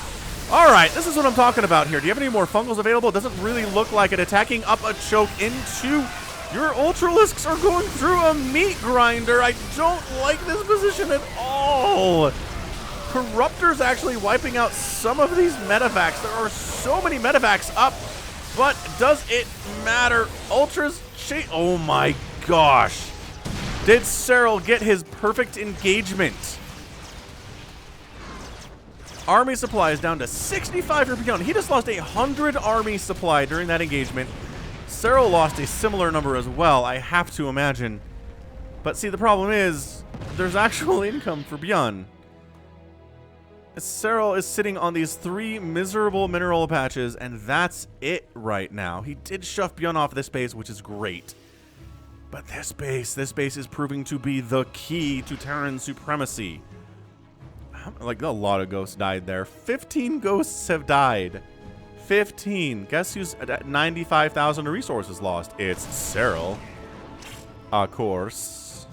All right, this is what I'm talking about here. Do you have any more fungals available? It doesn't really look like it. Attacking up a choke into your Ultralisks are going through a meat grinder. I don't like this position at all. Corruptor's actually wiping out some of these medevacs. There are so many medevacs up, but does it matter? Ultras chase. Oh my gosh. Did Serral get his perfect engagement? Army supply is down to 65 for ByuN. He just lost 100 army supply during that engagement. Serral lost a similar number as well, I have to imagine. But see, the problem is, there's actual income for ByuN. Serral is sitting on these 3 miserable mineral patches, and that's it right now. He did shove ByuN off this base, which is great. But this base is proving to be the key to Terran supremacy. Like, a lot of ghosts died there. 15 ghosts have died. 15. Guess who's at 95,000 resources lost? It's Serral. Of course.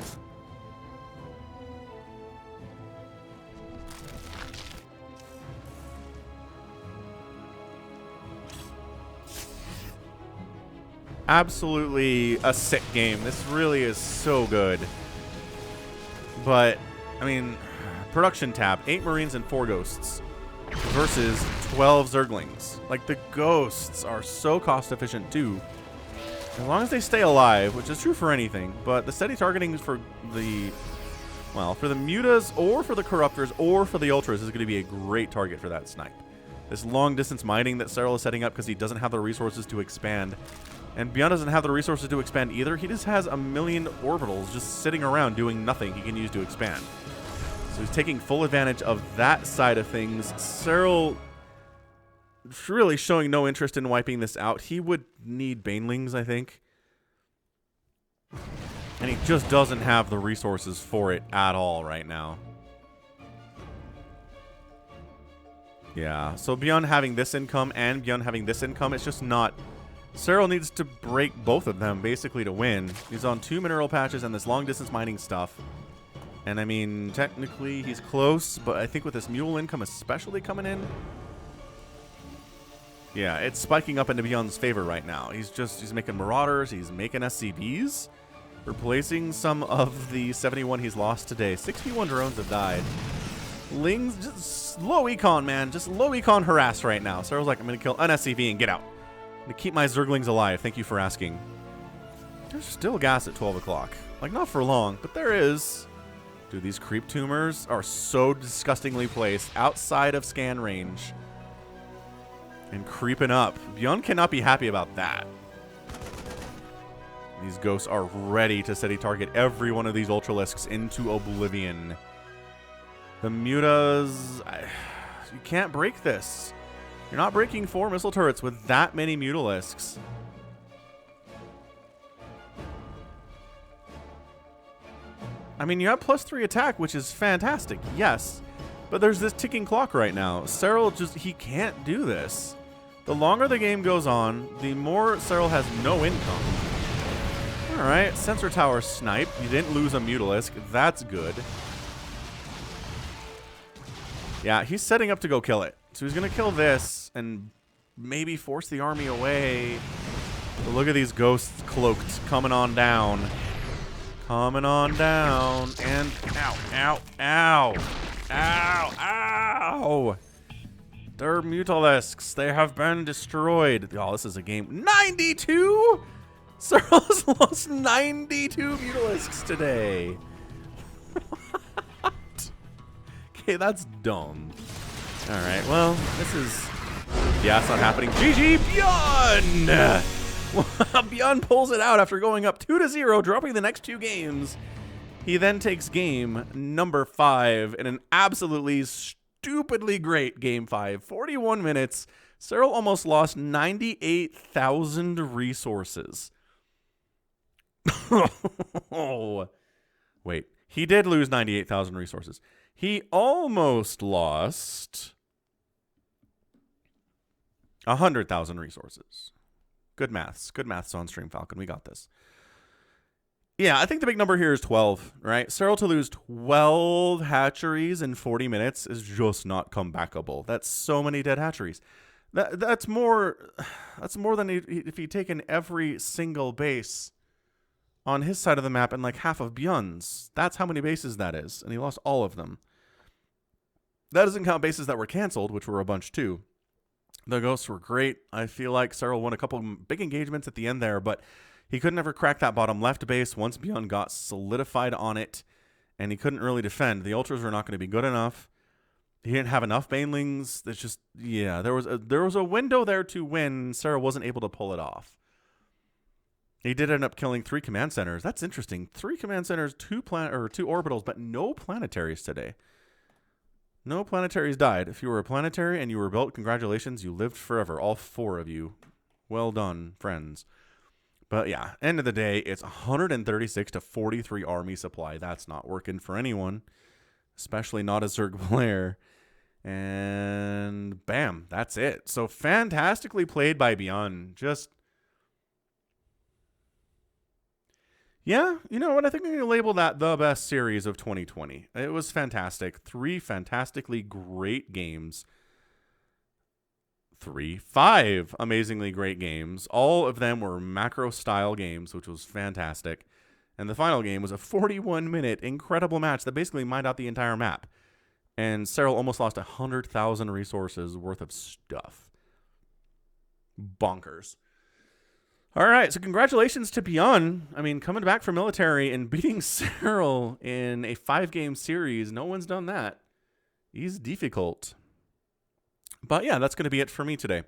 Absolutely a sick game. This really is so good. But, I mean, production tab, 8 Marines and 4 Ghosts versus 12 Zerglings. Like, the Ghosts are so cost efficient too. As long as they stay alive, which is true for anything, but the steady targeting for the, well, for the Mutas or for the Corruptors or for the Ultras is going to be a great target for that snipe. This long distance mining that Serral is setting up because he doesn't have the resources to expand. And ByuN doesn't have the resources to expand either. He just has a million orbitals just sitting around doing nothing he can use to expand. So he's taking full advantage of that side of things. Serral really showing no interest in wiping this out. He would need Banelings, I think. And he just doesn't have the resources for it at all right now. Yeah, so ByuN having this income and ByuN having this income, it's just not... Serral needs to break both of them, basically, to win. He's on 2 mineral patches and this long-distance mining stuff. And, I mean, technically, he's close, but I think with this mule income especially coming in... Yeah, it's spiking up into ByuN's favor right now. He's making Marauders, he's making SCVs, replacing some of the 71 he's lost today. 61 drones have died. Lings, just low econ, man. Just low econ harass right now. Serral's like, I'm going to kill an SCV and get out. To keep my Zerglings alive. Thank you for asking. There's still gas at 12 o'clock. Like, not for long, but there is. Dude, these creep tumors are so disgustingly placed outside of scan range. And creeping up. ByuN cannot be happy about that. These ghosts are ready to steady target every one of these Ultralisks into oblivion. The Mutas... you can't break this. You're not breaking 4 missile turrets with that many Mutalisks. I mean, you have +3 attack, which is fantastic, yes. But there's this ticking clock right now. Serral just, he can't do this. The longer the game goes on, the more Serral has no income. Alright, sensor tower snipe. You didn't lose a Mutalisk. That's good. Yeah, he's setting up to go kill it. So he's going to kill this and maybe force the army away. But look at these ghosts cloaked coming on down. Coming on down. And ow, ow, ow. Ow, ow. They're Mutalisks. They have been destroyed. Oh, this is a game. 92? Serral's lost 92 Mutalisks today. What? Okay, that's dumb. Alright, well, this is... yeah, it's not happening. GG ByuN! ByuN pulls it out after going up 2-0, dropping the next 2 games. He then takes game number 5 in an absolutely stupidly great game 5. 41 minutes. Serral almost lost 98,000 resources. Oh, wait. He did lose 98,000 resources. He almost lost 100,000 resources. Good maths. Good maths on stream, Falcon. We got this. Yeah, I think the big number here is 12, right? Serral to lose 12 hatcheries in 40 minutes is just not comebackable. That's so many dead hatcheries. That's more than if he'd taken every single base on his side of the map and like half of ByuN's. That's how many bases that is, and he lost all of them. That doesn't count bases that were canceled, which were a bunch too. The ghosts were great. I feel like Serral won a couple big engagements at the end there, but he couldn't ever crack that bottom left base once ByuN got solidified on it, and he couldn't really defend. The ultras were not going to be good enough. He didn't have enough banelings. It's just, yeah, there was a window there to win. Serral wasn't able to pull it off. He did end up killing 3 command centers. That's interesting. 3 command centers, 2 orbitals, but no planetaries today. No planetaries died. If you were a planetary and you were built, congratulations, you lived forever. All 4 of you. Well done, friends. But yeah, end of the day, it's 136 to 43 army supply. That's not working for anyone, especially not a Zerg player. And bam, that's it. So fantastically played by ByuN. Just, yeah, you know what? I think I'm going to label that the best series of 2020. It was fantastic. 3 fantastically great games. 5 amazingly great games. All of them were macro-style games, which was fantastic. And the final game was a 41-minute incredible match that basically mined out the entire map. And Serral almost lost 100,000 resources worth of stuff. Bonkers. All right, so congratulations to ByuN. I mean, coming back from military and beating Serral in a 5-game series. No one's done that. He's difficult. But yeah, that's going to be it for me today.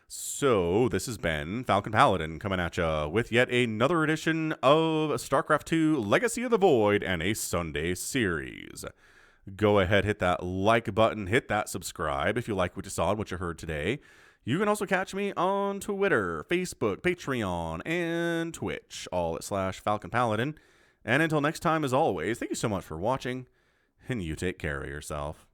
So this has been Falcon Paladin coming at you with yet another edition of StarCraft 2 Legacy of the Void and a Sunday series. Go ahead, hit that like button, hit that subscribe if you like what you saw and what you heard today. You can also catch me on Twitter, Facebook, Patreon, and Twitch, all at /Falcon Paladin. And until next time, as always, thank you so much for watching, and you take care of yourself.